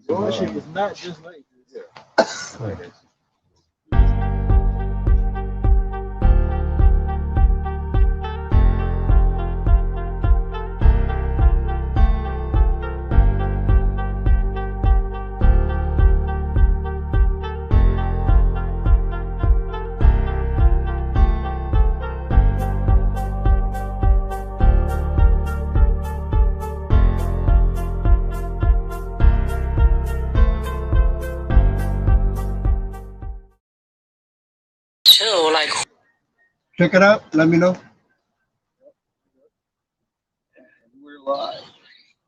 Your shit was not just like this. Yeah. Chill, like. Check it out. Let me know. We're live.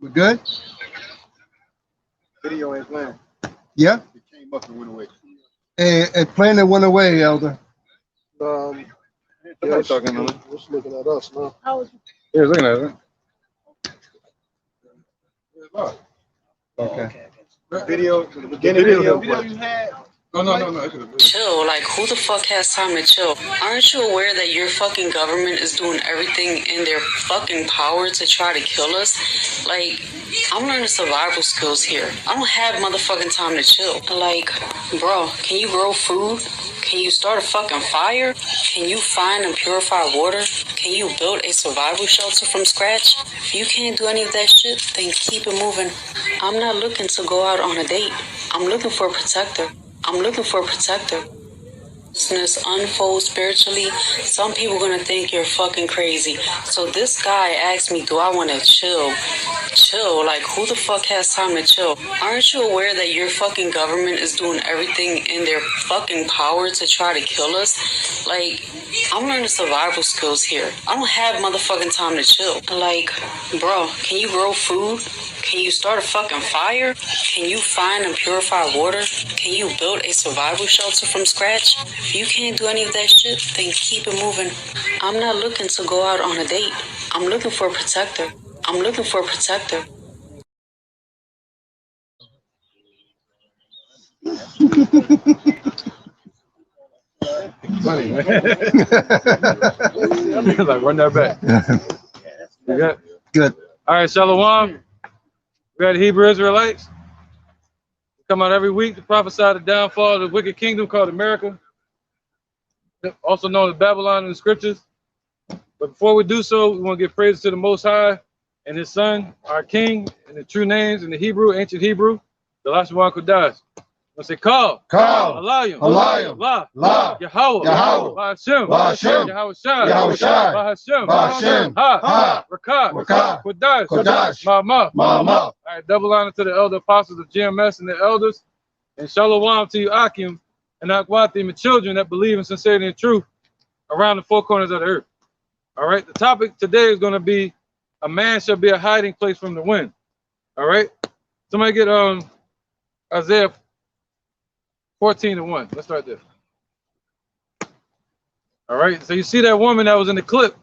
We're good? Video ain't playing. Yeah? It came up and went away. A plane that went away, Elder. Yeah, talking to me. Just looking at us now. Yeah, looking at it. Okay. Video, the beginning video you had. No. Chill, like who the fuck has time to chill? Aren't you aware that your fucking government is doing everything in their fucking power to try to kill us? Like, I'm learning survival skills here. I don't have motherfucking time to chill. Like, bro, can you grow food? Can you start a fucking fire? Can you find and purify water? Can you build a survival shelter from scratch? If you can't do any of that shit, then keep it moving. I'm not looking to go out on a date. I'm looking for a protector. I'm looking for a protector. Business unfold spiritually, some people gonna think you're fucking crazy. So this guy asked me, do I want to chill? Chill, like who the fuck has time to chill? Aren't you aware that your fucking government is doing everything in their fucking power to try to kill us? Like, I'm learning survival skills here. I don't have motherfucking time to chill. Like, bro, can you grow food? Can you start a fucking fire? Can you find and purify water? Can you build a survival shelter from scratch? If you can't do any of that shit, then keep it moving. I'm not looking to go out on a date. I'm looking for a protector. I'm looking for a protector. Funny, man. Like, run that back. You good? Good. All right, Shalom. We got the Hebrew Israelites. We come out every week to prophesy the downfall of the wicked kingdom called America, also known as Babylon in the scriptures. But before we do so, we want to give praise to the Most High and His Son, our King, and the true names in the Hebrew, ancient Hebrew, the Lashawan Kodash. Let's say, call, Alayim, La, Yahweh, Ba'ashem, Yahweh Shai, Ba'ashem, Ha, Rakah, Kodash, Ma'ama. All right, double honor to the elder apostles of GMS and the elders, and Shalom to you, Akim, and Akwatim, and children that believe in sincerity and truth around the four corners of the earth. All right, the topic today is going to be a man shall be a hiding place from the wind. All right, somebody get Isaiah 14:1. Let's start there. All right, so you see that woman that was in the clip.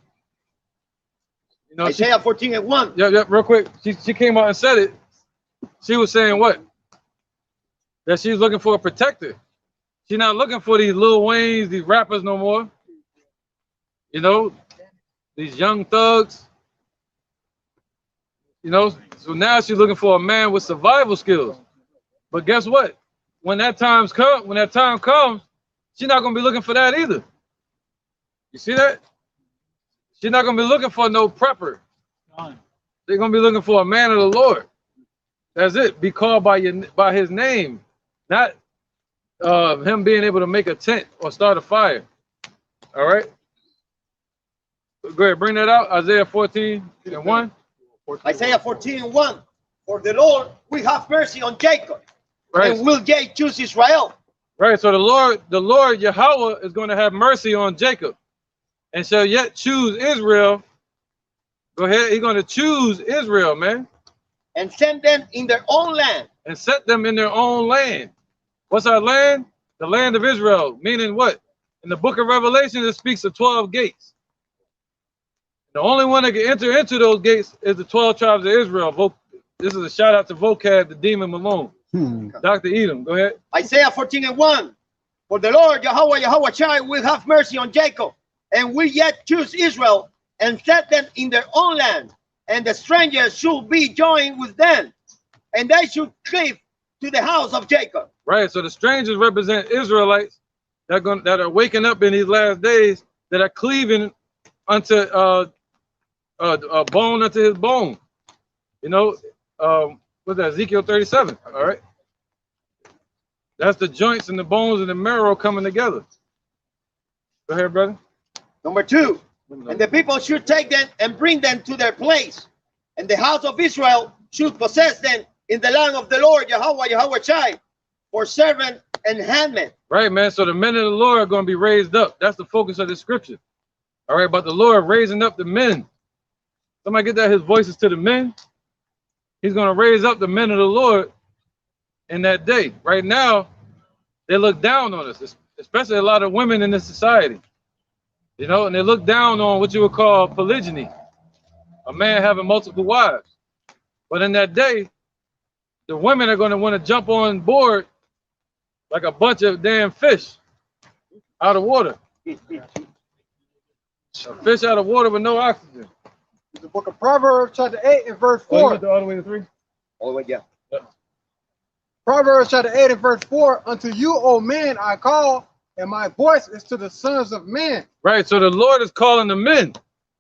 You know, Isaiah 14:1. Yep, real quick. She came out and said it. She was saying what? That she's looking for a protector. She's not looking for these Lil Waynes, these rappers no more. You know, these young thugs. You know, so now she's looking for a man with survival skills. But guess what? When that time comes, she's not gonna be looking for that either. You see that? She's not gonna be looking for no prepper. They're gonna be looking for a man of the Lord. That's it. Be called by his name, not him being able to make a tent or start a fire. All right. Go ahead, bring that out. Isaiah 14:1. Isaiah 14:1. For the Lord will have mercy on Jacob, right, and will yet choose Israel. Right. So the Lord Yahweh is going to have mercy on Jacob, and shall yet choose Israel. Go ahead. He's going to choose Israel, man, and send them in their own land. And set them in their own land. What's our land? The land of Israel. Meaning what? In the book of Revelation, it speaks of 12 gates. The only one that can enter into those gates is the 12 tribes of Israel. This is a shout out to Vocab, the Demon Malone. Dr. Edom, go ahead. Isaiah 14:1. For the Lord Yahweh Shai will have mercy on Jacob, and will yet choose Israel, and set them in their own land, and the strangers should be joined with them. and they should cleave to the house of Jacob. Right. So the strangers represent Israelites that are waking up in these last days, that are cleaving unto bone unto his bone. You know, what's that? Ezekiel 37. All right. That's the joints and the bones and the marrow coming together. Go ahead, brother. Number 2, and the people should take them and bring them to their place, and the house of Israel should possess them in the land of the Lord Yahweh Shai, for servant and handmaid. Right, man. So the men of the Lord are going to be raised up. That's the focus of the scripture. All right, but the Lord raising up the men. Somebody get that? His voice is to the men. He's going to raise up the men of the Lord in that day. Right now, they look down on us, especially a lot of women in this society. You know, and they look down on what you would call polygyny, a man having multiple wives. But in that day, the women are going to want to jump on board like a bunch of damn fish out of water. A fish out of water with no oxygen. The book of Proverbs, chapter 8 and verse 4. All the way to 3? All the way, yeah. Proverbs chapter 8 and verse 4. Unto you, O men, I call, and my voice is to the sons of men. Right, so the Lord is calling the men.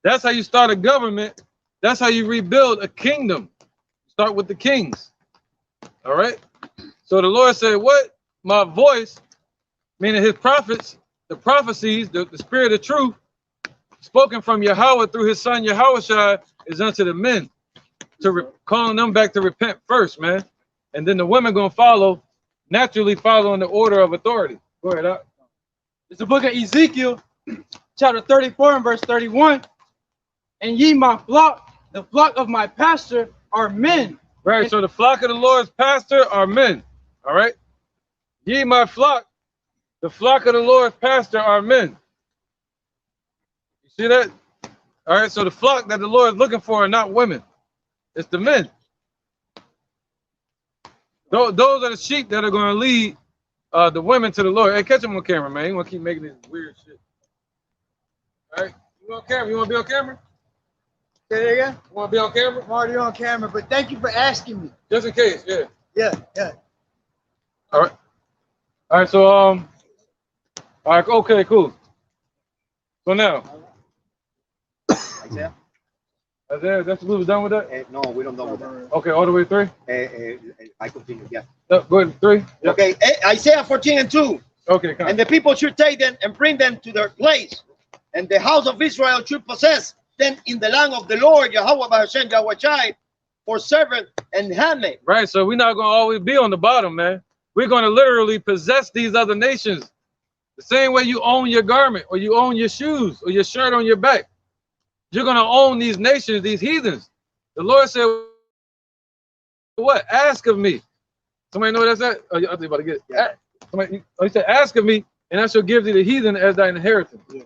That's how you start a government. That's how you rebuild a kingdom. Start with the kings. All right. So the Lord said, what? My voice, meaning his prophets, the prophecies, the spirit of truth, spoken from Yahweh through his son Yahushua, is unto the men, calling them back to repent first, man. And then the women going to follow, naturally following the order of authority. Go ahead, Doc. It's the book of Ezekiel, chapter 34 and verse 31. And ye my flock, the flock of my pasture, are men. Right, so the flock of the Lord's pastor are men. All right. Ye my flock, the flock of the Lord's pastor are men. You see that? All right, so the flock that the Lord is looking for are not women. It's the men. Those are the sheep that are going to lead the women to the Lord. Hey, catch him on camera, man. You want to keep making this weird shit. All right, you on camera? You want to be on camera? Say it again? You want to be on camera? I'm already on camera, but thank you for asking me. Just in case, yeah. Yeah. All right. All right, so all right, okay, cool. So now, Isaiah? that's we was done with that? No, we don't know with that. Okay, all the way 3? I continue, yeah. Go ahead, 3. Yep. Okay, Isaiah 14 and 2. Okay, come on. And the people should take them and bring them to their place, and the house of Israel should possess them in the land of the Lord Yahweh Hashem Yahweh Shai, for servant and handmaid. Right, so we're not going to always be on the bottom, man. We're going to literally possess these other nations the same way you own your garment or you own your shoes or your shirt on your back. You're going to own these nations, these heathens. The Lord said, what? Ask of me. Somebody know what that's at? Oh, I think you're about to get it. Yeah. He said, ask of me, and I shall give thee the heathen as thy inheritance. Yeah.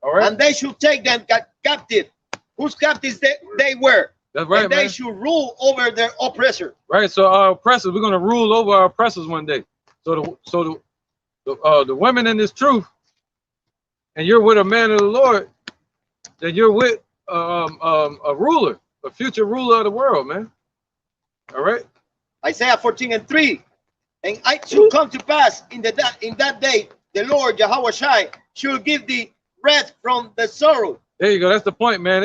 All right. And they should take them captive. Whose captives they were. That's right, and they man. should rule over their oppressor. Right. So our oppressors, we're going to rule over our oppressors one day. So the women in this truth, and you're with a man of the Lord, then you're with a ruler, a future ruler of the world, man. All right. Isaiah 14 and 3. And it shall come to pass in that day, the Lord Yahweh Shai shall give thee rest from the sorrow. There you go. That's the point, man.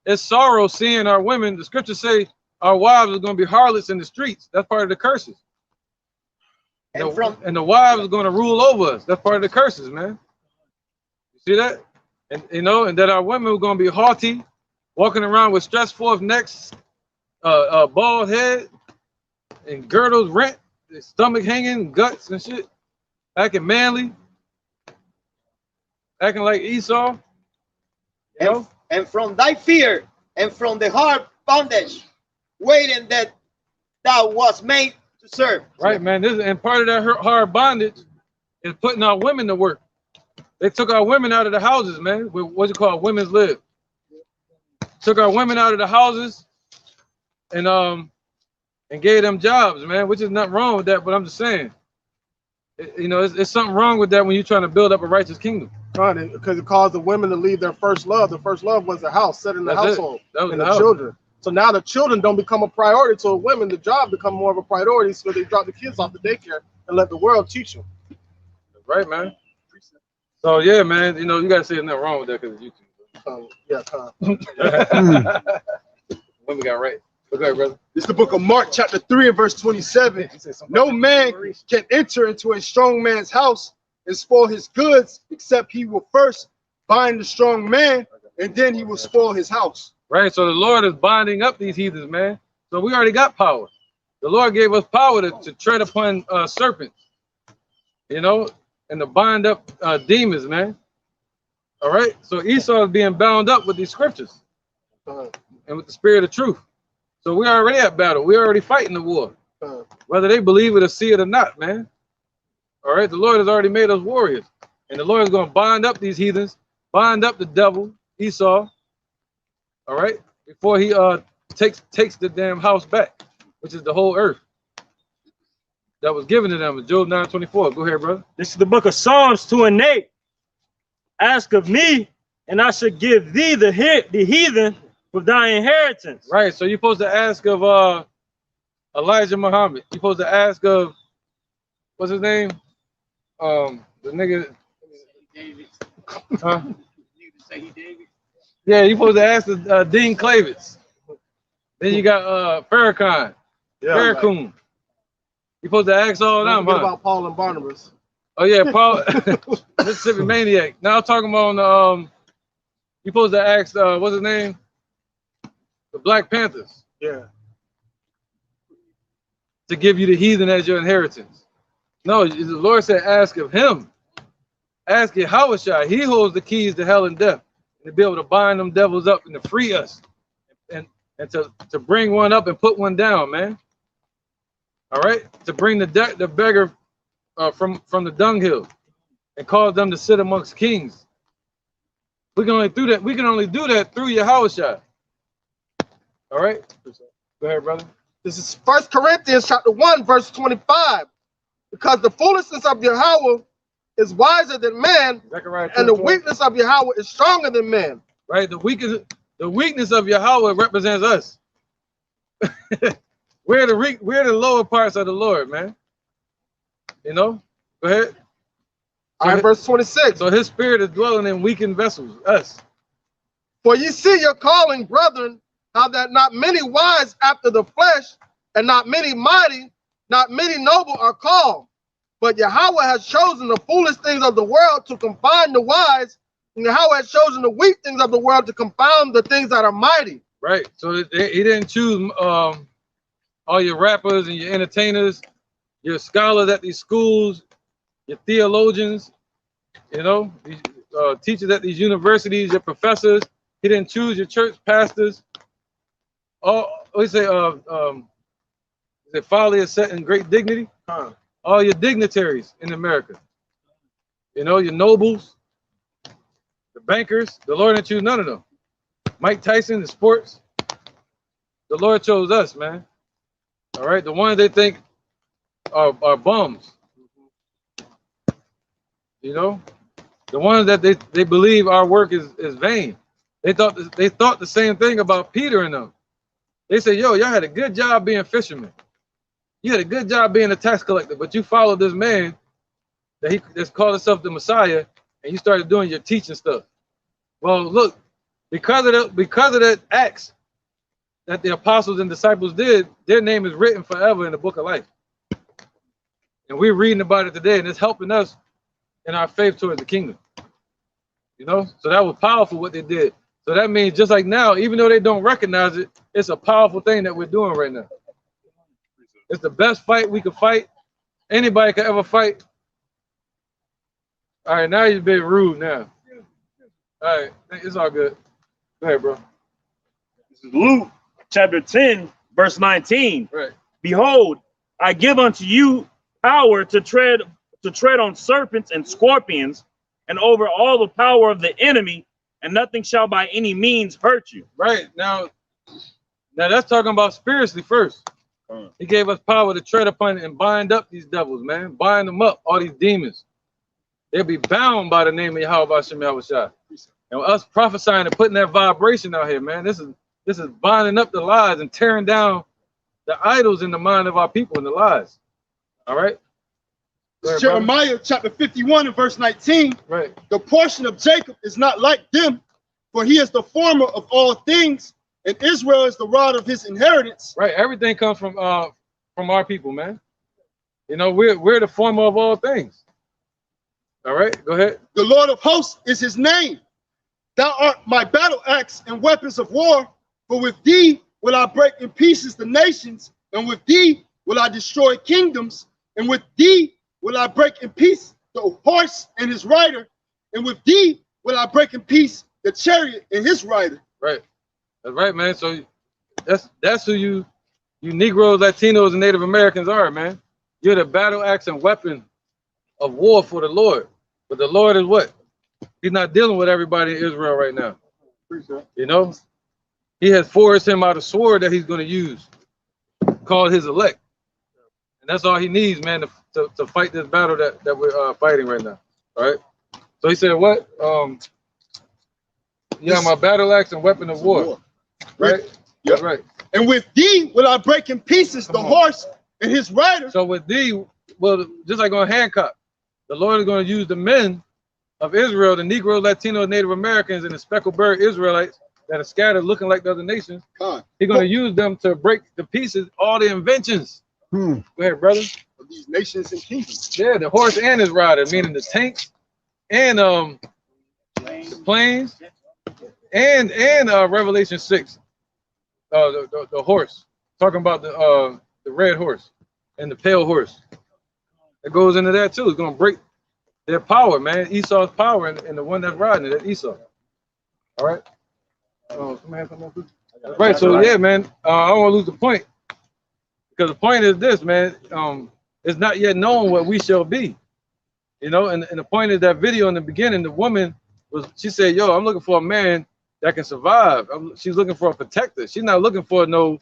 It's sorrow seeing our women. The scriptures say our wives are going to be harlots in the streets. That's part of the curses. And the wives are going to rule over us. That's part of the curses, man. You see that? And and that our women are going to be haughty, walking around with stretched forth necks, bald head, and girdles rent, stomach hanging, guts and shit, acting manly, acting like Esau. You know? And from thy fear and from the hard bondage, waiting that thou was made to serve. Right, man. And part of that hard bondage is putting our women to work. They took our women out of the houses, man. What's it called? Women's lib. Took our women out of the houses and gave them jobs, man. Which is nothing wrong with that, but I'm just saying, it's something wrong with that when you're trying to build up a righteous kingdom. Right, because it caused the women to leave their first love. The first love was the house, set in the household, and the children. So now the children don't become a priority to women. The job become more of a priority, so they drop the kids off the daycare and let the world teach them. Right, man. So yeah, man. You know, you gotta say there's nothing wrong with that because it's YouTube. When we got right. Okay, brother. This is the book of Mark, chapter 3 and verse 27. No man can enter into a strong man's house and spoil his goods, except he will first bind the strong man, and then he will spoil his house. Right. So the Lord is binding up these heathens, man. So we already got power. The Lord gave us power to tread upon serpents, you know, and to bind up demons, man. All right. So Esau is being bound up with these scriptures and with the spirit of truth. So we're already at battle. We're already fighting the war, whether they believe it or see it or not, man. All right. The Lord has already made us warriors, and the Lord is going to bind up these heathens, bind up the devil, Esau. All right. Before he takes the damn house back, which is the whole earth that was given to them. Job 9:24. Go ahead, brother. This is the book of Psalms 2 and 8. Ask of me, and I shall give thee the heathen for thy inheritance. Right. So you're supposed to ask of Elijah Muhammad. You're supposed to ask of what's his name? The nigga. Huh? Yeah, you're supposed to ask Dean Clavitz. Then you got Farrakhan. Farrakhan. You're supposed to ask all of them. Forget about Paul and Barnabas. Oh yeah, Paul, Mississippi Maniac. Now I'm talking about you're supposed to ask what's his name? The Black Panthers. Yeah. To give you the heathen as your inheritance. No, the Lord said ask of him. Ask Yahushua. He holds the keys to hell and death. And to be able to bind them devils up and to free us. And to bring one up and put one down, man. All right? To bring the beggar from the dunghill and cause them to sit amongst kings. We can only do that. We can only do that through Yahushua. All right? Go ahead, brother. This is 1 Corinthians chapter 1, verse 25. Because the foolishness of Yahweh is wiser than man, and the weakness of Yahweh is stronger than man. Right? The weakness of Yahweh represents us. we're the lower parts of the Lord, man. You know? Go ahead. All right, verse 26. So his spirit is dwelling in weakened vessels, us. For ye see your calling, brethren, how that not many wise after the flesh, and not many mighty, not many noble are called. But Yahweh has chosen the foolish things of the world to confound the wise, and Yahweh has chosen the weak things of the world to confound the things that are mighty. Right. So he didn't choose all your rappers and your entertainers, your scholars at these schools, your theologians, you know, these teachers at these universities, your professors. He didn't choose your church pastors. Folly is set in great dignity. All your dignitaries in America. You know, your nobles, the bankers. The Lord didn't choose none of them. Mike Tyson, the sports. The Lord chose us, man. All right, the ones they think are bums. You know, the ones that they believe our work is vain. They thought the same thing about Peter and them. They said, yo, y'all had a good job being fishermen. You had a good job being a tax collector, but you followed this man that's called himself the Messiah, and you started doing your teaching stuff. Well, look, because of that acts that the apostles and disciples did, their name is written forever in the book of life. And we're reading about it today, and it's helping us in our faith towards the kingdom. You know, so that was powerful what they did. So that means just like now, even though they don't recognize it, it's a powerful thing that we're doing right now. It's the best fight we could fight. Anybody could ever fight. All right, now you're being rude now. All right, it's all good. Go ahead, bro. This is Luke chapter 10, verse 19. Right. Behold, I give unto you power to tread on serpents and scorpions, and over all the power of the enemy, and nothing shall by any means hurt you. Right. Now that's talking about spiritually first. He gave us power to tread upon and bind up these devils, man. Bind them up, all these demons. They'll be bound by the name of Yahweh Hashem Yahushua. And us prophesying and putting that vibration out here, man. This This is binding up the lies and tearing down the idols in the mind of our people and the lies. All right? Go ahead, brother. Jeremiah chapter 51 and verse 19. Right. The portion of Jacob is not like them, for he is the former of all things, and Israel is the rod of his inheritance. Right. Everything comes from our people, man. You know, we're the former of all things. All right, go ahead. The Lord of hosts is his name. Thou art my battle axe and weapons of war, for with thee will I break in pieces the nations, and with thee will I destroy kingdoms, and with thee will I break in peace the horse and his rider, and with thee will I break in peace the chariot and his rider. Right. That's right, man. So that's who you Negroes, Latinos, and Native Americans are, man. You're the battle axe and weapon of war for the Lord. But the Lord is what? He's not dealing with everybody in Israel right now. You know? He has forged him out a sword that he's going to use, called his elect. And that's all he needs, man, to fight this battle that we're fighting right now. All right? So he said, what? Yeah, my battle axe and weapon of war. Right? That's right. And with thee will I break in pieces the horse and his rider. So with thee, well, just like on Hancock, the Lord is going to use the men of Israel, the Negro, Latino, Native Americans, and the speckled bird Israelites that are scattered looking like the other nations. He's going to use them to break to pieces all the inventions. Go ahead, brother. Of these nations and kingdoms. Yeah, the horse and his rider, meaning the tanks and the planes and Revelation 6. The horse, talking about the red horse and the pale horse. It goes into that too. It's gonna break their power, man. Esau's power and the one that's riding it, that's Esau. All right. Right. So yeah, man. I don't want to lose the point because the point is this, man. It's not yet known what we shall be. You know, and the point is that video in the beginning, the woman she said, "Yo, I'm looking for a man that can survive." She's looking for a protector. She's not looking for no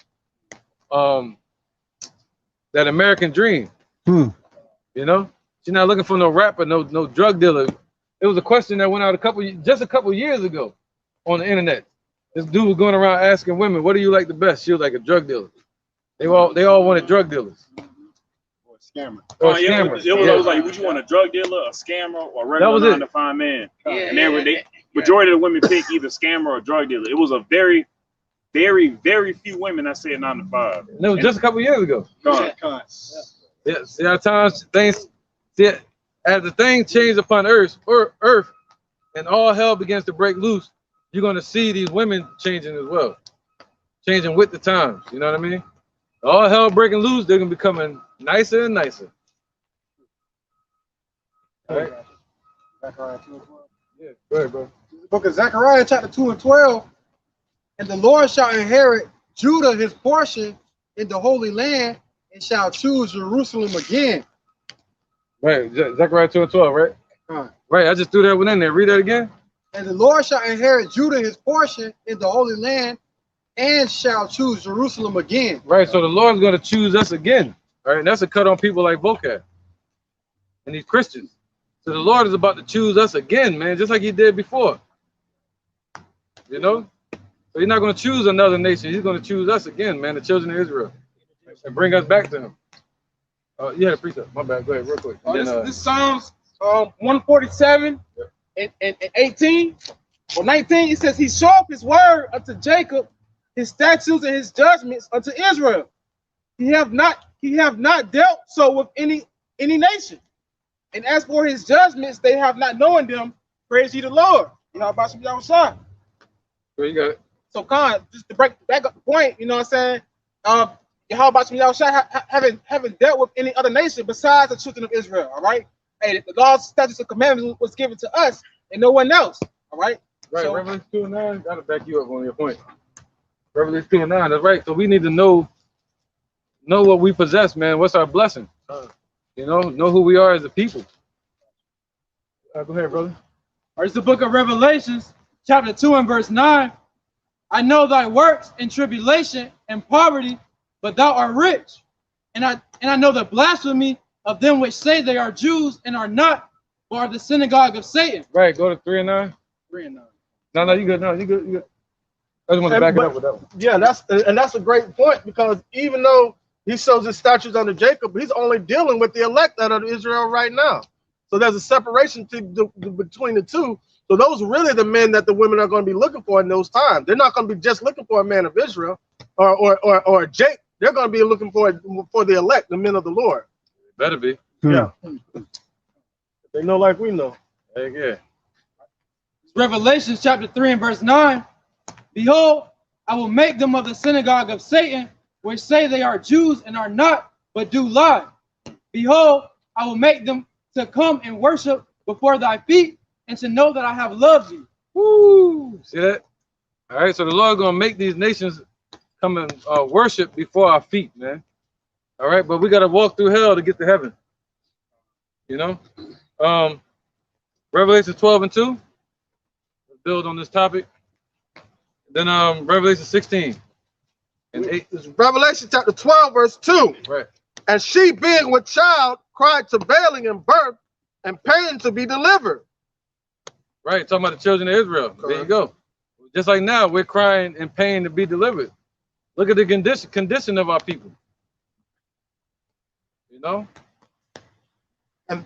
that American dream. You know, she's not looking for no rapper, no drug dealer. It was a question that went out just a couple years ago on the internet. This dude was going around asking women, "What do you like the best?" She was like, "A drug dealer." They all wanted drug dealers. Or a scammer. Or a scammer. It was like, would you want a drug dealer, a scammer, or a regular 9-to-5 man? And they majority of the women pick either scammer or drug dealer. It was a very, very, very few women that said 9-to-5. And it was just a couple years ago. Yeah, see how times things, as the thing changed upon earth, and all hell begins to break loose, you're going to see these women changing as well. Changing with the times, you know what I mean? All hell breaking loose, they're going to be becoming nicer and nicer. All right? Zechariah 2 and 12. Yeah, go ahead, bro. The book of Zechariah chapter 2 and 12. And the Lord shall inherit Judah his portion in the Holy Land, and shall choose Jerusalem again. Right, Zechariah 2 and 12, right? Right, I just threw that one in there. Read that again. And the Lord shall inherit Judah his portion in the Holy Land, and shall choose Jerusalem again. Right, so the Lord's going to choose us again. All right, and that's a cut on people like Vocab and these Christians. So the Lord is about to choose us again, man, just like he did before. You know? So he's not going to choose another nation. He's going to choose us again, man, the children of Israel, and bring us back to him. Yeah, the precept. My bad. Go ahead, real quick. This Psalms 147 and 18 or 19. It says, "He showed up his word unto Jacob, his statutes and his judgments unto Israel. He have not dealt so with any nation. And as for his judgments, they have not known them. Praise ye the Lord." You know about some y'all shot. Well, you got it. So, just to break back up the point, you know what I'm saying? How about some y'all shot haven't dealt with any other nation besides the children of Israel? All right. Hey, the laws, statutes, and commandments was given to us and no one else. All right. Right. So, Revelation 2 and 9. Gotta back you up on your point. Revelation 2 and 9. That's right. So we need to know what we possess, man. What's our blessing? You know who we are as a people. Go ahead, brother. Or it's the book of Revelations, chapter 2 and verse 9. "I know thy works in tribulation and poverty, but thou art rich. And I know the blasphemy of them which say they are Jews and are not, but are the synagogue of Satan." Right. Go to 3 and 9. 3 and 9. No, you good. No, you good. You good. I just want to back it up with that one. Yeah, that's a great point, because even though he shows his statutes under Jacob, he's only dealing with the elect out of Israel right now. So there's a separation between the two. So those are really the men that the women are going to be looking for in those times. They're not going to be just looking for a man of Israel or a Jake. They're going to be looking for the elect, the men of the Lord. Better be. Yeah. They know like we know. Heck yeah. Revelation chapter 3 and verse 9. Behold, I will make them of the synagogue of Satan, which say they are Jews and are not, but do lie. Behold, I will make them to come and worship before thy feet, and to know that I have loved you. Woo! See that? All right, so the Lord gonna make these nations come and worship before our feet, man. All right, but we gotta walk through hell to get to heaven. You know? Revelation 12 and 2. Let's build on this topic. Then Revelation 16 and 8. It's Revelation chapter 12, verse 2. Right. And she, being with child, cried travailing in birth and pain to be delivered. Right, talking about the children of Israel. There you go. Just like now, we're crying in pain to be delivered. Look at the condition of our people. You know? And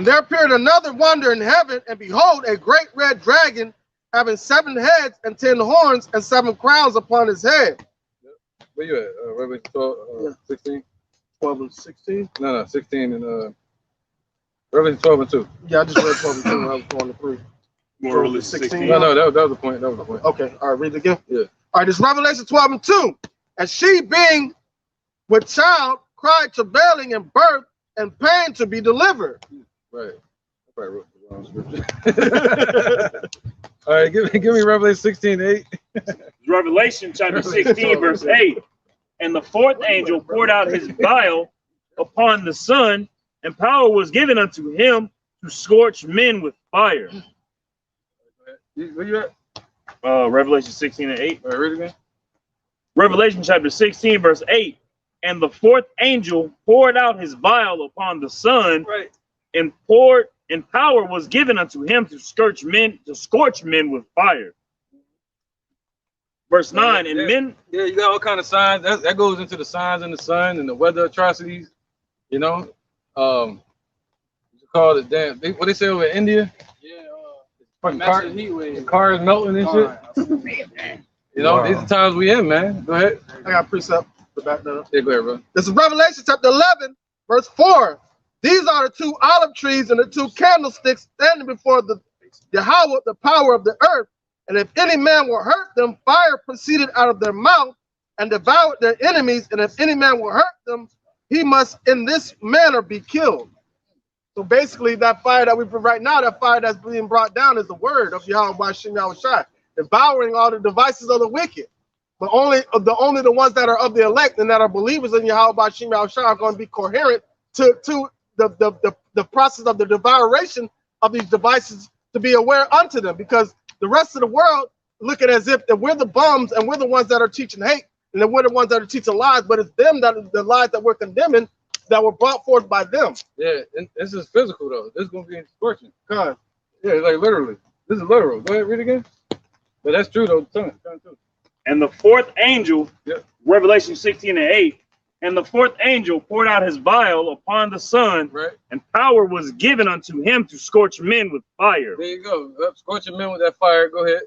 there appeared another wonder in heaven, and behold, a great red dragon, having 7 heads and 10 horns and 7 crowns upon his head. Where you at? Revelation 12, 16? 12 and 16? No, 16 and Revelation 12 and 2. Yeah, I just read 12 and 2. I was going to 3. Revelation 16. No, that was the point. That was the point. Okay, all right, read it again. Yeah. All right, this Revelation 12 and 2. And she, being with child, cried travailing in birth and pain to be delivered. Right. I probably wrote the wrong scripture. All right, give me Revelation 16 and 8. Revelation chapter 16, verse 8. And the fourth angel poured out his vial upon the sun, and power was given unto him to scorch men with fire. Where you at? Revelation 16 and 8. All right, read it again. Revelation chapter 16, verse 8. And the fourth angel poured out his vial upon the sun, right, and power was given unto him to scorch men with fire. Verse 9, and men. Yeah, you got all kind of signs. That goes into the signs in the sun and the weather atrocities. You know, you call it damn. What they say over in India? Yeah, the car is melting and shit. You know, these are times we in, man. Go ahead. I got precept to back that up. Yeah, go ahead, bro. This is Revelation chapter 11, verse 4. These are the 2 olive trees and the 2 candlesticks standing before the Yahweh, the power of the earth. And if any man will hurt them, fire proceeded out of their mouth and devoured their enemies. And if any man will hurt them, he must in this manner be killed. So basically, that fire that we put right now, that fire that's being brought down is the word of Yahweh B'Shem Yahushua, devouring all the devices of the wicked. But only the ones that are of the elect and that are believers in Yahweh B'Shem Yahushua are going to be coherent to the process of the devouration of these devices, to be aware unto them, because the rest of the world look at it as if that we're the bums and we're the ones that are teaching hate and that we're the ones that are teaching lies, but it's them that the lies that we're condemning that were brought forth by them. Yeah, and this is physical though. This is gonna be scorching. God. Yeah, like literally. This is literal. Go ahead, read it again. But that's true though. Tell me. And the fourth angel, Revelation 16 and 8, and the fourth angel poured out his vial upon the sun, right, and power was given unto him to scorch men with fire. There you go. Scorching men with that fire. Go ahead.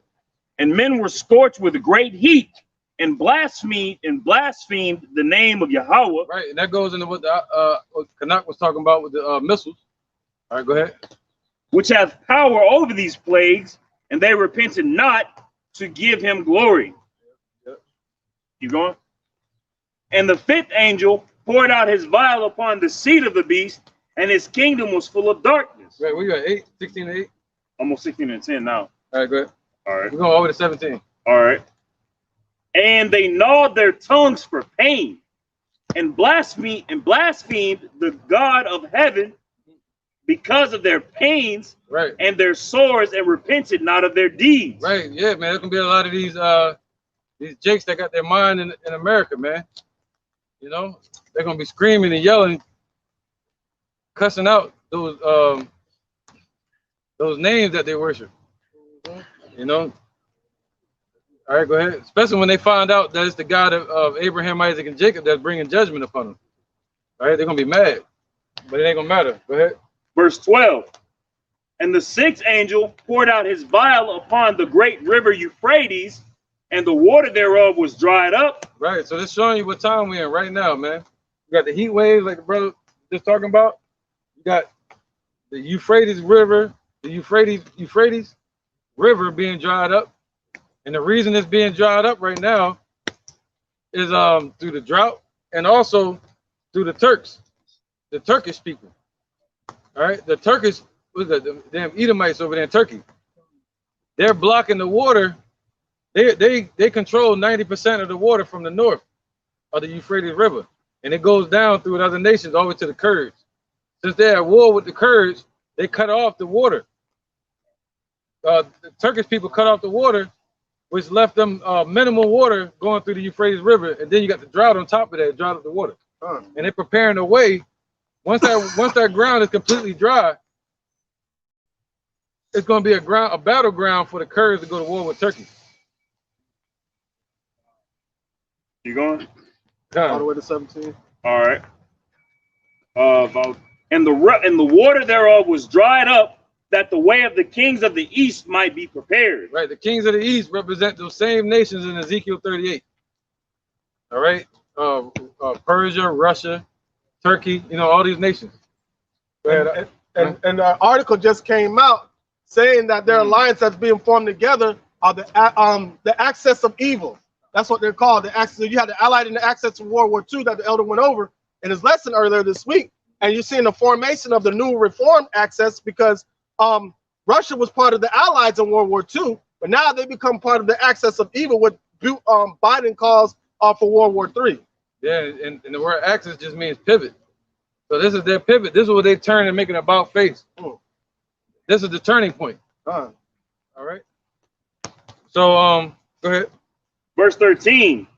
And men were scorched with great heat, and blasphemed the name of Yahweh. Right, and that goes into what what Kanak was talking about with the missiles. All right, go ahead. Which hath power over these plagues, and they repented not to give him glory. Yep. Keep going. And the fifth angel poured out his vial upon the seat of the beast, and his kingdom was full of darkness. Right, we got 16 and 8. Almost 16 and 10 now. All right, go ahead. All right. We're going over to 17. All right. And they gnawed their tongues for pain, and blasphemed the God of heaven because of their pains, right, and their sores, and repented not of their deeds. Right, yeah, man. There's gonna be a lot of these jakes that got their mind in America, man. You know, they're gonna be screaming and yelling, cussing out those names that they worship. You know, All right, go ahead. Especially when they find out that it's the God of Abraham, Isaac, and Jacob that's bringing judgment upon them. All right, they're going to be mad, but it ain't going to matter. Go ahead. Verse 12. And the sixth angel poured out his vial upon the great river Euphrates, and the water thereof was dried up. Right, so this showing you what time we're in right now, man. You got the heat waves, like the brother just talking about. You got the Euphrates River, the Euphrates River being dried up. And the reason it's being dried up right now is through the drought and also through the Turks, the Turkish people. All right, the Turkish, the damn Edomites over there in Turkey. They're blocking the water. They control 90% of the water from the north of the Euphrates River, and it goes down through other nations all the way to the Kurds. Since they're at war with the Kurds, they cut off the water. The Turkish people cut off the water, which left them minimal water going through the Euphrates River, and then you got the drought on top of that, drought up the water. And they're preparing a way. Once that ground is completely dry, it's going to be a battleground for the Kurds to go to war with Turkey. You going? All the way to 17. All right. And the water thereof was dried up, that the way of the kings of the east might be prepared. Right. The kings of the east represent those same nations in Ezekiel 38. All right. Persia, Russia, Turkey, all these nations. And the article just came out saying that their alliance that's being formed together are the axis of evil. That's what they're called. The axis. You had the Allied and the axis of World War II that the elder went over in his lesson earlier this week, and you're seeing the formation of the new reformed axis because Russia was part of the Allies in World War II, but now they become part of the axis of evil, what Biden calls for World War III. Yeah, and the word axis just means pivot. So this is their pivot. This is what they turn and make an about face. This is the turning point. All right. So go ahead. Verse 13.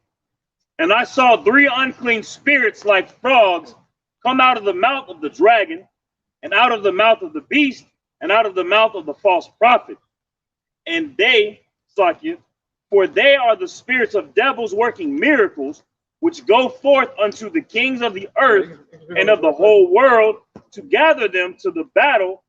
And I saw 3 unclean spirits like frogs come out of the mouth of the dragon, and out of the mouth of the beast, and out of the mouth of the false prophet. And they, Sakya, for they are the spirits of devils working miracles, which go forth unto the kings of the earth and of the whole world to gather them to the battle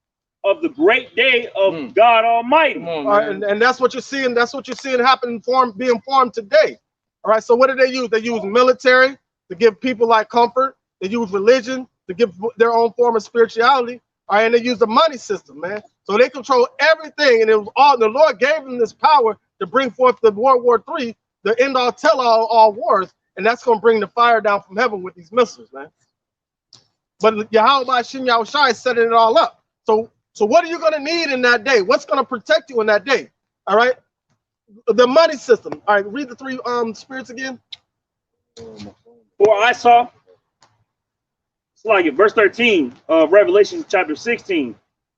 of the great day of God Almighty. And that's what you're seeing. That's what you're seeing happen, being formed today. All right. So what do they use? They use military to give people like comfort. They use religion to give their own form of spirituality. All right, and they use the money system, man. So they control everything, and it was all the Lord gave them this power to bring forth the World War III, the end all tell all wars, and that's going to bring the fire down from heaven with these missiles, man. But Yahweh Shem Yahushai is setting it all up. So what are you going to need in that day? What's going to protect you in that day? All right, the money system. All right, read the 3 spirits again. For I saw. It's like it, verse 13 of Revelation chapter 16.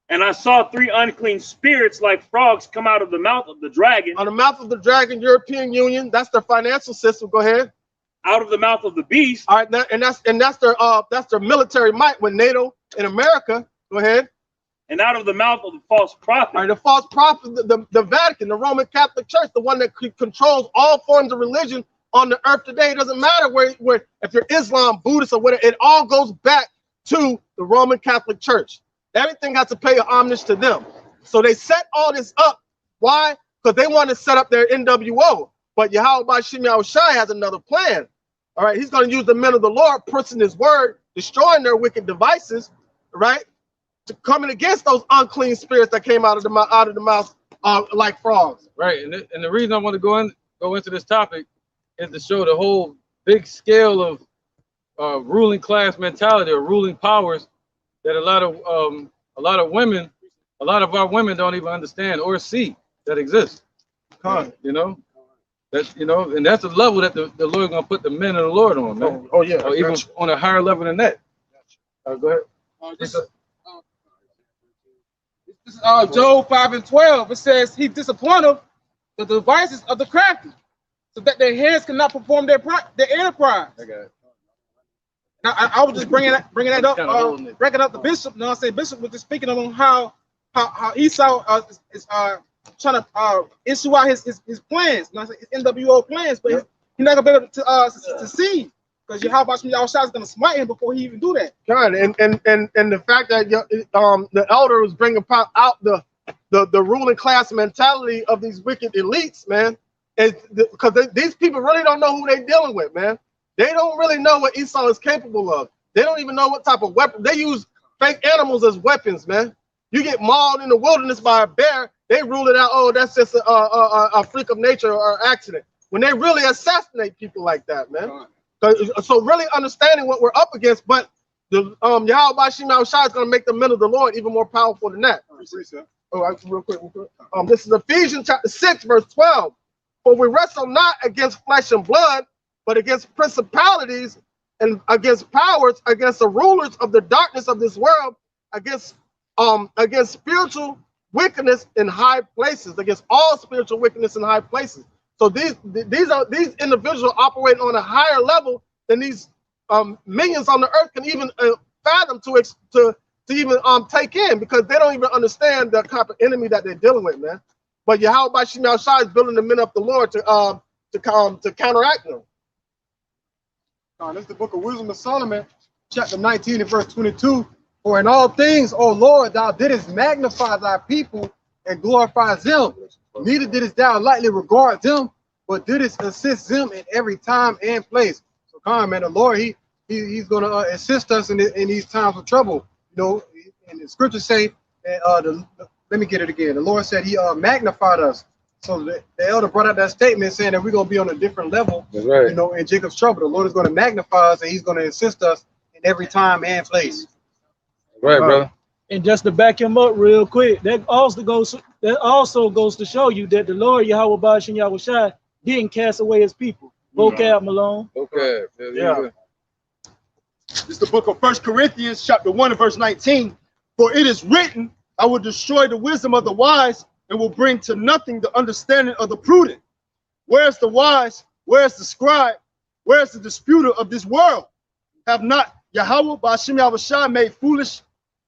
And I saw 3 unclean spirits like frogs come out of the mouth of the dragon. On the mouth of the dragon, European Union, that's their financial system. Go ahead. Out of the mouth of the beast. All right, and that's their military might with NATO in America. Go ahead. And out of the mouth of the false prophet. All right, the false prophet, the Vatican, the Roman Catholic Church, the one that controls all forms of religion on the earth today. It doesn't matter where if you're Islam, Buddhist, or whatever, it all goes back to the Roman Catholic Church. Everything has to pay homage to them. So they set all this up. Why? Because they want to set up their NWO. But Yahweh Shem Yahushai has another plan. All right, he's going to use the men of the Lord, pushing his word, destroying their wicked devices, right? To coming against those unclean spirits that came out of the mouth like frogs. Right, and the reason I want to go into this topic is to show the whole big scale of ruling class mentality or ruling powers that a lot of women, a lot of our women don't even understand or see that exist. And that's the level that the Lord gonna put the men of the Lord on, man. Oh yeah, or even on a higher level than that. Go ahead. This is Job 5:12. It says he disappointed the devices of the crafty, so that their hands cannot perform their enterprise. I got it. Now, I was just bringing that up, bringing up the bishop. No, I say bishop was just speaking on how Esau trying to issue out his plans, not his NWO plans, but he's not gonna be able to see because Yahweh Shai is gonna smite him before he even do that. God, and the fact that the elder was bringing out the ruling class mentality of these wicked elites, man, is because these people really don't know who they're dealing with, man. They don't really know what Esau is capable of. They don't even know what type of weapon. They use fake animals as weapons, man. You get mauled in the wilderness by a bear, they rule it out. Oh, that's just a freak of nature or accident. When they really assassinate people like that, man. So really understanding what we're up against, but the Yahweh Shai is going to make the men of the Lord even more powerful than that. Oh, real quick. This is Ephesians chapter 6, verse 12. For we wrestle not against flesh and blood, but against principalities and against powers, against the rulers of the darkness of this world, against spiritual wickedness in high places, against all spiritual wickedness in high places. So these individuals operating on a higher level than these minions on the earth can even fathom to even take in, because they don't even understand the type of enemy that they're dealing with, man. But Yahweh Shai is building the men up the Lord to counteract them. This is the book of Wisdom of Solomon, chapter 19 and verse 22. For in all things, O Lord, thou didst magnify thy people and glorify them. Neither didst thou lightly regard them, but didst assist them in every time and place. So come on, man, the Lord, he's going to assist us in these times of trouble. You know, and the scriptures say, let me get it again. The Lord said he magnified us. So the elder brought out that statement saying that we're going to be on a different level, right, you know, in Jacob's trouble. The Lord is going to magnify us and he's going to assist us in every time and place. Right, brother. And just to back him up real quick, that also goes to show you that the Lord Yahweh Ba'ashem Yahweh Shai didn't cast away his people. Vocab, Malone. Okay. Yeah. It's the book of 1 Corinthians, chapter 1 and verse 19. For it is written, I will destroy the wisdom of the wise and will bring to nothing the understanding of the prudent. Where's the wise? Where's the scribe? Where's the disputer of this world? Have not Yahweh Ba'ashem Yahweh Shai made foolish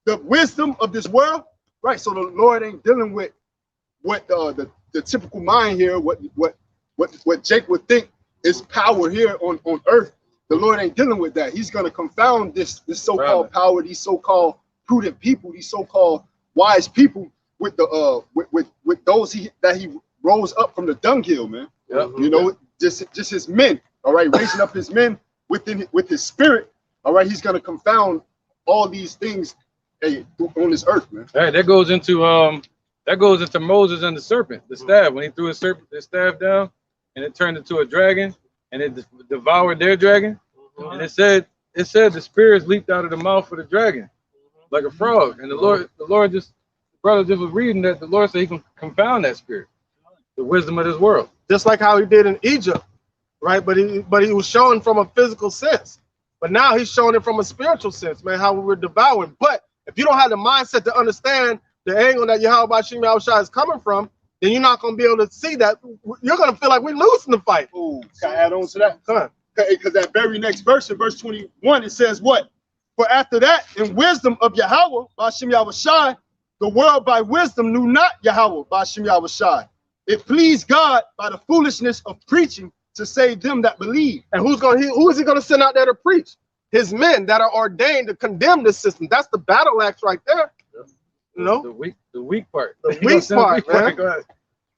the wisdom of this world? Right. So the Lord ain't dealing with what the typical mind here, what Jake would think is power here on earth. The Lord ain't dealing with that. He's going to confound this so-called power, these so-called prudent people, these so-called wise people with the with those that he rose up from the dunghill, man. Yep. You know, just his men. All right, raising up his men with his spirit. All right, he's going to confound all these things on this earth, man. All right, that goes into Moses and the serpent, the staff, when he threw his staff down and it turned into a dragon and it devoured their dragon. And it said the spirits leaped out of the mouth of the dragon like a frog. And the brother just was reading that the Lord said he can confound that spirit, the wisdom of this world. Just like how he did in Egypt, right? But he was showing from a physical sense. But now he's showing it from a spiritual sense, man, how we were devouring. But if you don't have the mindset to understand the angle that Yahweh Ba'ashem Yahweh Shai is coming from, then you're not going to be able to see that. You're going to feel like we're losing the fight. Oh, can I add on to that? Because that very next verse, in verse 21, it says what? For after that, in wisdom of Yahweh Ba'ashem Yahweh Shai, the world by wisdom knew not Yahweh Ba'ashem Yahweh Shai. It pleased God by the foolishness of preaching to save them that believe. And who is he going to send out there to preach? His men that are ordained to condemn this system. That's the battle axe right there. You know, the weak part. The weak part, man. Go ahead.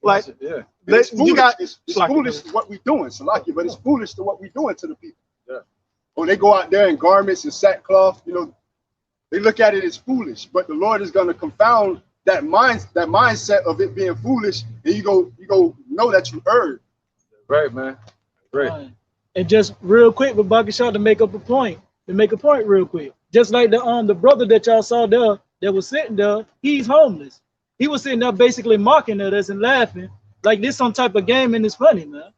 Like, yeah, it's foolish to what we're doing, Salaki, but it's foolish to what we're doing to the people. Yeah. When they go out there in garments and sackcloth, you know, they look at it as foolish, but the Lord is going to confound that mindset of it being foolish, and you go know that you erred. Right, man. Right. And just real quick with Bakashah to make a point real quick. Just like the brother that y'all saw there that was sitting there, he's homeless. He was sitting there basically mocking at us and laughing like this some type of game and it's funny, man.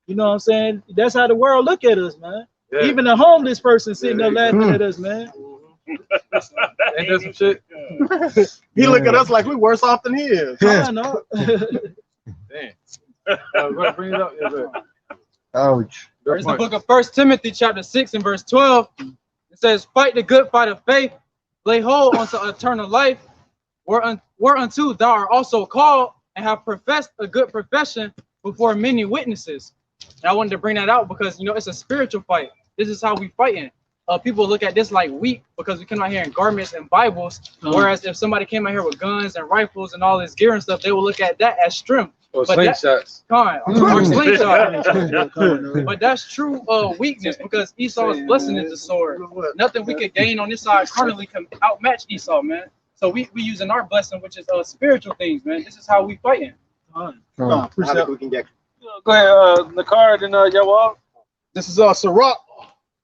You know what I'm saying? That's how the world look at us, man. Yeah. Even a homeless person sitting there laughing at us, man. Ain't that some shit? He look at us like we worse off than he is. I know. Damn. Bring it up. Yeah, ouch. There's the book of 1 Timothy chapter 6 and verse 12. It says, fight the good fight of faith, lay hold unto eternal life, whereunto thou art also called, and have professed a good profession before many witnesses. And I wanted to bring that out because, you know, it's a spiritual fight. This is how we fighting. People look at this like weak because we come out here in garments and Bibles. Whereas if somebody came out here with guns and rifles and all this gear and stuff, they will look at that as strength. Or slingshots. Or slingshot. But that's true weakness because Esau's blessing is the sword. Nothing we could gain on this side carnally can outmatch Esau, man. So we using our blessing, which is spiritual things, man. This is how we fighting. Appreciate we can get. Go ahead, Nakar, then Yawal. This is Sirach,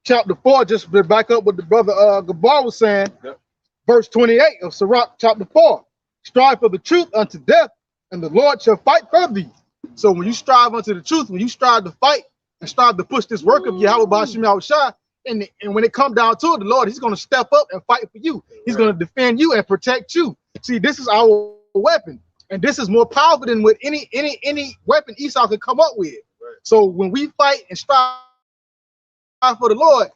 chapter 4, just to back up what the brother Gabar was saying. Yep. Verse 28 of Sirach, chapter 4. Strive for the truth unto death, and the Lord shall fight for thee. So when you strive unto the truth, when you strive to fight and strive to push this work of Yahweh Ba'ashim Yahushua, and when it comes down to it, the Lord, he's going to step up and fight for you. He's going to defend you and protect you. See, this is our weapon. And this is more powerful than what any weapon Esau could come up with. Right. So when we fight and strive for the Lord,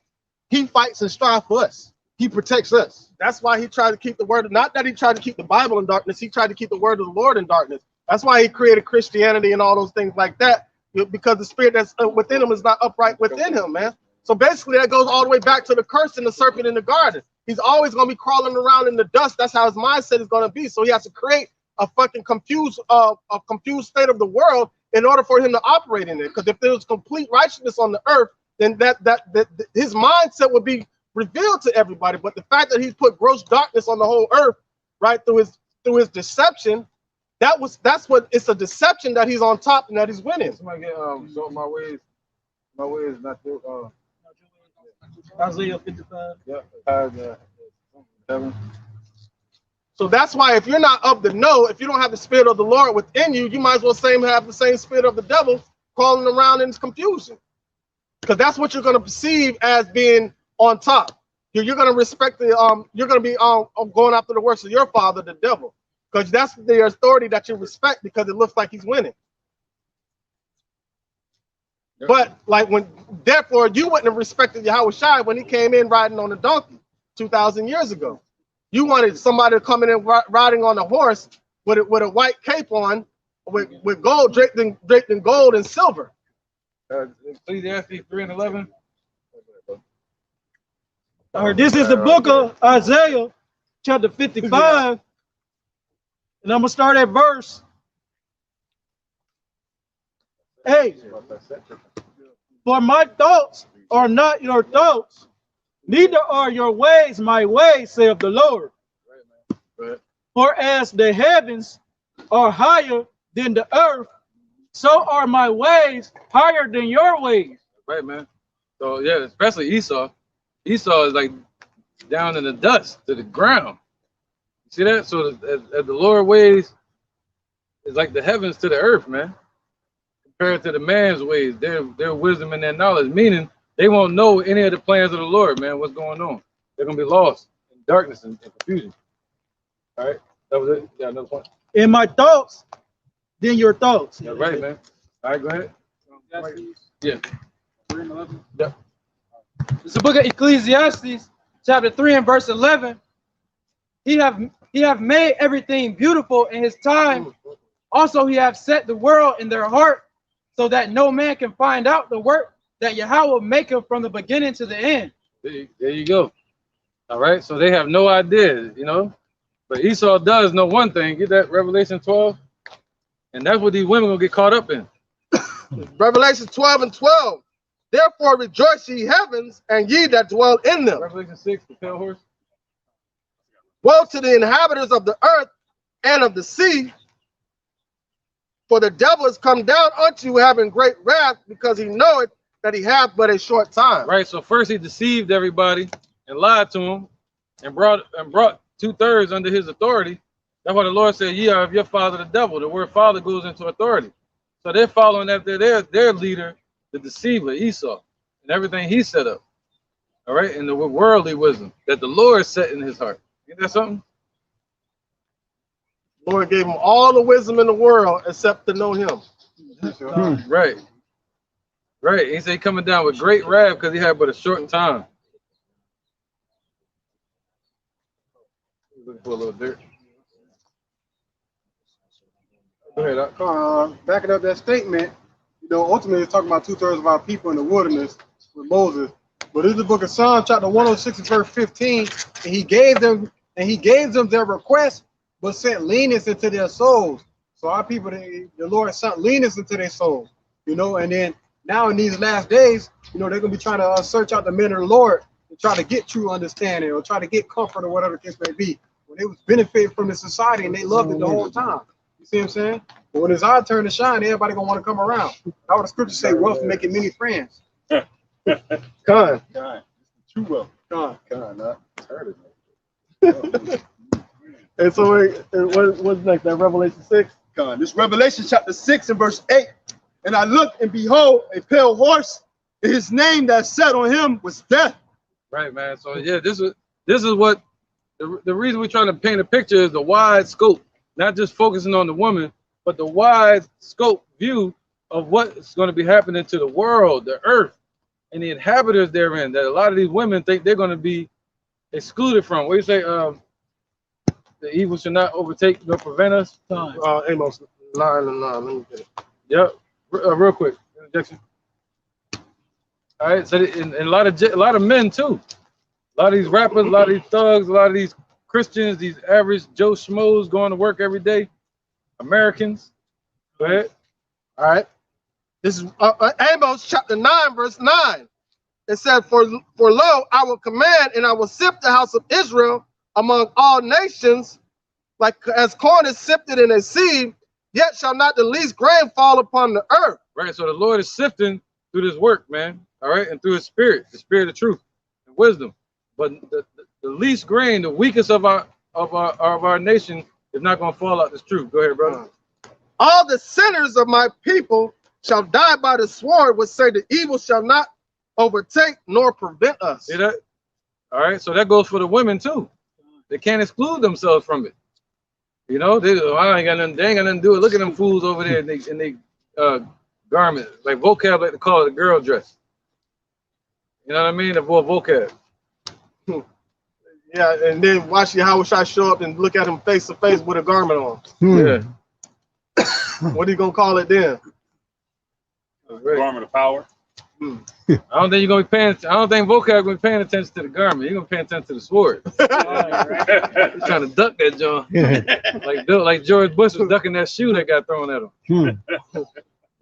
he fights and strives for us. He protects us. That's why he tried to keep the word. Not that he tried to keep the Bible in darkness. He tried to keep the word of the Lord in darkness. That's why he created Christianity and all those things like that, because the spirit that's within him is not upright within him, man. So basically that goes all the way back to the curse and the serpent in the garden. He's always going to be crawling around in the dust. That's how his mindset is going to be. So he has to create a fucking confused state of the world in order for him to operate in it. Because if there was complete righteousness on the earth, then that his mindset would be revealed to everybody. But the fact that he's put gross darkness on the whole earth, right, through his deception, that's what it's a deception that he's on top and that he's winning. Somebody get so my ways not your Isaiah 55. Yeah. 7. So that's why if you're not of the know, if you don't have the spirit of the Lord within you, you might as well have the same spirit of the devil crawling around in confusion. Because that's what you're going to perceive as being on top. You're going to respect the you're going to be going after the works of your father, the devil, because that's the authority that you respect because it looks like he's winning. Yep. But like therefore you wouldn't have respected Yahweh Shai when he came in riding on a donkey 2,000 years ago. You wanted somebody to come in and riding on a horse with a white cape on, with gold draped in gold and silver. Ecclesiastes 3:11. This is the book of Isaiah, chapter 55, and I'm gonna start at verse 8. For my thoughts are not your thoughts, neither are your ways my ways, saith the Lord. For as the heavens are higher than the earth, so are my ways higher than your ways. Right, man. So yeah, especially Esau. Esau is like down in the dust to the ground. You see that? So as the Lord ways is like the heavens to the earth, man. Compared to the man's ways, their wisdom and their knowledge, meaning they won't know any of the plans of the Lord, man. What's going on? They're gonna be lost in darkness and confusion. All right, that was it. Yeah, another point. In my thoughts, then your thoughts. Yeah, right, man. All right, go ahead. Yeah. 3:11. Yeah. It's the book of Ecclesiastes, chapter 3 and verse 11. He have made everything beautiful in his time. Also, he have set the world in their heart, so that no man can find out the work that Yahweh maketh from the beginning to the end. There you go. All right, so they have no idea, you know. But Esau does know one thing. Get that, Revelation 12? And that's what these women gonna get caught up in. Revelation 12:12. Therefore rejoice ye heavens, and ye that dwell in them. Revelation 6, the pale horse. Woe to the inhabitants of the earth and of the sea, for the devil is come down unto you having great wrath, because he knoweth that he hath but a short time. Right, so first he deceived everybody and lied to them and brought 2/3 under his authority. That's why the Lord said, ye are of your father the devil. The word father goes into authority. So they're following after their leader, the deceiver, Esau, and everything he set up. All right, and the worldly wisdom that the Lord set in his heart. Isn't that something? Lord gave him all the wisdom in the world except to know him. Right. Right. He said he coming down with great wrath because he had but a short time. Looking for a little dirt. Go ahead. Backing up that statement, you know, ultimately it's talking about 2/3 of our people in the wilderness with Moses. But this is the book of Psalms, chapter 106, verse 15, and he gave them their request, but sent leanness into their souls. So our people, the Lord sent leanness into their souls, you know, and then now in these last days, you know, they're gonna be trying to search out the men of the Lord and try to get true understanding or try to get comfort or whatever the case may be. When they was benefiting from the society and they loved it the whole time. You see what I'm saying? But when it's our turn to shine, everybody gonna want to come around. How would the scripture say, wealth making many friends? Con. True wealth. Con. Not heard it. And so what's next? That Revelation 6? God, this Revelation chapter 6 and verse 8. And I looked, and behold, a pale horse, and his name that sat on him was Death. Right, man. So yeah, this is what the reason we're trying to paint a picture is the wide scope, not just focusing on the woman, but the wide scope view of what's going to be happening to the world, the earth, and the inhabitants therein. That a lot of these women think they're going to be excluded from. What do you say? The evil should not overtake nor prevent us. Amos 9:9. Let me get it. Yep. Real quick, interjection. All right. So and a lot of men too. A lot of these rappers, a lot of these thugs, a lot of these Christians, these average Joe Schmoes going to work every day. Americans. Go ahead. All right. This is Amos chapter 9, verse 9. It said, for lo, I will command and I will sift the house of Israel among all nations, like as corn is sifted in a sieve, yet shall not the least grain fall upon the earth. Right. So the Lord is sifting through this work, man. All right. And through his spirit, the spirit of truth and wisdom. But the least grain, the weakest of our nation is not going to fall out this truth. Go ahead, brother. All the sinners of my people shall die by the sword, which say the evil shall not overtake nor prevent us. See that? All right. So that goes for the women too. They can't exclude themselves from it. You know, they ain't got nothing to do with it. Look at them fools over there in they garment, like vocab like to call it a girl dress. You know what I mean? The boy vocab. Yeah, and then watch Yahweh Shai show up and look at him face to face with a garment on. Yeah. What are you gonna call it then? Garment of power. I don't think you're gonna be paying. I don't think vocab gonna be paying attention to the garment. You're gonna pay attention to the sword. He's trying to duck that John, like George Bush was ducking that shoe that got thrown at him. The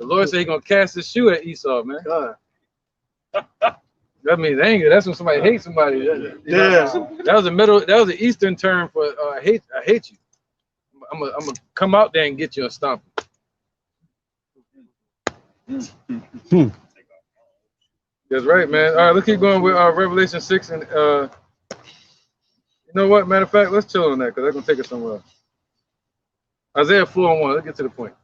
Lord said He's gonna cast His shoe at Esau, man. That means anger. That's when somebody hates somebody. That was the Eastern term for I hate you. I'm gonna come out there and get you and stomp you. That's right, man. All right, let's keep going with Revelation 6 and you know what? Matter of fact, let's chill on that because that's gonna take us somewhere else. Isaiah 4:1. Let's get to the point.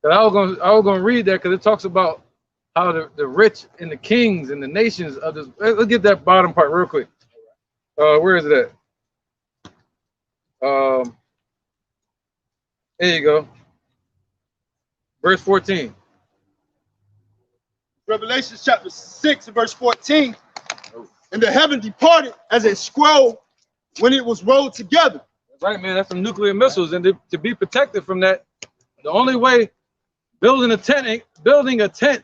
I was gonna read that because it talks about how the rich and the kings and the nations of this. Let's get that bottom part real quick. Where is it at? There you go. Verse 14. Revelation chapter 6 and verse 14. And the heaven departed as a scroll when it was rolled together. Right, man. That's some nuclear missiles, and to be protected from that, the only way building a tent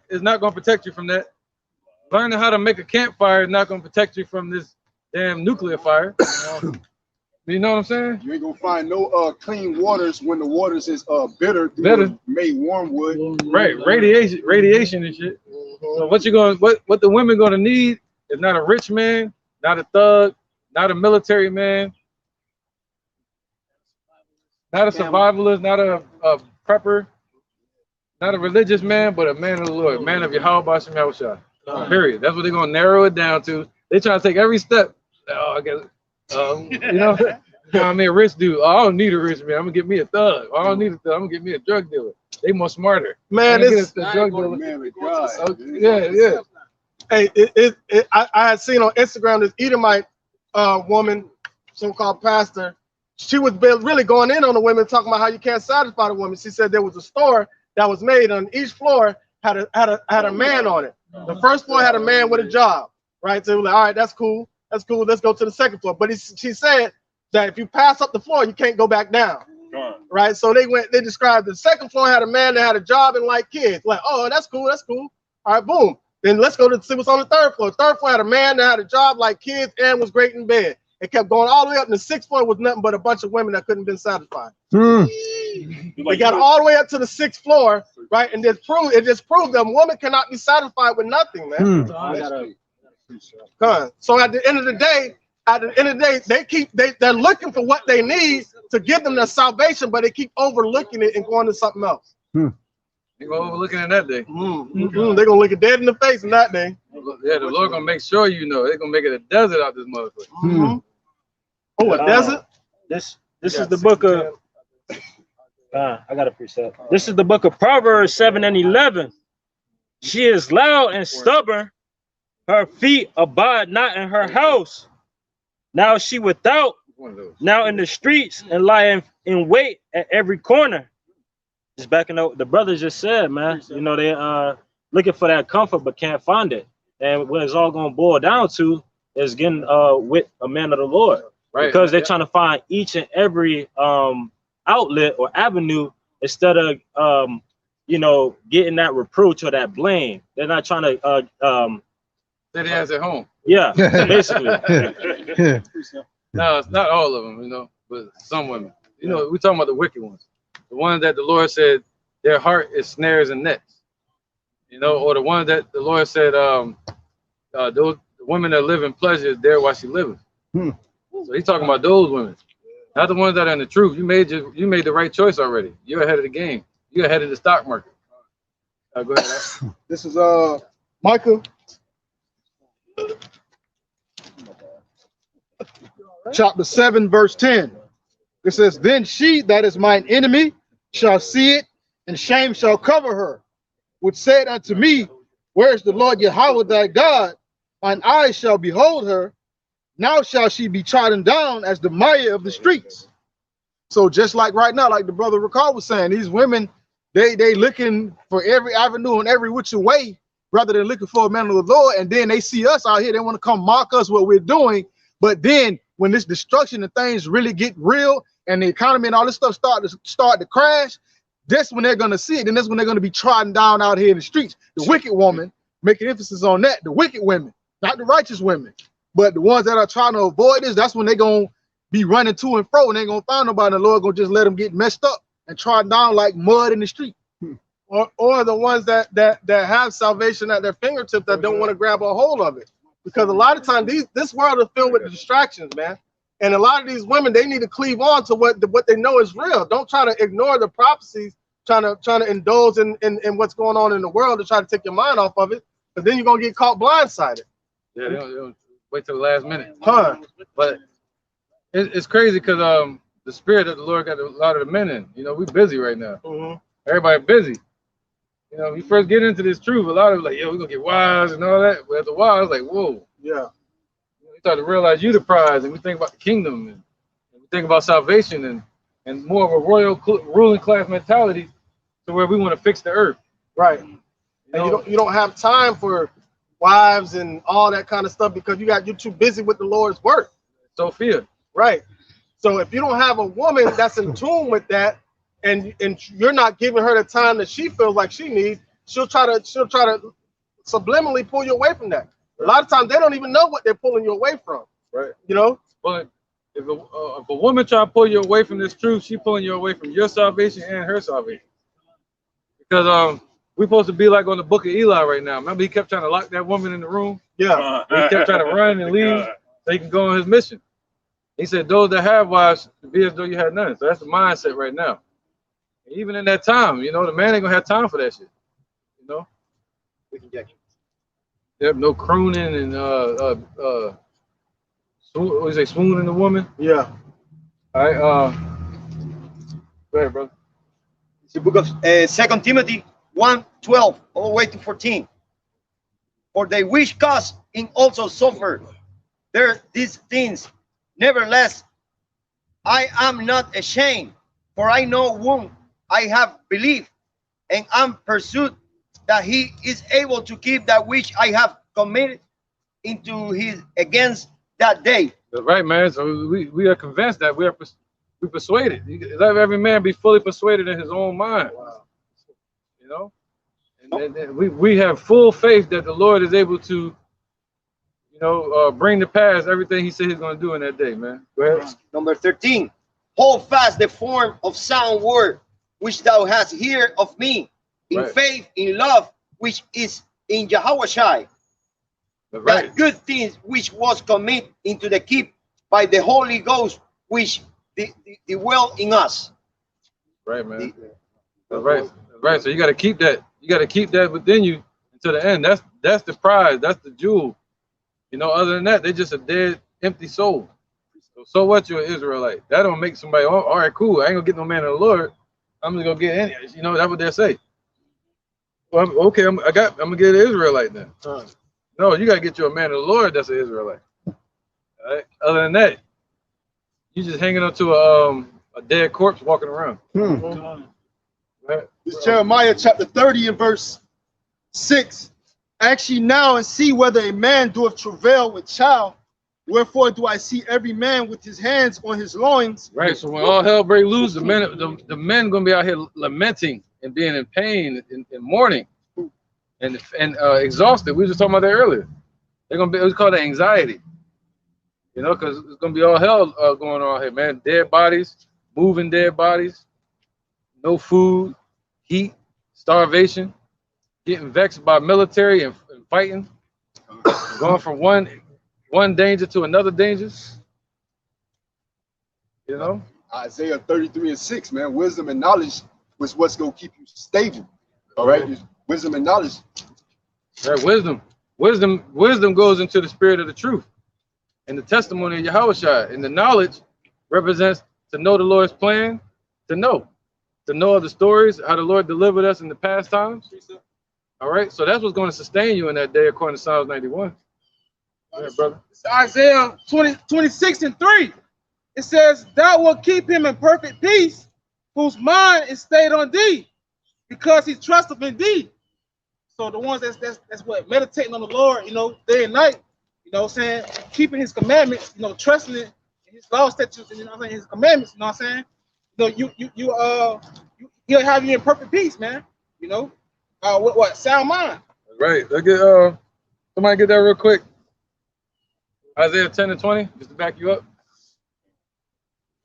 is not going to protect you from that. Learning how to make a campfire is not going to protect you from this damn nuclear fire. You know what I'm saying? You ain't gonna find no clean waters when the waters is bitter. Made wormwood. Right, radiation and shit. So what the women gonna need is not a rich man, not a thug, not a military man, not a survivalist, not a prepper, not a religious man, but a man of the Lord, man of Yahweh B'Shem Yahushua. Period. That's what they're gonna narrow it down to. They try to take every step. Oh, I guess. You know, I'm a rich dude. Oh, I don't need a rich man. I'm gonna get me a thug. I don't need a thug. I'm gonna get me a drug dealer. They more smarter. Man, this drug dealer. Yeah. Hey, I had seen on Instagram this Edomite woman, so-called pastor. She was really going in on the women, talking about how you can't satisfy the women. She said there was a store that was made on each floor had a man on it. The first floor had a man with a job, right? So like, all right, that's cool. That's cool. Let's go to the second floor. But she said that if you pass up the floor, you can't go back down. right? So they described the second floor had a man that had a job and like kids. Like, oh, that's cool, that's cool. All right, boom. Then let's go to see what's on the third floor. Third floor had a man that had a job like kids and was great in bed. It kept going all the way up. And the sixth floor was nothing but a bunch of women that couldn't been satisfied. They got all the way up to the sixth floor, right? And it just proved that a woman cannot be satisfied with nothing, man. So at the end of the day, they're looking for what they need to give them their salvation, but they keep overlooking it and going to something else. They go overlooking in that day. They're gonna look it dead in the face in that day. Yeah, the Lord gonna make sure you know. They're gonna make it a desert out this motherfucker. Oh, a desert? This is the book of I got a precept. This is the book of Proverbs 7 and 11. She is loud and stubborn. Her feet abide not in her house. Now she without, now in the streets, and lie in wait at every corner. Just backing up the brothers just said, man. You know, they looking for that comfort but can't find it. And what it's all gonna boil down to is getting with a man of the Lord. Right. Because they're trying to find each and every outlet or avenue instead of you know, getting that reproach or that blame. They're not trying to Say the ass at home. Yeah, basically. No, it's not all of them, you know, but some women. You know, we're talking about the wicked ones. The ones that the Lord said their heart is snares and nets. You know, or the ones that the Lord said those women that live in pleasure is there while she living. So he's talking about those women, not the ones that are in the truth. You made the right choice already. You're ahead of the game. You're ahead of the stock market. Go ahead. This is Micah chapter 7, verse 10. It says, then she that is mine enemy shall see it, and shame shall cover her, which said unto me, where is the Lord Yahweh thy God? Mine eyes shall behold her. Now shall she be trodden down as the mire of the streets. So just like right now, like the brother Ricard was saying, these women, they looking for every avenue and every which way, rather than looking for a man of the Lord. And then they see us out here, they want to come mock us what we're doing. But then when this destruction and things really get real and the economy and all this stuff start to crash, that's when they're going to see it. And that's when they're going to be trodden down out here in the streets. The wicked woman, making emphasis on that, the wicked women, not the righteous women, but the ones that are trying to avoid this, that's when they're going to be running to and fro and they ain't going to find nobody. The Lord going to just let them get messed up and trodden down like mud in the street. Or the ones that have salvation at their fingertips that don't want to grab a hold of it. Because a lot of times this world is filled with distractions, man. And a lot of these women, they need to cleave on to what they know is real. Don't try to ignore the prophecies, trying to indulge in what's going on in the world to try to take your mind off of it. But then you're gonna get caught blindsided. Yeah, they don't wait till the last minute. But it's crazy because the spirit that the Lord got a lot of the men in. You know, we busy right now. Everybody busy. You know, when you first get into this truth, a lot of like, yo, we're gonna get wise and all that. But after a while, it's like, whoa. Yeah. We start to realize you the prize, and we think about the kingdom, and we think about salvation, and more of a royal ruling class mentality, to where we want to fix the earth. Right. And you don't have time for wives and all that kind of stuff because you're too busy with the Lord's work. Sophia. Right. So if you don't have a woman that's in tune with that, and you're not giving her the time that she feels like she needs, she'll try to subliminally pull you away from that. A lot of times they don't even know what they're pulling you away from. Right. You know. But if a woman try to pull you away from this truth, she's pulling you away from your salvation and her salvation. Because we're supposed to be like on the book of Eli right now. Remember, he kept trying to lock that woman in the room. Yeah. He kept trying to run and leave so he can go on his mission. He said, "Those that have wives, be as though you had none." So that's the mindset right now. Even in that time, you know, the man ain't gonna have time for that shit. You know? Yep, no crooning and what do you say, swooning the woman? Yeah. All right, go ahead, bro. It's the book of 2 Timothy 1:12 all the way to 14. For they which cause in also suffer these things, nevertheless I am not ashamed, for I know whom I have believed, and am pursued that he is able to keep that which I have committed into his against that day. That's right, man. So we are convinced that we are We persuaded. Let every man be fully persuaded in his own mind. Wow. You know, and we have full faith that the Lord is able to, you know, bring to pass everything He said He's going to do in that day, man. Go ahead. Number 13. Hold fast the form of sound word which thou hast heard of me, in faith, in love, which is in Yahushua. That good things which was committed into the keep by the Holy Ghost, which dwell in us. Right, man. That's right. That's right. So you got to keep that. You got to keep that within you until the end. That's the prize. That's the jewel. You know, other than that, they're just a dead, empty soul. So what? You're an Israelite. That don't make somebody, oh, all right, cool. I ain't gonna get no man of the Lord. I'm just gonna get any. You know, that's what they say. Well, okay, I'm gonna get an Israelite then. No, you gotta get you a man of the Lord that's an Israelite. All right. Other than that, you just hanging up to a dead corpse walking around. Right. It's Jeremiah chapter 30 and verse 6. Ask ye now and see whether a man doeth travail with child. Wherefore do I see every man with his hands on his loins? Right. So when all hell break loose, the men gonna be out here lamenting and being in pain and mourning and exhausted. We were just talking about that earlier. They're gonna be. It's called anxiety. You know, because it's gonna be all hell going on here, man. Dead bodies, moving dead bodies, no food, heat, starvation, getting vexed by military and fighting, going from one danger to another danger. You know, Isaiah 33 and 6, man. Wisdom and knowledge was what's gonna keep you stable. All right, wisdom and knowledge. Right, wisdom goes into the spirit of the truth and the testimony of Yahushua. And the knowledge represents to know the Lord's plan, to know of the stories, how the Lord delivered us in the past times. All right, so that's what's going to sustain you in that day, according to Psalms 91. Yeah, brother. It's Isaiah 26 and 3. It says, "Thou wilt keep him in perfect peace, whose mind is stayed on thee, because he trusteth in thee." So the ones that's what meditating on the Lord, you know, day and night, you know what I'm saying, keeping His commandments, you know, trusting in His law, statutes, and you know what I'm saying, His commandments, you know what I'm saying. You know, He'll have you in perfect peace, man. You know, what sound mind. Right. Let's get somebody get that real quick. Isaiah 10 and 20, just to back you up.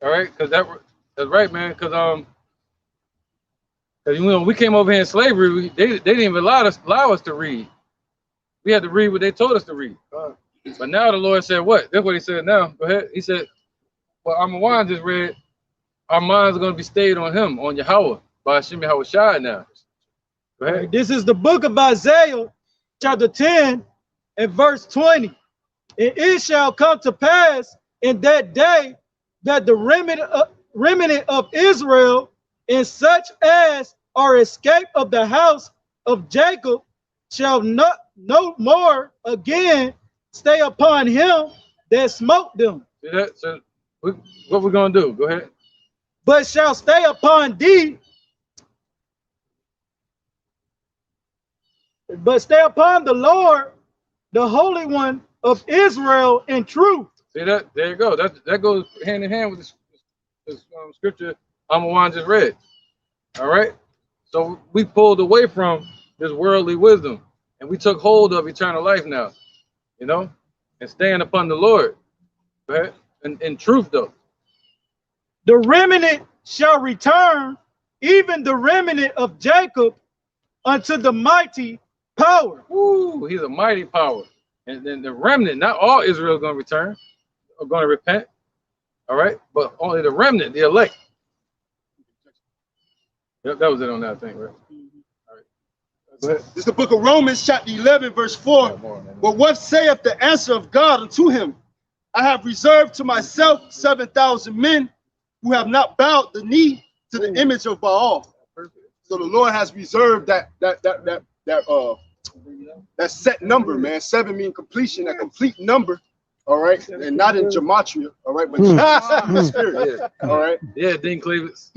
All right, because that's right, man. Because you know, we came over here in slavery, they didn't even allow us to read. We had to read what they told us to read. But now the Lord said what? That's what He said now. Go ahead. He said, well, Amawan just read, our minds are going to be stayed on Him, on Yahweh, by Hashem Yahushua now. Go ahead. This is the book of Isaiah, chapter 10 and verse 20. And it shall come to pass in that day that the remnant of Israel, and such as are escaped of the house of Jacob, shall not no more again stay upon him that smote them. See that? So what we're gonna do? Go ahead. But shall stay upon thee. But stay upon the Lord, the Holy One of Israel, in truth. See that? There you go. That goes hand in hand with this scripture Amawan just read. All right. So we pulled away from this worldly wisdom and we took hold of eternal life now, you know, and stand upon the Lord. Go ahead. And in truth, though. The remnant shall return, even the remnant of Jacob, unto the mighty power. Ooh, He's a mighty power. And then the remnant, not all Israel is going to return or going to repent. All right. But only the remnant, the elect. Yep, that was it on that thing, right? All right. Go ahead. This is the book of Romans, chapter 11, verse 4. But what saith the answer of God unto him? I have reserved to myself 7,000 men who have not bowed the knee to the image of Baal. So the Lord has reserved that set number, man. 7 mean completion, a complete number. All right, and not in gematria. All right, but in the spirit. Yeah. All right. Yeah, Dean Cleavis.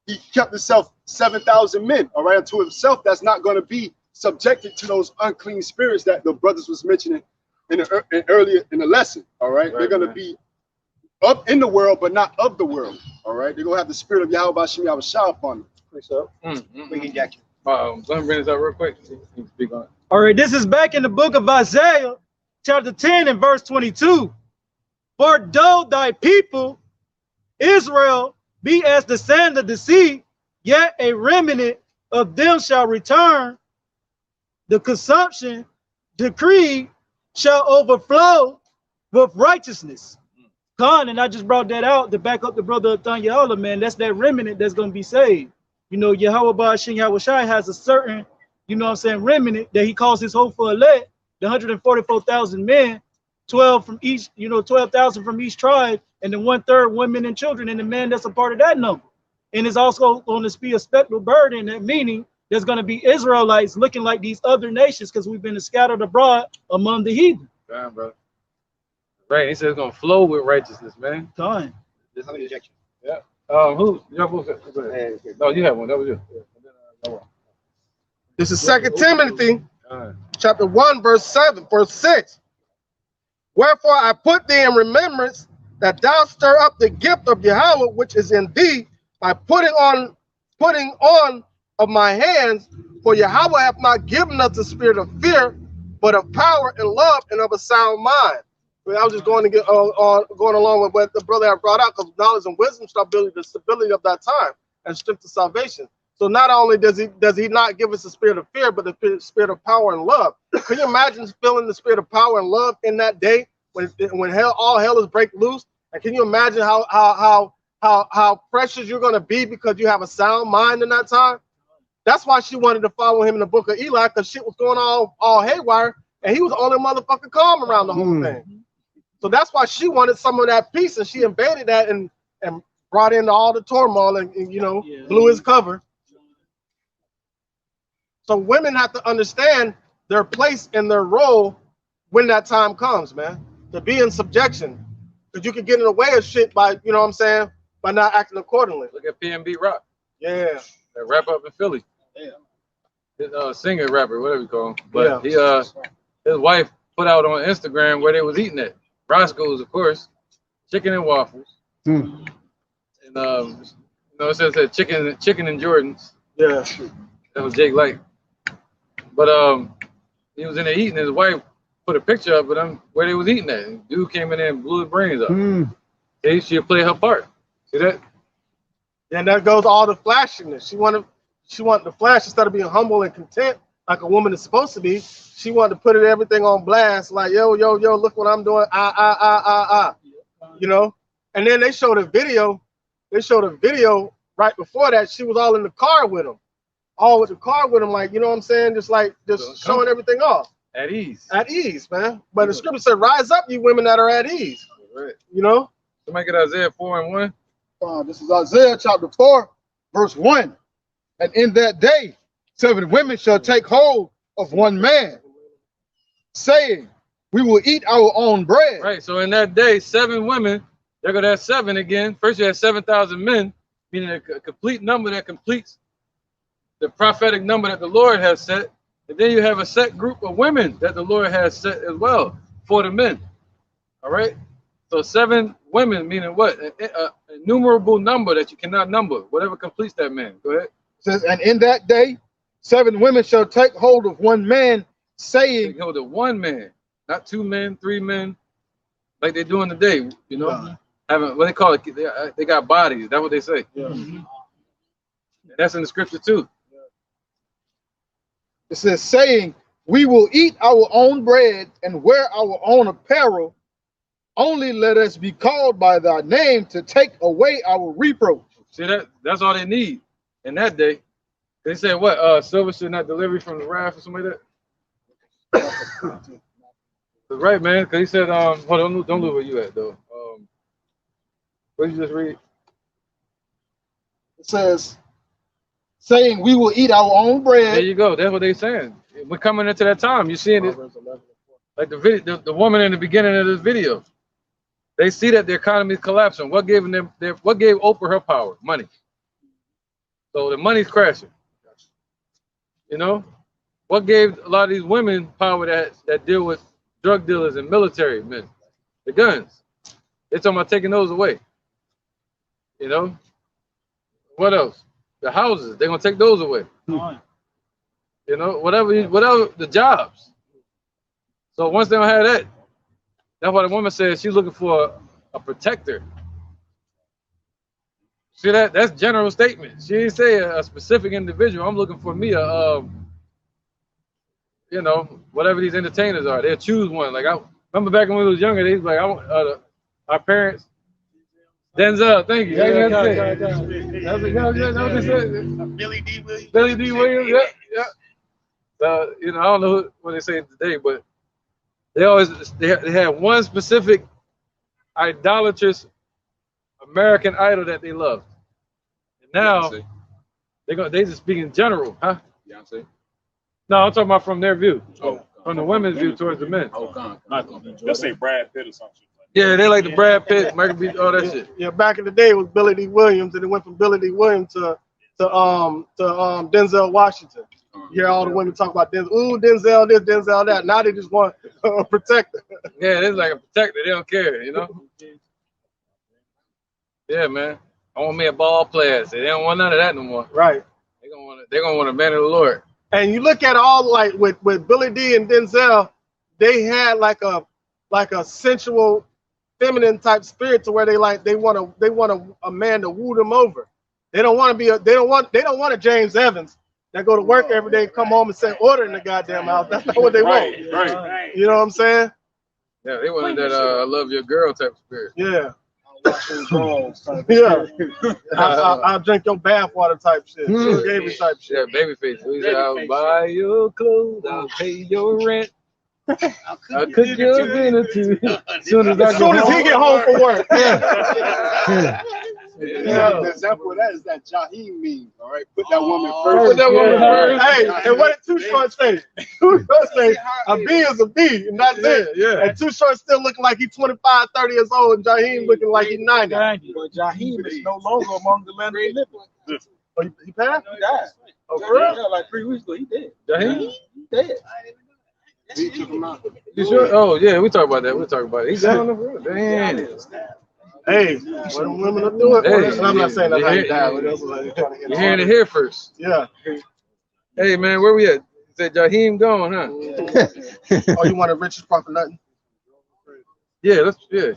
He kept himself 7,000 men. All right, unto himself. That's not going to be subjected to those unclean spirits that the brothers was mentioning earlier in the lesson. All right, they're going to be up in the world, but not of the world. All right, they're gonna have the spirit of Yahweh Bashim Yahweh Shah upon them. Quick injection. Let me bring this up real quick. Speak on it. All right, this is back in the book of Isaiah, chapter 10 and verse 22. For though thy people, Israel, be as the sand of the sea, yet a remnant of them shall return. The consumption decree shall overflow with righteousness. Khan, and I just brought that out to back up the brother Thanyala, man. That's that remnant that's going to be saved. You know, Yahweh Ba'ashim Yahweh Shai has a certain, you know what I'm saying, remnant that he calls his hopeful elect, the 144,000 men, 12 from each, you know, 12,000 from each tribe, and then 1/3 women and children, and the man that's a part of that number. And it's also going to be a spectral burden, that meaning there's going to be Israelites looking like these other nations because we've been scattered abroad among the heathen. Damn, bro. Right, he said it's going to flow with righteousness, man. Time. How many injection? Yeah. Who? No, you have one. That was you. This is 2 Timothy chapter 1, verse 6. Wherefore I put thee in remembrance that thou stir up the gift of Yahweh which is in thee by putting on of my hands, for Yahweh hath not given us the spirit of fear, but of power and love and of a sound mind. I was just going to get going along with what the brother had brought out, because knowledge and wisdom shall build the stability of that time and strength of salvation. So not only does he not give us the spirit of fear, but the spirit of power and love. Can you imagine feeling the spirit of power and love in that day when all hell is break loose? And can you imagine how precious you're going to be because you have a sound mind in that time? That's why she wanted to follow him in the book of Eli, because shit was going all haywire, and he was the only motherfucking calm around the whole thing. So that's why she wanted some of that peace, and she invaded that and brought into all the turmoil and you know, blew his cover. So women have to understand their place and their role when that time comes, man, to be in subjection, because you can get in the way of shit by, you know what I'm saying, by not acting accordingly. Look at PNB Rock. Yeah. That rapper up in Philly. Yeah. His singer rapper, whatever you call him. But his wife put out on Instagram where they was eating it. Roscoe's, of course, chicken and waffles. And you know, it says that chicken and Jordans. Yeah. That was Jake Light. But he was in there eating. His wife put a picture up of him where they was eating at. And dude came in there and blew his brains up. She'll play her part. See that? And that goes all the flashiness. She wanted the flash instead of being humble and content like a woman is supposed to be. She wanted to put everything on blast, like yo, look what I'm doing. You know. And then they showed a video. They showed a video right before that. She was all in the car with him, like, you know what I'm saying, just showing everything off. At ease. At ease, man. But the scripture said, "Rise up, you women that are at ease." Right. You know. Somebody get Isaiah 4:1. This is Isaiah chapter 4, verse 1. And in that day, 7 women shall take hold of one man, saying, we will eat our own bread. Right. So in that day, 7 women, they're going to have 7 again. First, you had 7,000 men, meaning a complete number that completes the prophetic number that the Lord has set. And then you have a set group of women that the Lord has set as well for the men. All right. So 7 women, meaning what? An innumerable number that you cannot number, whatever completes that man. Go ahead. It says, and in that day, 7 women shall take hold of one man, saying, take hold of one man, not 2 men, 3 men, like they do in the day, you know, having what they call it, they got bodies. That's what they say. And that's in the scripture too. It says, saying, we will eat our own bread and wear our own apparel. Only let us be called by thy name to take away our reproach. See that's all they need in that day. They said what? Silver should not deliver from the wrath or something like that. Right, man. Because he said, hold on, don't look where you at though. What did you just read? It says, saying we will eat our own bread. There you go. That's what they're saying. We're coming into that time. You're seeing it, like the video, the woman in the beginning of this video. They see that the economy is collapsing. What gave them? What gave Oprah her power? Money. So the money's crashing. You know, what gave a lot of these women power that deal with drug dealers and military men? The guns. They're talking about taking those away. You know? What else? The houses, they're gonna take those away. You know, whatever the jobs. So once they don't have that, that's why the woman said she's looking for a protector. See that? That's general statement. She didn't say a specific individual. I'm looking for me you know, whatever these entertainers are. They'll choose one. Like I remember back when we was younger, they was like, I want our parents. Denzel, thank you. Billy D. Williams. Billy D. Williams, yeah. So, you know, I don't know what they say today, but they had one specific idolatrous American idol that they loved. And now they just speak in general, huh? Beyonce. No, I'm talking about from their view. From the women's view towards the men. Let's say Brad Pitt or something. Yeah, they like the Brad Pitt, Michael B. all that shit. Yeah, back in the day it was Billy D. Williams, and it went from Billy D. Williams to Denzel Washington. You hear all the women talk about Denzel, ooh, Denzel this, Denzel that. Now they just want a protector. Yeah, it's like a protector. They don't care, you know? Yeah, man. I want me a ball player. So they don't want none of that no more. Right. They're gonna want a man of the Lord. And you look at all like with Billy D and Denzel, they had like a sensual, feminine type spirit to where they want a man to woo them over. They don't want a James Evans that go to work every day, come home and set order in the goddamn house. That's not what they want. Right. You know what I'm saying? Yeah, they wanted that I love your girl type of spirit. Yeah. Yeah. I'll drink your bath water type shit. Baby type shit. Yeah, babyface. We said, I'll buy your clothes, I'll pay your rent. I'll cook your dinner too. As soon as he get home from work. Yeah. The example of that is that Jaheim meme. All right, put that woman first. Put that woman first. Hey, and what did Too Short say? Too Short say a B is a B, and that's it. Yeah. And Too Short still looking like he's 25, 30 years old, and Jaheim looking like he's 90. But Jaheim is no longer among the land of the living. Oh, he passed? He died. Oh, for real? Yeah, like 3 weeks ago, he dead. Jaheim? He dead. He took him out. You sure? Oh, yeah, we talk about that. We'll talk about it. He's down the road. Damn. Hey, when women will do it, Hey, I'm not saying that's how he died. You're hearing it here first. Yeah. Hey, man, where we at? You said Jaheim gone, huh? Oh, you want a richest profit nothing? Yeah,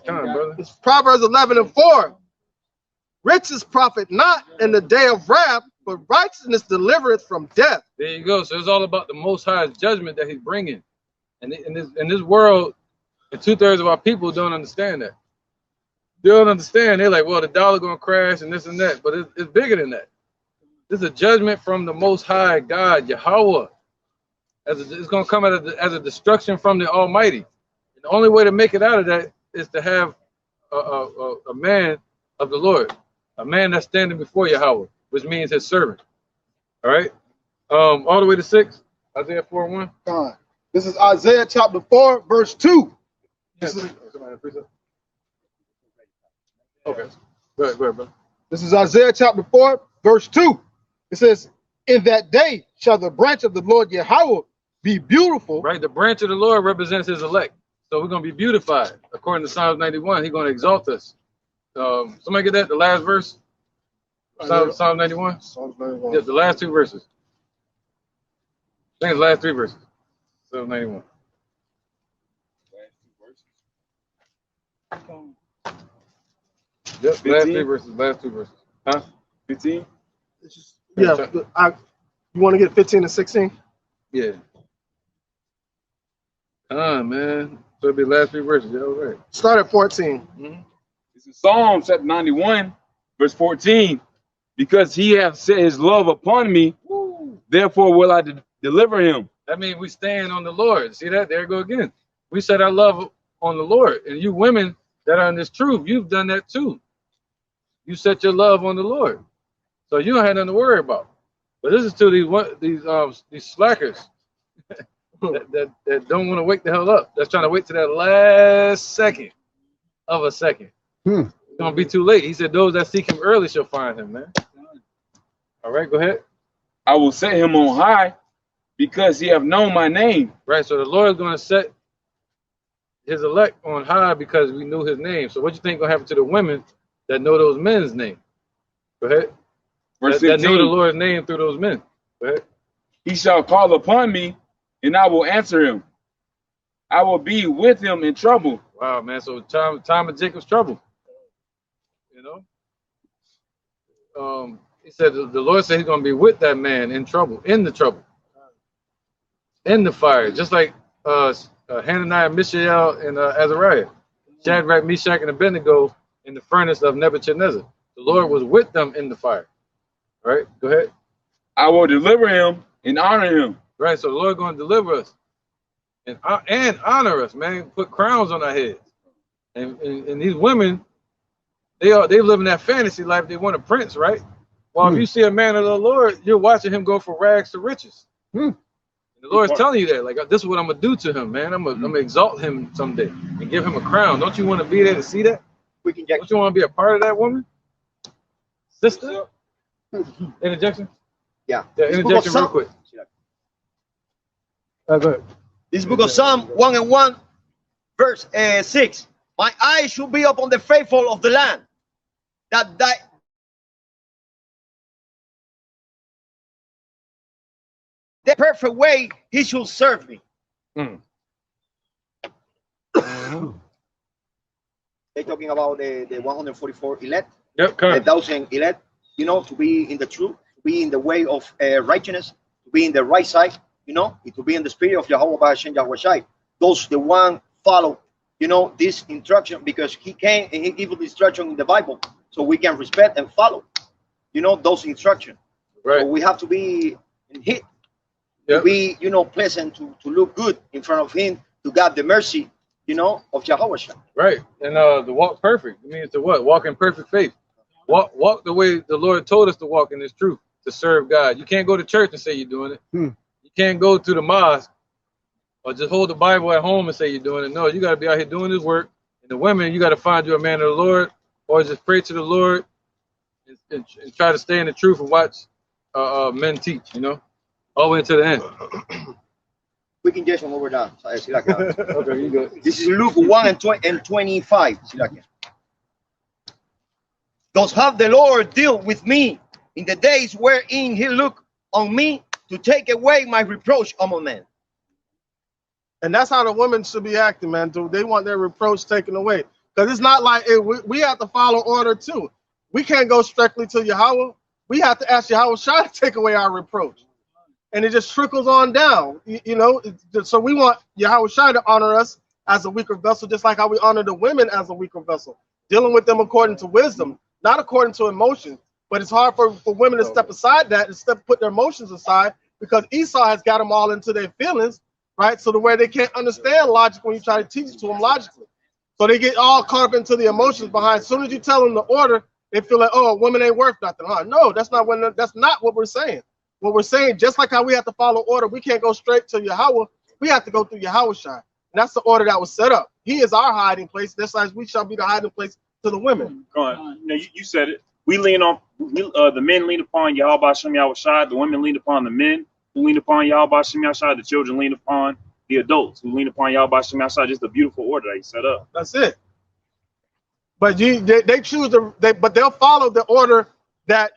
come on, brother. It's Proverbs 11:4. Riches profit not in the day of wrath, but righteousness delivereth from death. There you go. So it's all about the Most High's judgment that He's bringing. And in this world, and 2/3 of our people don't understand that. They don't understand. They're like, well, the dollar gonna crash and this and that, but it's bigger than that. This is a judgment from the Most High God, Yahweh. It's gonna come as a destruction from the Almighty. And the only way to make it out of that is to have a man of the Lord, a man that's standing before Yahweh, which means His servant. All right, all the way to 6, Isaiah 4:1. This is Isaiah chapter 4, verse 2. Okay. Go ahead, bro. This is Isaiah chapter 4, verse 2. It says, in that day shall the branch of the Lord Yahweh be beautiful. Right, the branch of the Lord represents His elect. So we're going to be beautified. According to Psalms 91, He's going to exalt us. Somebody get that? The last verse? Psalm 91? Psalms 91. Yeah, the last 2 verses. I think it's the last 3 verses. Psalm 91. Yep, last 3 verses. Last 2 verses. Huh? 15? Yeah, you want to get 15 and 16? Yeah. Man. So it'll be the last 3 verses. Yeah, all right. Start at 14. Mm-hmm. This is Psalm chapter 91, verse 14. Because He hath set His love upon me, therefore will I deliver him. That means we stand on the Lord. See that? There you go again. We set our love on the Lord. And you women that are in this truth, you've done that too. You set your love on the Lord. So you don't have nothing to worry about. But this is to these slackers that don't want to wake the hell up. That's trying to wait to that last second of a second. It's gonna be too late. He said, those that seek Him early shall find Him, man. All right, go ahead. I will set him on high because he have known my name. Right, so the Lord is going to set his elect on high because we knew his name. So what you think gonna happen to the women that know those men's name? Go ahead. Verse That 15. know the Lord's name through those men. Go ahead. He shall call upon me, and I will answer him. I will be with him in trouble. Wow, man. So time of Jacob's trouble. You know? He said the Lord said he's gonna be with that man in trouble, in the fire, just like Hananiah, Mishael, and Azariah, Shadrach, Meshach, and Abednego in the furnace of Nebuchadnezzar. The Lord was with them in the fire. All right, go ahead. I will deliver him and honor him. Right, so the Lord going to deliver us and honor us, man. Put crowns on our heads. And these women, they live in that fantasy life. They want a prince, right? Well, if you see a man of the Lord, you're watching him go from rags to riches. And the Lord's telling you that, like, this is what I'm gonna do to him, man. I'm gonna exalt him someday and give him a crown. Don't you want to be there to see that? Don't you want to be a part of that woman, sister? Interjection. Yeah. Interjection, real quick. Go ahead. This book of Psalm 1:1, verse 6. My eyes should be upon the faithful of the land, that the perfect way he should serve me. They're talking about the 144 elect, yep, 1,000 elect, you know, to be in the truth, to be in the way of righteousness, to be in the right side, you know, to be in the spirit of Yahweh Ba'ashem Yahweh Shai. Those the one follow, you know, this instruction, because he came and he gave the instruction in the Bible, so we can respect and follow, you know, those instructions. Right. So we have to be in hit. To be, you know, pleasant, to look good in front of him, to God the mercy, you know, of Yahweh. Right. And the walk perfect. It means to what? Walk in perfect faith. Walk the way the Lord told us to walk in this truth, to serve God. You can't go to church and say you're doing it. You can't go to the mosque or just hold the Bible at home and say you're doing it. No, you got to be out here doing this work. And the women, you got to find you a man of the Lord, or just pray to the Lord and try to stay in the truth and watch men teach, you know? All the way to the end. We can just over that. Okay, you go. This is Luke 1:25. Thus have the Lord dealt with me in the days wherein he looked on me to take away my reproach among men. And that's how the women should be acting, man. They want their reproach taken away. Because it's not like we have to follow order too. We can't go strictly to Yahweh. We have to ask Yahweh Shai to take away our reproach. And it just trickles on down, you know. So we want Yahweh Shai to honor us as a weaker vessel, just like how we honor the women as a weaker vessel, dealing with them according to wisdom, not according to emotion. But it's hard for women to step aside that and put their emotions aside, because Esau has got them all into their feelings, right? So the way they can't understand logic when you try to teach it to them logically. So they get all caught up into the emotions behind. As soon as you tell them the order, they feel like, oh, a woman ain't worth nothing. Huh? No, that's not what we're saying. What we're saying, just like how we have to follow order, we can't go straight to Yahweh. We have to go through Yahweh Shai. And that's the order that was set up. He is our hiding place. Just as we shall be the hiding place to the women. Go on. You said it. We lean on, the men lean upon Yahweh Ba'ashem Yahweh Shai. The women lean upon the men who lean upon Yahweh Ba'ashem Yahweh Shai. The children lean upon the adults who lean upon Yahweh Ba'ashem Yahweh Shai. Just a beautiful order that he set up. That's it. But they choose but they'll follow the order that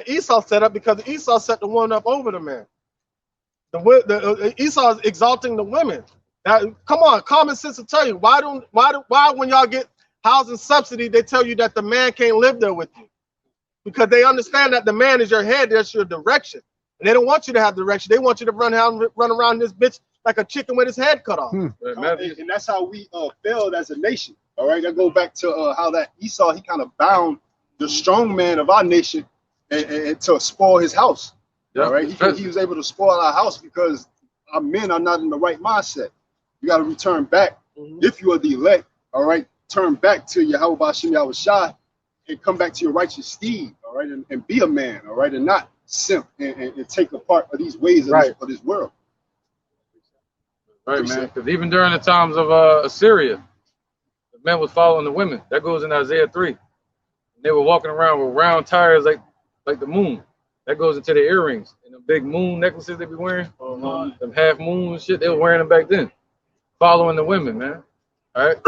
Esau set up, because Esau set the woman up over the man. Esau is exalting the women. Now, come on, common sense will tell you why when y'all get housing subsidy, they tell you that the man can't live there with you, because they understand that the man is your head, that's your direction, and they don't want you to have direction. They want you to run around this bitch like a chicken with his head cut off. And that's how we failed as a nation. All right, that go back to how that Esau, he kind of bound the strong man of our nation and to spoil his house. All right, he was able to spoil our house because our men are not in the right mindset. You got to return back. If you are the elect, all right, turn back to Yahweh Ba'ashem Yahweh Shai and come back to your righteous steed, all right, and be a man, all right, and not simp and take a part of these ways of this world. Right, man, because even during the times of Assyria, the men was following the women. That goes in Isaiah 3. They were walking around with round tires like the moon. That goes into their earrings and the big moon necklaces they be wearing. Them half moon shit, they were wearing them back then. Following the women, man. All right.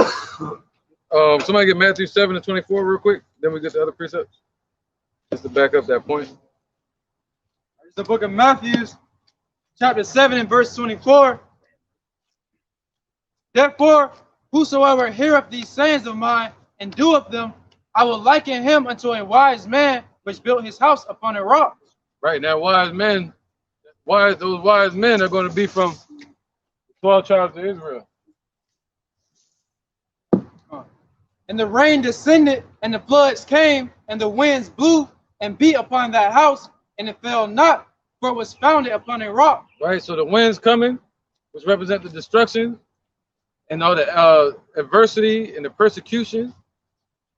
Somebody get Matthew 7:24 real quick. Then we get the other precepts. Just to back up that point. It's the book of Matthew, chapter 7 and verse 24. Therefore, whosoever heareth these sayings of mine and doeth them, I will liken him unto a wise man which built his house upon a rock. Right now, those wise men are going to be from the 12 tribes of Israel. And the rain descended, and the floods came, and the winds blew and beat upon that house, and it fell not, for it was founded upon a rock. Right, so the winds coming, which represent the destruction and all the adversity and the persecution,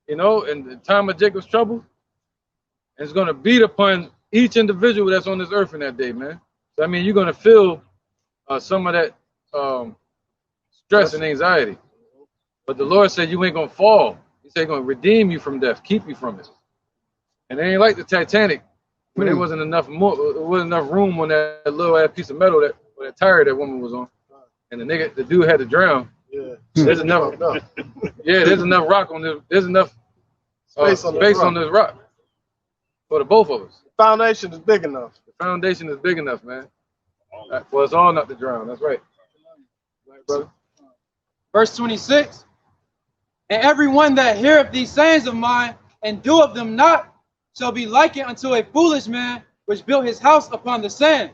you know, in the time of Jacob's trouble. And it's going to beat upon each individual that's on this earth in that day, man. So, I mean, you're going to feel some of that stress and anxiety. But the Lord said you ain't going to fall. He said he's going to redeem you from death, keep you from it. And it ain't like the Titanic, when there wasn't enough room on that little ass piece of metal that tire that woman was on. And the dude had to drown. Yeah. There's enough. Yeah, there's enough rock on this. There's enough space on this rock for the both of us. The foundation is big enough. The foundation is big enough, man. For us all not to drown. That's right. Right, brother. Verse 26. And every one that heareth these sayings of mine and doeth them not shall be likened unto a foolish man which built his house upon the sand.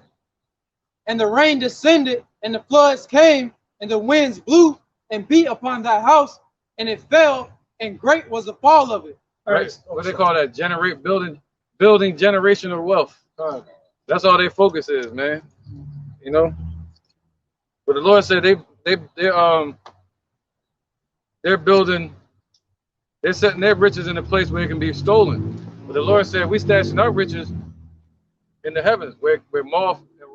And the rain descended, and the floods came, and the winds blew and beat upon that house, and it fell, and great was the fall of it. Right. What they call that? Building generational wealth. That's all their focus is, man. You know. But the Lord said they're building, they're setting their riches in a place where it can be stolen. But the Lord said we stashing our riches in the heavens, where moth and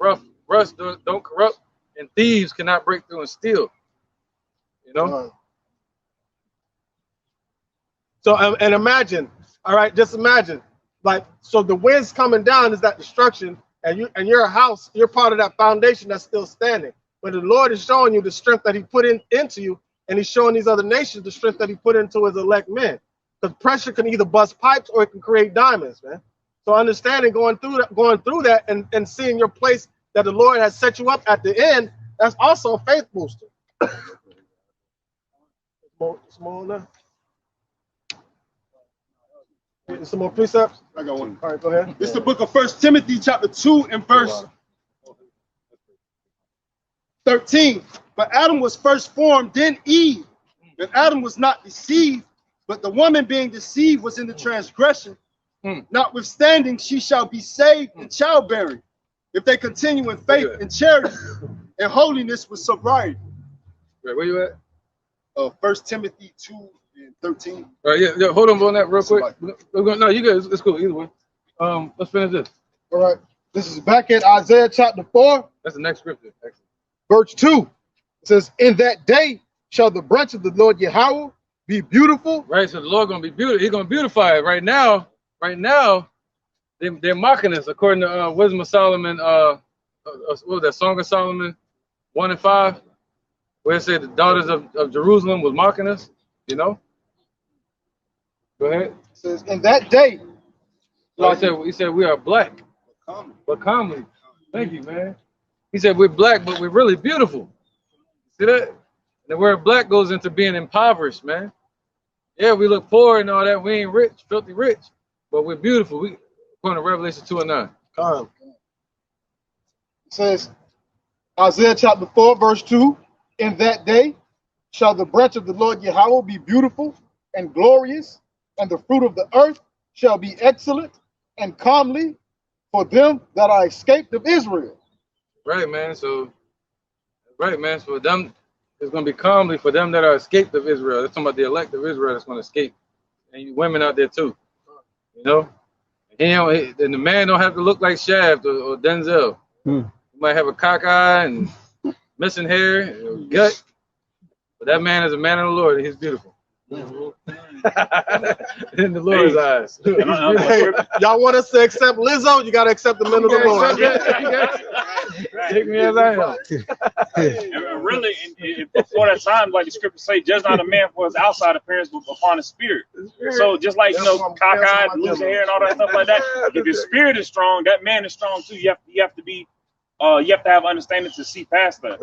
rust don't corrupt, and thieves cannot break through and steal. You know. So and imagine, all right, just imagine, like, so the winds coming down is that destruction, and your house, you're part of that foundation that's still standing. But the Lord is showing you the strength that He put into you, and He's showing these other nations the strength that He put into His elect men. Because pressure can either bust pipes or it can create diamonds, man. So understanding going through that and seeing your place that the Lord has set you up at the end, that's also a faith booster. Small enough. Some more precepts? I got one. All right, go ahead. It's the book of 1 Timothy chapter 2 and verse 13. But Adam was first formed, then Eve. And Adam was not deceived, but the woman being deceived was in the transgression. Notwithstanding, she shall be saved in childbearing, if they continue in faith and charity and holiness with sobriety. Right, where you at? 1 Timothy 2 and 13. All right, yeah, hold on that real quick. No, you guys, it's cool either way. Let's finish this. All right, this is back at Isaiah chapter 4. That's the next scripture, actually. Verse 2. It says, in that day shall the branch of the Lord Yahweh be beautiful. Right, so the Lord gonna be beautiful. He's gonna beautify it. Right now, they're mocking us according to Wisdom of Solomon. What was that? Song of Solomon 1 and 5, where it said the daughters of Jerusalem was mocking us. You know. Go ahead. It says, in that day. He said we are black, but comely. Thank you, man. He said we're black, but we're really beautiful. See that? The word black goes into being impoverished, man. Yeah, we look poor and all that. We ain't rich, filthy rich, but we're beautiful. We according to Revelation 2 and 9. It says, Isaiah chapter 4, verse 2, in that day shall the branch of the Lord Yahweh be beautiful and glorious, and the fruit of the earth shall be excellent and comely for them that are escaped of Israel. Right, man. So, for them, it's going to be comely for them that are escaped of Israel. That's talking about the elect of Israel that's going to escape. And you women out there too. You know? And the man don't have to look like Shaft or Denzel. You might have a cock eye and missing hair, and gut. But that man is a man of the Lord, and he's beautiful. In the Lord's eyes. Hey, y'all want us to accept Lizzo? You got to accept the men of the Lord. Take me as I am. And really, before that time, like the scriptures say, judge not a man for his outside appearance, but upon his spirit. So just like, you know, cockeyed, losing hair and all that stuff like that, if your spirit is strong, that man is strong too. You have to be, you have to have understanding to see past that.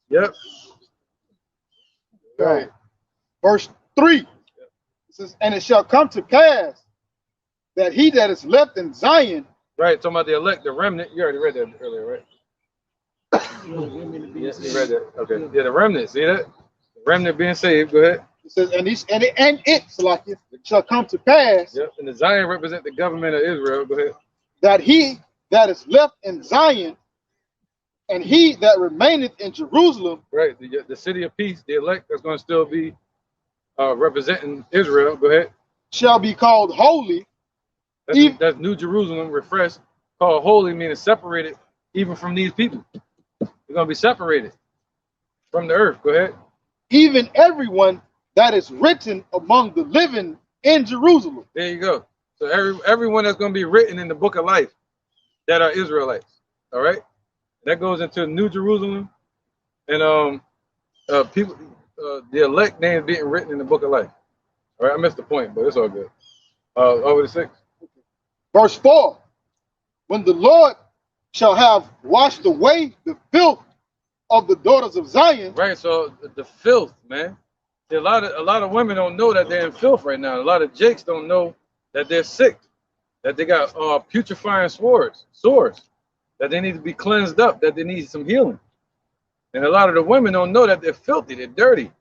Yep. Right. Verse 3. It says, and it shall come to pass that he that is left in Zion. Right, talking about the elect, the remnant. You already read that earlier, right? Yes, you read that. Okay. Yeah, the remnant. See that? The remnant being saved. Go ahead. It says, and it shall come to pass. Yep. And the Zion represent the government of Israel. Go ahead. That he that is left in Zion, and he that remaineth in Jerusalem. Right. The city of peace, the elect, that's going to still be representing Israel. Go ahead. Shall be called holy. That's New Jerusalem, refreshed, called holy, meaning separated even from these people. They're going to be separated from the earth. Go ahead. Even everyone that is written among the living in Jerusalem. There you go. So everyone that's going to be written in the book of life that are Israelites. All right. That goes into New Jerusalem, and people, the elect name being written in the book of life. All right. I missed the point, but it's all good. Over to 6. Verse 4, when the Lord shall have washed away the filth of the daughters of Zion. Right, so the filth, man. See, a lot of women don't know that they're in filth right now. A lot of jakes don't know that they're sick, that they got putrefying sores, that they need to be cleansed up, that they need some healing. And a lot of the women don't know that they're filthy, they're dirty.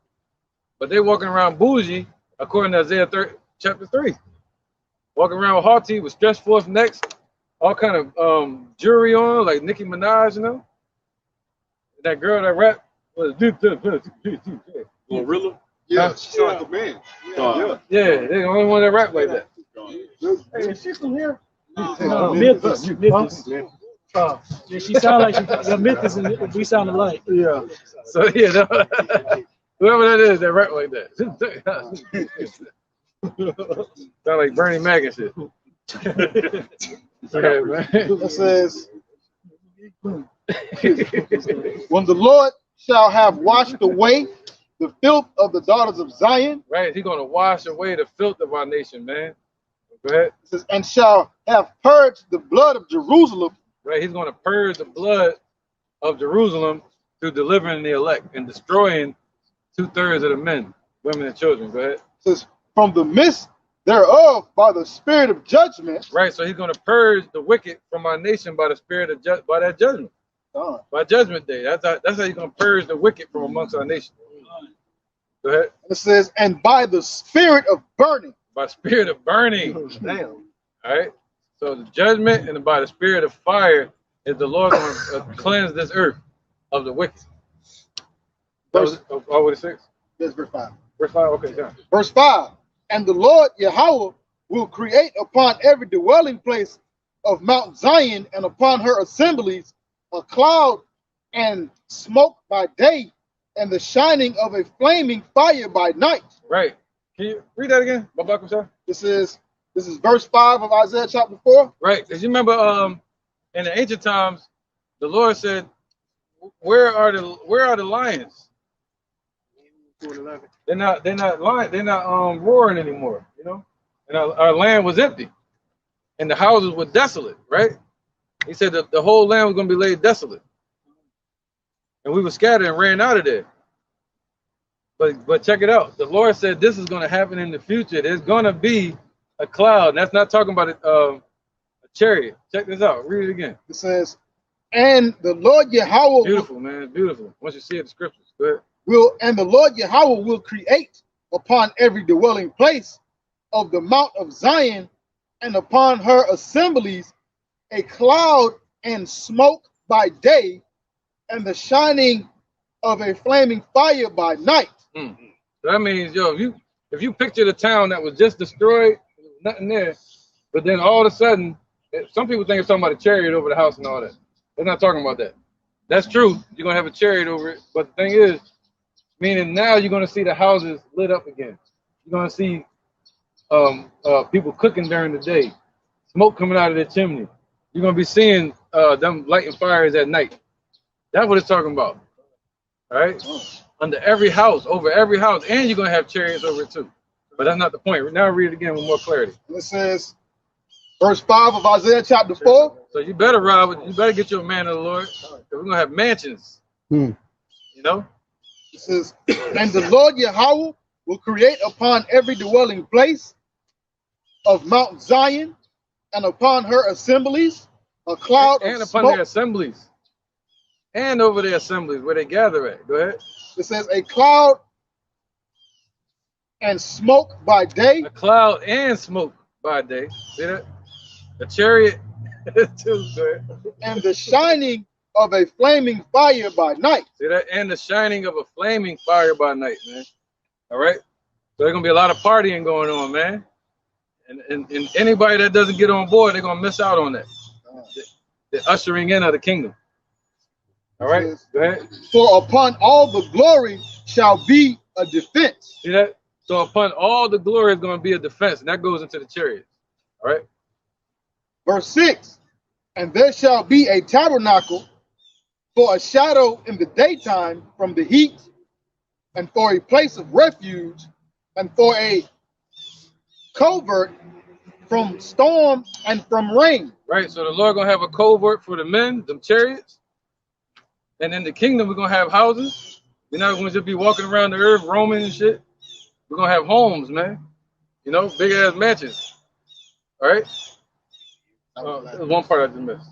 But they're walking around bougie, according to Isaiah chapter 3. Walking around with haughty, with stretched forth necks, all kind of jewelry on, like Nicki Minaj, you know? That girl that rap was Gorilla? Yeah, she's like a man. Yeah, they're the only one that rap like that. Hey, she's from here. Memphis. Yeah, she sound like the Memphis, and we sound alike. Yeah. So yeah, whoever that is that rap like that. Sound like Bernie Mac and shit. Okay, man. It says, when the Lord shall have washed away the filth of the daughters of Zion. Right, he's going to wash away the filth of our nation, man. Go ahead. It says, and shall have purged the blood of Jerusalem. Right, he's going to purge the blood of Jerusalem through delivering the elect and destroying 2/3 of the men, women, and children. Go ahead. It says, from the midst thereof by the spirit of judgment. Right, so he's going to purge the wicked from our nation by the spirit of by that judgment. By judgment day. That's how you're going to purge the wicked from amongst our nation. Go ahead. It says, and by the spirit of burning. By spirit of burning. Damn. All right. So the judgment and by the spirit of fire is the Lord going to cleanse this earth of the wicked. Verse 6. That's verse 5. Verse 5. Okay, John. Verse 5. And the Lord Yahweh will create upon every dwelling place of Mount Zion and upon her assemblies a cloud and smoke by day and the shining of a flaming fire by night. Right. Can you read that again? This is verse 5 of Isaiah chapter 4. Right. Because you remember in the ancient times, the Lord said, where are the lions? They're not lying, they're not roaring anymore, you know? And our land was empty. And the houses were desolate, right? He said that the whole land was going to be laid desolate. And we were scattered and ran out of there. But check it out. The Lord said this is going to happen in the future. There's going to be a cloud. And that's not talking about a chariot. Check this out. Read it again. It says, and the Lord Yahweh. Beautiful, man. Beautiful. Once you see it, the scriptures. Go ahead. And the Lord Yahweh will create upon every dwelling place of the Mount of Zion and upon her assemblies a cloud and smoke by day and the shining of a flaming fire by night. So that means, yo, if you picture the town that was just destroyed, nothing there, but then all of a sudden, some people think it's talking about a chariot over the house and all that. They're not talking about that. That's true. You're going to have a chariot over it. But the thing is, meaning now you're going to see the houses lit up again. You're going to see people cooking during the day, smoke coming out of their chimney. You're going to be seeing them lighting fires at night. That's what it's talking about. All right? Under every house, over every house, and you're going to have chariots over it too. But that's not the point. Now read it again with more clarity. It says, verse 5 of Isaiah chapter 4. So you better, Rob, you better get you a man of the Lord. We're going to have mansions. You know? It says, and the Lord Yahweh will create upon every dwelling place of Mount Zion and upon her assemblies a cloud and of upon smoke. their assemblies. And over their assemblies where they gather at. Go ahead. It says a cloud and smoke by day. A cloud and smoke by day. See that? A chariot too. Go ahead. And the shining of a flaming fire by night. See that? And the shining of a flaming fire by night, man. All right? So there's going to be a lot of partying going on, man. And anybody that doesn't get on board, they're going to miss out on that. The ushering in of the kingdom. All right? Go ahead. For upon all the glory shall be a defense. See that? So upon all the glory is going to be a defense. And that goes into the chariots. All right? Verse 6. And there shall be a tabernacle for a shadow in the daytime from the heat, and for a place of refuge, and for a covert from storm and from rain. Right, so the Lord gonna have a covert for the men, them chariots, and in the kingdom we're gonna have houses. We're not gonna just be walking around the earth roaming and shit. We're gonna have homes, man. You know, big ass mansions. All right. There's one part I just missed.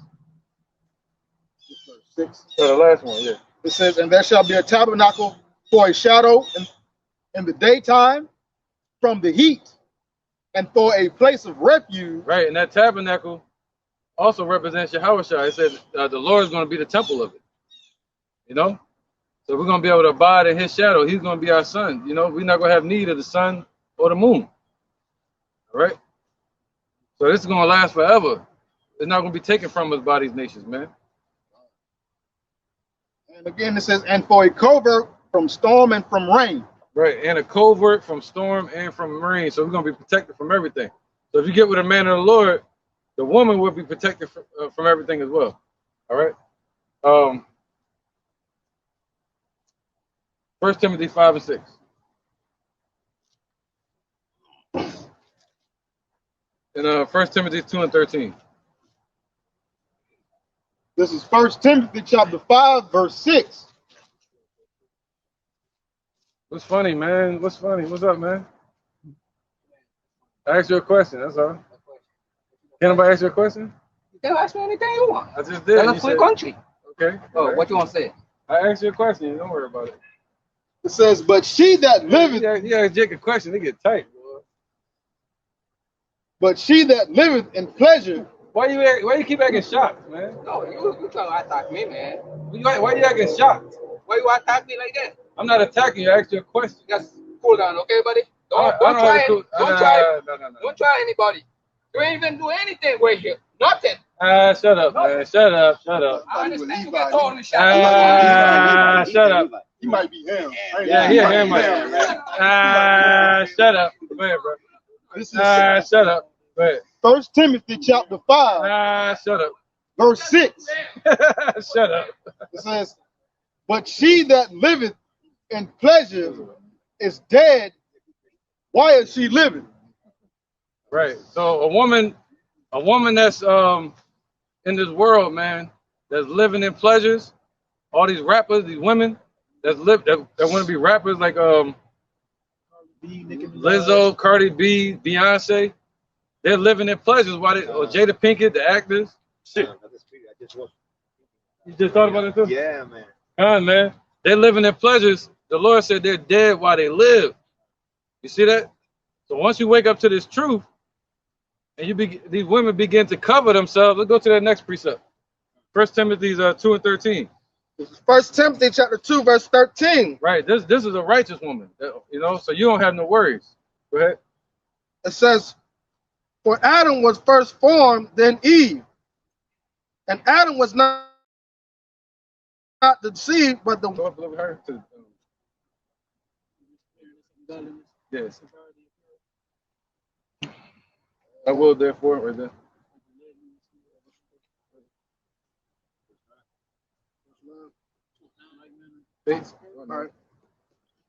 6. So the last one, yeah. It says, and there shall be a tabernacle for a shadow in the daytime from the heat, and for a place of refuge. Right, and that tabernacle also represents Yahweh. It says the Lord is going to be the temple of it. You know? So we're going to be able to abide in his shadow. He's going to be our sun. You know, we're not going to have need of the sun or the moon. All right? So this is going to last forever. It's not going to be taken from us by these nations, man. And again, it says, and for a covert from storm and from rain. Right, and a covert from storm and from rain. So we're going to be protected from everything. So if you get with a man of the Lord, the woman will be protected from everything as well. All right? 1 Timothy 5 and 6. And 1 Timothy 2 and 13. This is 1 Timothy chapter 5, verse 6. What's funny, man? What's funny? What's up, man? I asked you a question, that's all. Can anybody ask you a question? You can ask me anything you want. I just did. It's a free country. Okay. Oh, right. what you want to say? I asked you a question. Don't worry about it. It says, but she that liveth. Yeah, Jake, a question. They get tight, boy. But she that liveth in pleasure. Why you keep acting shocked, man? No, you trying to attack me, man. Why you acting shocked? Why you attack me like that? I'm not attacking you. I asked you a question. Just cool down, okay, buddy? Don't try anybody. You ain't even do anything right here. Nothing. Shut up, man. Shut up. I understand you get totally shut up. He might be him. Yeah, he a Hamite. Shut up. Go ahead, bro. Shut up. Go ahead. 1 Timothy chapter 5. Shut up. Verse 6. Shut up. It says, but she that liveth in pleasure is dead. Why is she living? Right. So a woman that's in this world, man, that's living in pleasures, all these rappers, these women that want to be rappers like Lizzo, Cardi B, Beyonce, they're living in pleasures while or Jada Pinkett, the actors. Shit. You just thought about it too? Yeah, man. Man, they're living in pleasures. The Lord said they're dead while they live. You see that? So once you wake up to this truth, and these women begin to cover themselves, let's go to that next precept. 1 Timothy 2 and 13. This is 1 Timothy chapter 2, verse 13. Right. This is a righteous woman. You know, so you don't have no worries. Go ahead. It says, for Adam was first formed, then Eve. And Adam was not the seed, but the. Yes. I will therefore, right there. Faith. All right.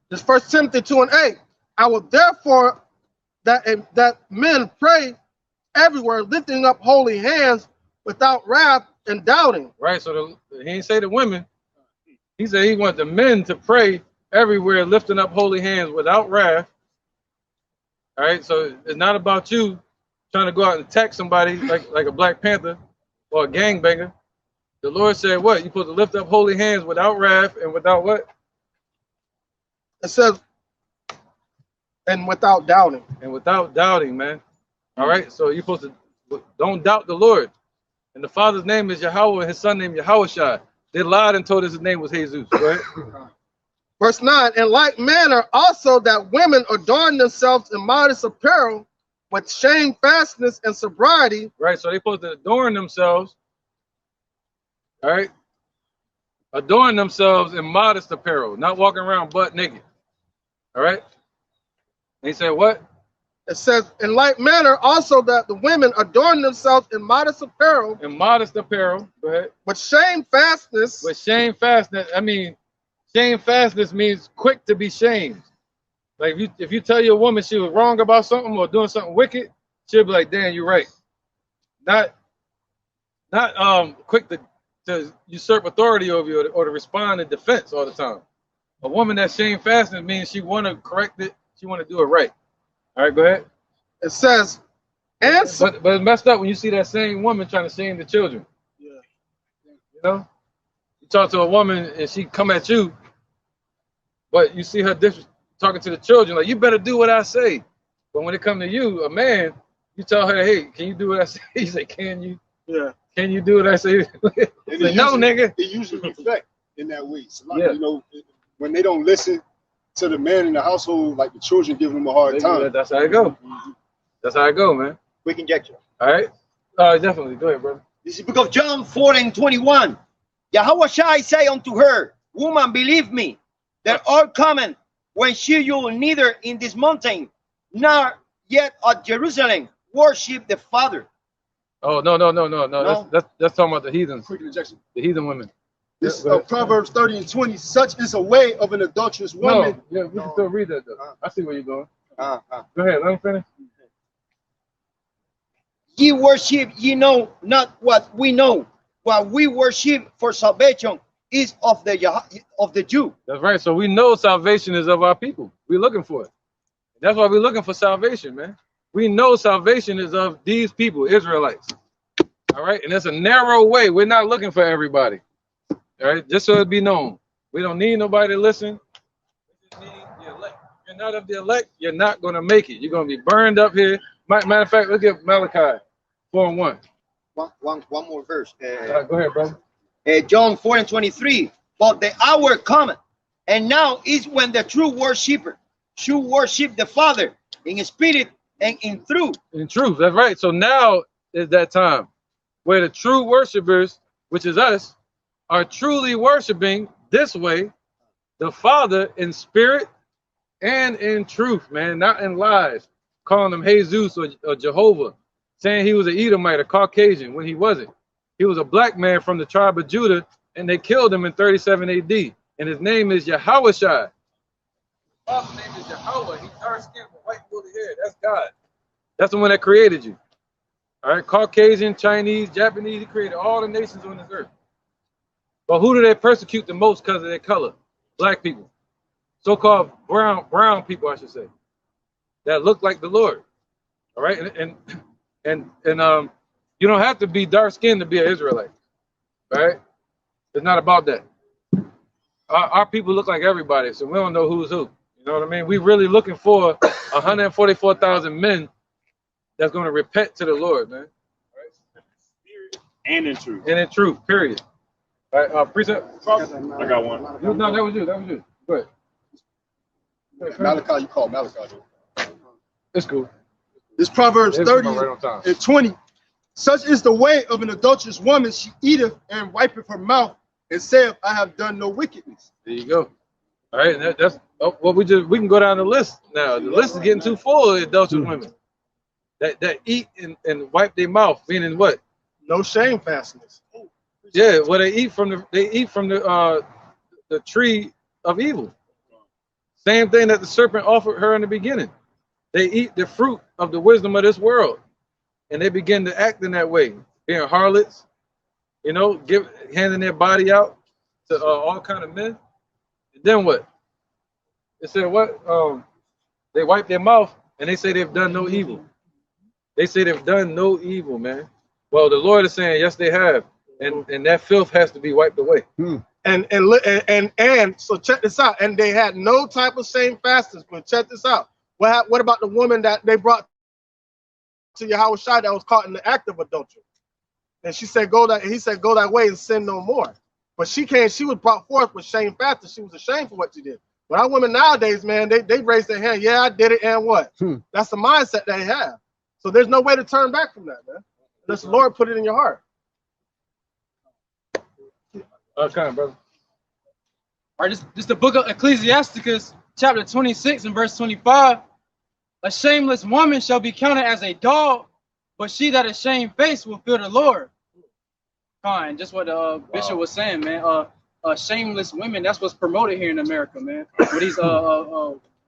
This 1 Timothy 2:8. I will therefore that men pray everywhere, lifting up holy hands without wrath and doubting. Right. So he ain't say the women. He said he want the men to pray everywhere, lifting up holy hands without wrath. All right. So it's not about you trying to go out and attack somebody like a Black Panther or a gangbanger. The Lord said what? You're supposed to lift up holy hands without wrath and without what? It says, and without doubting. And without doubting, man. All right. So you're supposed to don't doubt the Lord. And the Father's name is Yahweh, and his son named Yahushua. They lied and told us his name was Jesus. Right? Verse 9, in like manner also that women adorn themselves in modest apparel with shamefastness and sobriety. Right, so they're supposed to adorn themselves. All right. Adorn themselves in modest apparel, not walking around butt naked. All right. And he said what? It says, in like manner also that the women adorn themselves in modest apparel. In modest apparel. Go ahead. With shamefastness. With shamefastness. I mean, shamefastness means quick to be shamed. Like if you tell your woman she was wrong about something or doing something wicked, she'll be like, damn, you're right. Not quick to usurp authority over you or to respond in defense all the time. A woman that's shamefastness means she want to correct it, she want to do it right. All right, go ahead. It says, and but it's messed up when you see that same woman trying to shame the children. Yeah. You know, you talk to a woman and she come at you, but you see her talking to the children like, you better do what I say. But when it comes to you, a man, you tell her, hey, can you do what I say? You say, can you? Yeah. Can you do what I say? Like, no, nigga. It usually reflects in that way. So like, you know, when they don't listen to the man in the household, like the children give them a hard time. That's how it go. That's how it go, man. Quick injection. All right. Definitely. Go ahead, brother. This is the book of John 4:21. Yahweh shall say unto her, woman, believe me, there are coming when you will neither in this mountain nor yet at Jerusalem worship the Father. Oh, no. That's talking about the heathens. Quick injection. The heathen women. This Proverbs 30:20. Such is a way of an adulterous woman. No, yeah, we can still read that though. I see where you're going. Go ahead, let him finish. Ye worship, ye know not what we know. What we worship for salvation is of the Jew. That's right. So we know salvation is of our people. We're looking for it. That's why we're looking for salvation, man. We know salvation is of these people, Israelites. All right, and it's a narrow way. We're not looking for everybody. All right, just so it be known. We don't need nobody to listen. We just need the elect. If you're not of the elect, you're not going to make it. You're going to be burned up here. Matter of fact, look at Malachi 4:1. One more verse. Go ahead, brother. John 4:23. But the hour cometh, and now is when the true worshiper should worship the Father in spirit and in truth. In truth, that's right. So now is that time where the true worshipers, which is us, are truly worshiping this way the Father in spirit and in truth, man, not in lies, calling him Jesus or Jehovah, saying he was an Edomite, a Caucasian, when he wasn't. He was a black man from the tribe of Judah, and they killed him in 37 AD. And his name is Yahushua. His father's name is Yahweh. He's dark skinned with white woolly hair. That's God. That's the one that created you. All right, Caucasian, Chinese, Japanese, he created all the nations on this earth. But who do they persecute the most because of their color? Black people. So-called brown people, I should say, that look like the Lord. All right, and you don't have to be dark-skinned to be an Israelite. All right, it's not about that. Our people look like everybody, so we don't know who's who. You know what I mean? We're really looking for 144,000 men that's going to repent to the Lord, man. All right? And in truth. And in truth, period. All right, precept. I got one. No, that was you. That was you. Go ahead. Malachi, you call Malachi. It's cool. This Proverbs 30:20. Such is the way of an adulterous woman. She eateth and wipeth her mouth and saith, I have done no wickedness. There you go. All right, and that's what we can go down the list now. The list is getting too full of adulterous women that eat and wipe their mouth, meaning what? No shamefastness. Yeah, well they eat from the tree of evil. Same thing that the serpent offered her in the beginning. They eat the fruit of the wisdom of this world, and they begin to act in that way, being harlots, you know, handing their body out to all kind of men. And then what? It said what? They wipe their mouth and they say they've done no evil. They say they've done no evil, man. Well, the Lord is saying yes, they have, and that filth has to be wiped away. And so check this out. And they had no type of shame fastings. But check this out. What about the woman that they brought to Yahweh Shai that was caught in the act of adultery? And she said, he said, go that way and sin no more. But she was brought forth with shame fasting. She was ashamed for what she did. But our women nowadays, man, they raise their hand. Yeah, I did it, and what? That's the mindset they have. So there's no way to turn back from that, man. Unless the Lord put it in your heart. Okay, brother. All right, this is the book of Ecclesiasticus, chapter 26 and verse 25. A shameless woman shall be counted as a dog, but she that is shamefaced will fear the Lord. Fine, just what the bishop was saying, man. Shameless women, that's what's promoted here in America, man. With these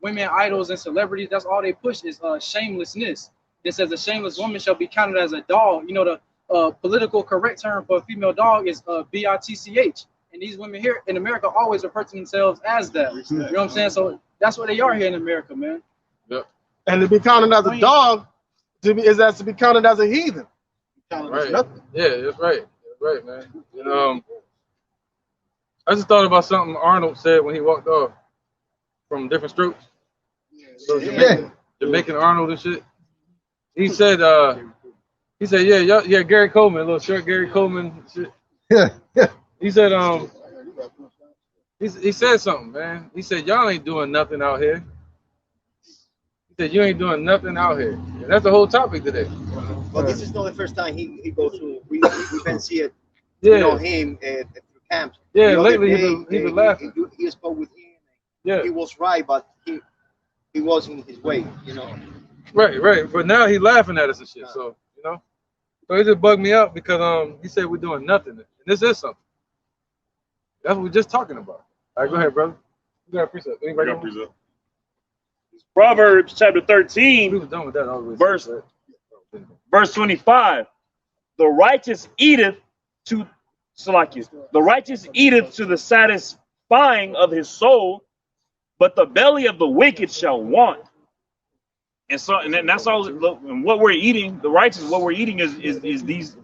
women idols and celebrities, that's all they push is shamelessness. It says a shameless woman shall be counted as a dog. You know, the political correct term for a female dog is bitch. And these women here in America always refer to themselves as that. You know what I'm saying? So that's what they are here in America, man. Yep. And to be counted as a dog is as to be counted as a heathen. Right. Yeah, that's right. That's right, man. And, I just thought about something Arnold said when he walked off from Different Strokes. So Jamaican Arnold and shit. He said, yeah, Gary Coleman, a little short Gary Coleman shit. Yeah. He said, he said something, man. He said, y'all ain't doing nothing out here. He said, you ain't doing nothing out here. And that's the whole topic today. Well, this is not the first time he goes to. We can see it. You know him through camps. Yeah, lately he's been laughing. He spoke with him. Yeah, he was right, but he was in his way. You know. Right. But now he's laughing at us and shit. So you know, so it just bugged me out because he said we're doing nothing, and this is something. That's what we're just talking about. All right, go ahead, brother. You got a precept. Anybody got a precept? Proverbs chapter 13, we was done with that verse 25. The righteous eateth to Salakias. The righteous eateth to the satisfying of his soul, but the belly of the wicked shall want. And so, and that's all. And what we're eating, the righteous, what we're eating is these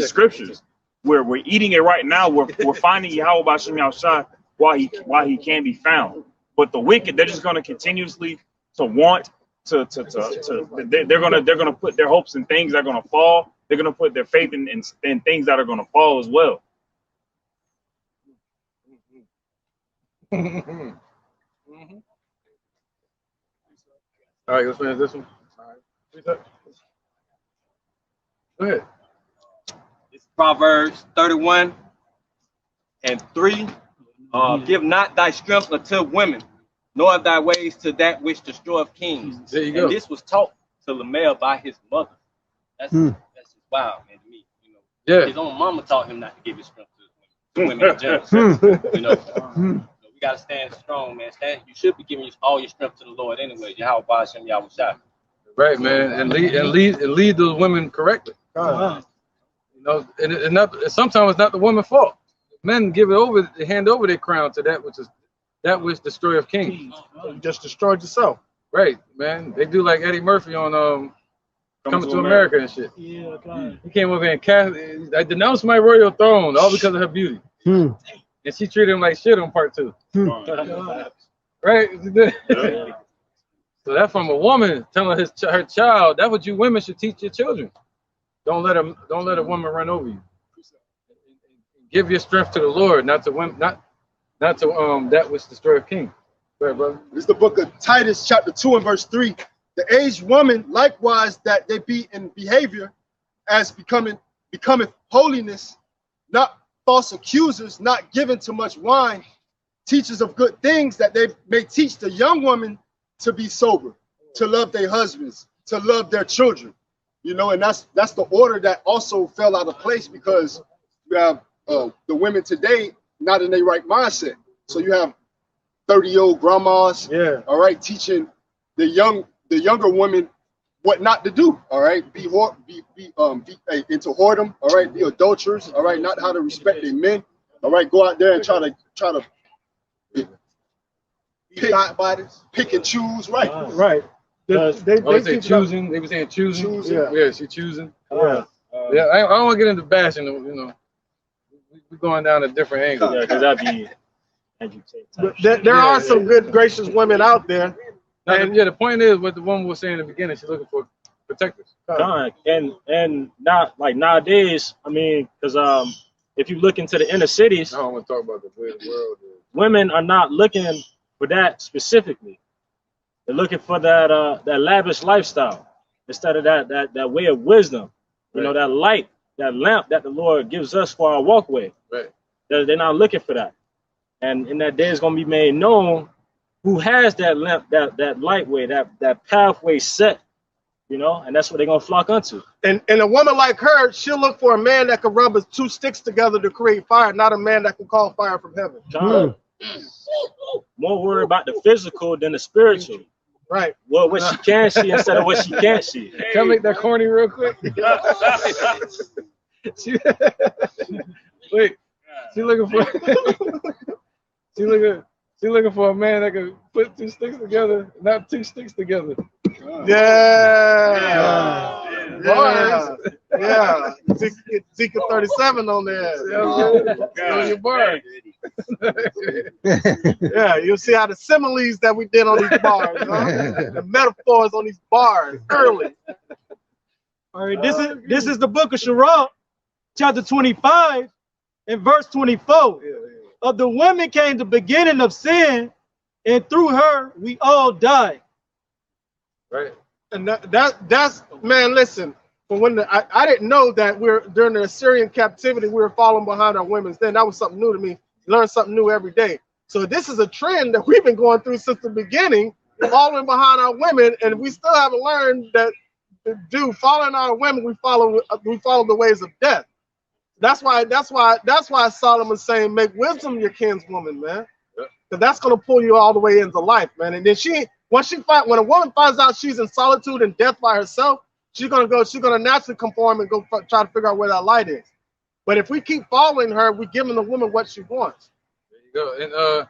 scriptures. Where we're eating it right now, we're finding Yahweh B'Shem Yahushua while he can be found. But the wicked, they're just going to continuously to want to they're gonna put their hopes in things that are gonna fall. They're gonna put their faith in things that are gonna fall as well. All right, let's finish this one. All right. Go ahead. It's Proverbs 31 and 3. Give not thy strength unto women, nor thy ways to that which destroyeth kings. There you go. And this was taught to Lamel by his mother. That's just wild, man, to me. You know, yeah. His own mama taught him not to give his strength to women in general. You know, so we gotta stand strong, man. You should be giving all your strength to the Lord anyway. Yahweh B'Shem Yahushua. Right, man, and lead those women correctly. You know, and not sometimes it's not the woman's fault. Men give it over, they hand over their crown to that which destroyeth kings. You just destroyed yourself. Right, man. They do like Eddie Murphy on Coming to America and shit. Yeah, okay. He came over and I denounced my royal throne all because of her beauty. And she treated him like shit on part 2. Right? So that's from a woman telling her child, that's what you women should teach your children. Don't let a woman run over you. Give your strength to the Lord, not to that which destroyeth king. Go ahead, brother. This is the book of Titus, chapter 2 and verse 3. The aged woman, likewise, that they be in behavior as becometh holiness, not false accusers, not given to much wine, teachers of good things, that they may teach the young woman to be sober, to love their husbands, to love their children. You know, and that's the order that also fell out of place because you have the women today not in their right mindset. So you have 30-year-old grandmas. Yeah. All right, teaching the younger women what not to do. All right, be into whoredom. All right, be adulterers. All right, not how to respect their men. All right, go out there and try to pick and choose. Right. Right. They say choosing. They were saying choosing. Yeah, she choosing. Yeah. Yeah, I don't want to get into bashing. You know, we're going down a different angle. Yeah, because that'd be. But there are some good, gracious women out there. And the point is what the woman was saying in the beginning. She's looking for protectors. And not like nowadays. I mean, because if you look into the inner cities, I don't want to talk about the way the world is. Women are not looking for that specifically. They're looking for that lavish lifestyle instead of that way of wisdom. You know, that light, that lamp that the Lord gives us for our walkway. Right. They're not looking for that. And in that day, it's going to be made known who has that lamp, that light way, that pathway set. You know, and that's what they're going to flock unto. And a woman like her, she'll look for a man that can rub his two sticks together to create fire, not a man that can call fire from heaven. More worried about the physical than the spiritual. Right. Well, what she can see instead of what she can't see. Can I make that corny real quick? Wait, she looking for a man that can put two sticks together, not two sticks together. Yeah. Ezekiel 37 on there. Your bar. Yeah, you'll see how the similes that we did on these bars, the metaphors on these bars early. All right, this is the book of Sirach, chapter 25 and verse 24. Of the woman came the beginning of sin, and through her we all die. Right. And that's man, listen. But when I didn't know that during the Assyrian captivity, we were falling behind our women. Then that was something new to me. Learn something new every day. So this is a trend that we've been going through since the beginning, falling behind our women, and we still haven't learned that. Following our women, we follow the ways of death. That's why Solomon's saying, make wisdom your kinswoman, man. Because that's gonna pull you all the way into life, man. And then when a woman finds out she's in solitude and death by herself, she's gonna naturally conform and go try to figure out where that light is. But if we keep following her, we're giving the woman what she wants. There you go. And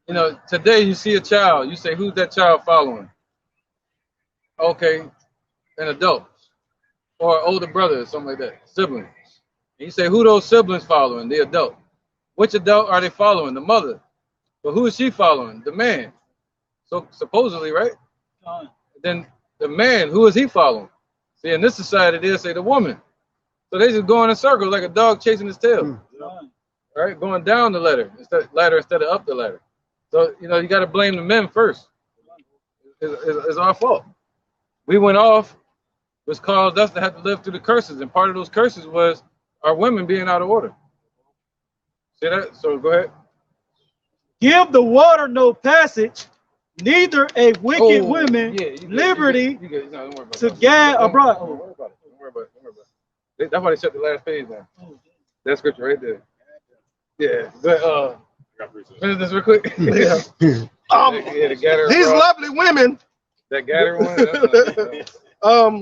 you know, today you see a child, you say, who's that child following? Okay, an adult or an older brother or something like that, siblings. And you say, who those siblings following? The adult. Which adult are they following? The mother. But who is she following? The man. So supposedly, right? Then the man, who is he following? See, in this society, they'll say the woman. So they just going in circles like a dog chasing his tail. Right? Going down the ladder instead of up the ladder. So, you know, you got to blame the men first. It's our fault. We went off, which caused us to have to live through the curses. And part of those curses was our women being out of order. See that? So go ahead. Give the water no passage, neither a wicked woman liberty to gad abroad. Don't worry about it. That's why they shut the last page down. That scripture right there. Yeah. But finish this real quick. These lovely women. That gather one.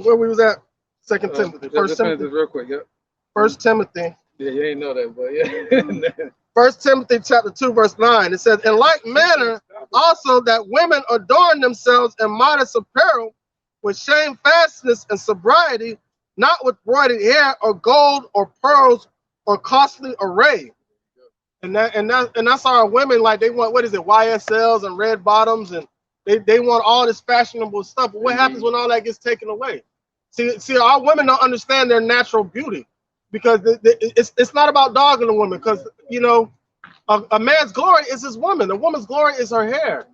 Where we was at? Second Timothy. First Timothy. Real quick. Yep. First Timothy. Yeah, you ain't know that, but yeah. First Timothy chapter 2, verse 9. It says, in like manner also that women adorn themselves in modest apparel with shamefastness and sobriety, not with broidered hair or gold or pearls or costly array. And that's our women, like they want, what is it, YSLs and red bottoms, and they want all this fashionable stuff. But what happens when all that gets taken away? See, our women don't understand their natural beauty, because it's not about dogging a woman, because, you know, a man's glory is his woman. A woman's glory is her hair.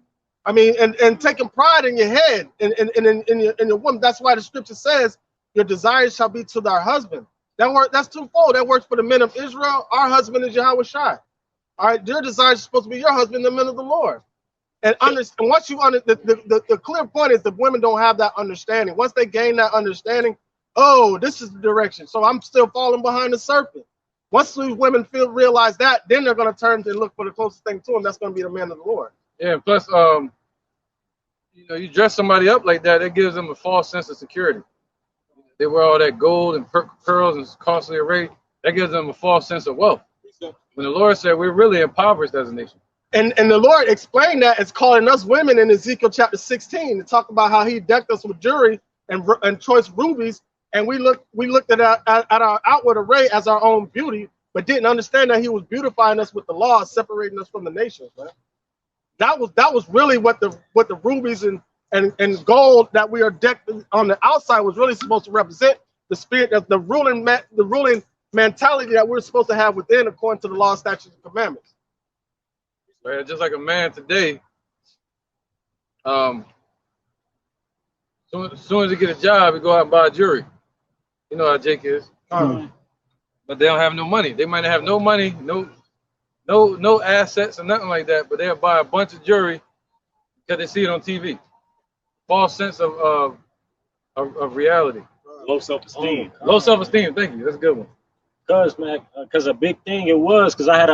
I mean, and taking pride in your head and in your woman. That's why the scripture says, your desires shall be to thy husband. That's twofold. That works for the men of Israel. Our husband is Yahweh Shai. All right, your desires are supposed to be your husband, the men of the Lord. And once you the clear point is that women don't have that understanding. Once they gain that understanding, oh, this is the direction. So I'm still falling behind the serpent. Once these women realize that, then they're going to turn and look for the closest thing to them. That's going to be the man of the Lord. Yeah, plus, you know, you dress somebody up like that, it gives them a false sense of security. They wear all that gold and pearls and costly array. That gives them a false sense of wealth. When the Lord said we're really impoverished as a nation. And the Lord explained that as calling us women in Ezekiel chapter 16 to talk about how he decked us with jewelry and choice rubies. And we looked at our outward array as our own beauty, but didn't understand that he was beautifying us with the law, separating us from the nations, man. That was really what the rubies and gold that we are decked on the outside was really supposed to represent the spirit of the ruling mentality that we're supposed to have within, according to the law, statutes, and commandments. Right, just like a man today, soon as he get a job, he go out and buy jewelry. You know how Jake is. But they don't have no money. They might not have no money, no assets or nothing like that, but they'll buy a bunch of jewelry because they see it on TV. False sense of reality. Low self-esteem. Low self-esteem. Thank you. That's a good one. Because a big thing it was, because I had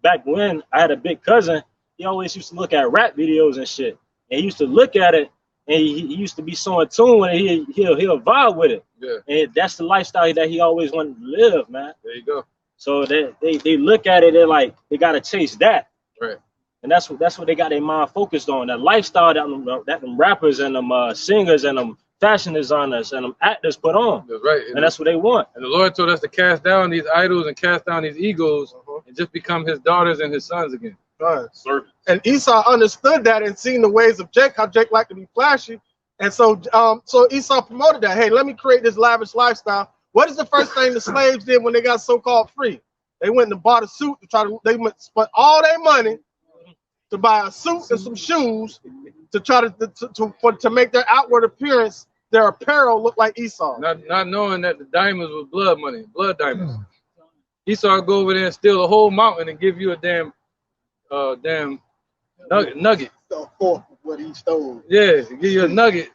back when I had a big cousin, he always used to look at rap videos and shit. And he used to look at it, and he used to be so in tune with it, he'll vibe with it. Yeah. And that's the lifestyle that he always wanted to live, man. There you go. So they look at it, they're like, they gotta chase that. Right. And that's what they got their mind focused on. That lifestyle that them rappers and them singers and them fashion designers and them actors put on. That's right. And that's what they want. And the Lord told us to cast down these idols and cast down these egos and just become his daughters and his sons again. Right. And Esau understood that and seen the ways of Jake, how Jake liked to be flashy. And so Esau promoted that. Hey, let me create this lavish lifestyle. What is the first thing the slaves did when they got so-called free? They went and bought a suit to spent all their money to buy a suit and some shoes to try to make their outward appearance, their apparel, look like Esau. Not knowing that the diamonds was blood money, blood diamonds. Esau would go over there and steal a whole mountain and give you a damn nugget. The fourth of what he stole. Yeah, give you a nugget,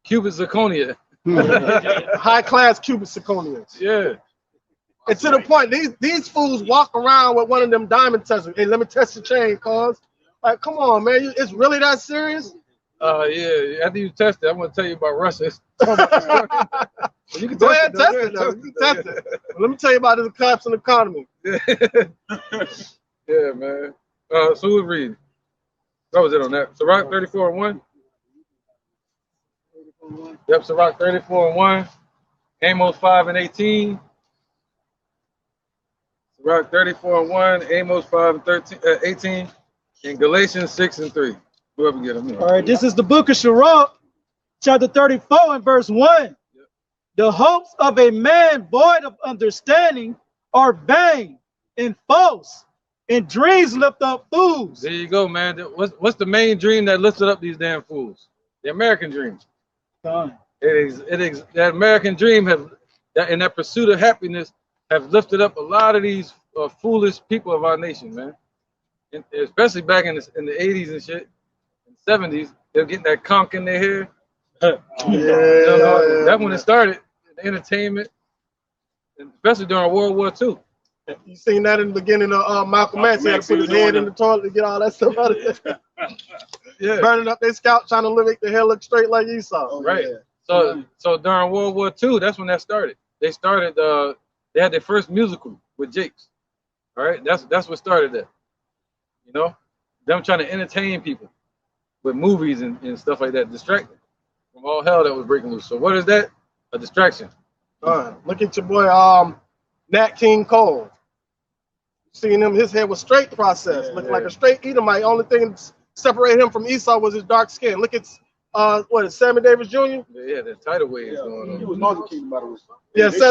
cubic zirconia. High class cubic zirconias. Yeah. And to the point, these fools walk around with one of them diamond testers. Hey, let me test the chain, cuz. Like, come on, man. It's really that serious? Yeah. After you test it, I'm going to tell you about Russia. You can go ahead and test it, though. You can test it. But let me tell you about this collapse in the economy. Yeah, man. So who's reading? What was it on that? Sirach 34:1? Yep, Sirach 34:1. Amos 5:18. Sirach 34:1. Amos 5:18. And Galatians 6:3. Whoever get them. All right, this is the book of Sirach, chapter 34 and verse 1. Yep. The hopes of a man void of understanding are vain and false, and dreams lift up fools. There you go, man. What's the main dream that lifted up these damn fools? The American dream. It is that American dream in that pursuit of happiness have lifted up a lot of these foolish people of our nation, man. And especially back in the 80s and shit, in the 70s, they're getting that conch in their hair. Yeah. That's when it started, the entertainment, and especially during World War II. You seen that in the beginning of Malcolm X. He had to put his head in the toilet to get all that stuff out of there. Yeah. Burning up their scalp, trying to make their hair look straight like Esau. Right. Yeah. So during World War II, that's when that started. They started. They had their first musical with Jakes. All right. That's what started that. You know, them trying to entertain people with movies and stuff like that, distract them from all hell that was breaking loose. So what is that? A distraction. All right. Look at your boy, Nat King Cole. Seeing him, his hair was straight processed, looking like a straight Edomite. Only thing that separated him from Esau was his dark skin. Look at what is Sammy Davis Jr.? Yeah, the tidal wave is going on. He was Northern Kingdom, by the way. Yes,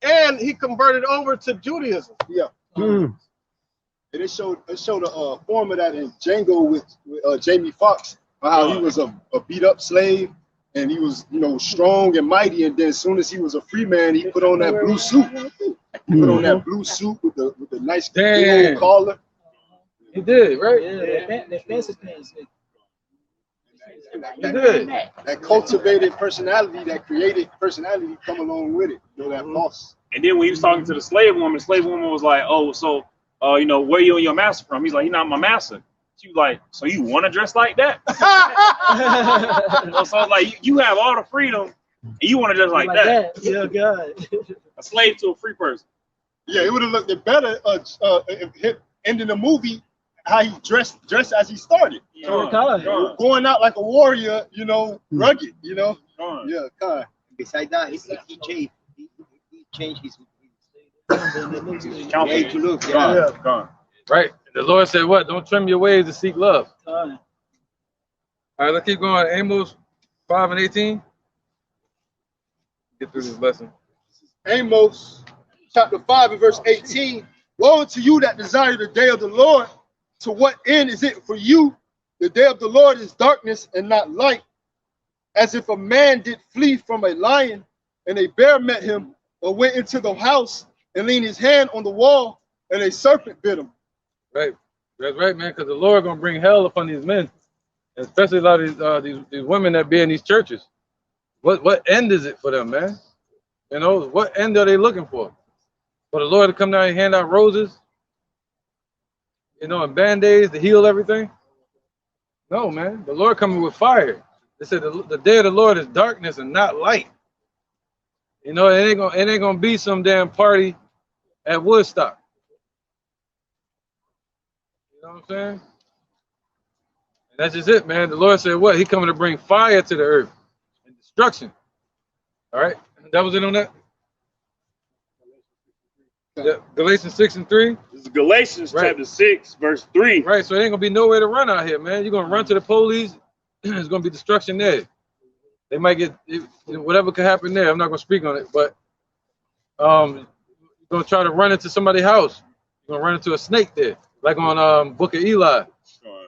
and he converted over to Judaism. Yeah. And it showed a form of that in Django with Jamie Foxx, how he was a beat up slave and he was, strong and mighty. And then as soon as he was a free man, he put on that blue suit. He put on that blue suit with the nice collar. He did, right? Yeah, that fancy pants. That cultivated personality, that created personality come along with it. That boss. And then when he was talking to the slave woman was like, oh, so you know, where you and your master from? He's like, he's not my master. She was like, so you want to dress like that? So it's like, you have all the freedom, and you want to dress like that. Yeah, God. A slave to a free person. Yeah, it would have looked better if ending the movie how he dressed as he started. Going out like a warrior, you know, rugged, you know. Yeah, God. Besides that, he changed his way to look. Yeah. Right. The Lord said, what? Don't trim your ways to seek love. All right, let's keep going. Amos 5 and 18. Get through this lesson. Amos chapter 5 and verse 18. Woe unto you that desire the day of the Lord. To what end is it for you? The day of the Lord is darkness and not light. As if a man did flee from a lion, and a bear met him, or went into the house and leaned his hand on the wall, and a serpent bit him. Right. That's right, man, because the Lord going to bring hell upon these men, especially a lot of these women that be in these churches. What end is it for them, man? You know, what end are they looking for? For the Lord to come down and hand out roses, you know, and band-aids to heal everything? No, man. The Lord coming with fire. They said the day of the Lord is darkness and not light. You know, it ain't gonna be some damn party at Woodstock. You know what I'm saying? And that's just it, man. The Lord said what? He coming to bring fire to the earth and destruction. All right? That was it on that? Yeah, Galatians 6 and 3. This is Galatians chapter 6, verse 3. Right, so it ain't gonna be nowhere to run out here, man. You're gonna run to the police. There's gonna be destruction there. They might get whatever could happen there. I'm not gonna speak on it, but you're gonna try to run into somebody's house. You're gonna run into a snake there, like on Book of Eli,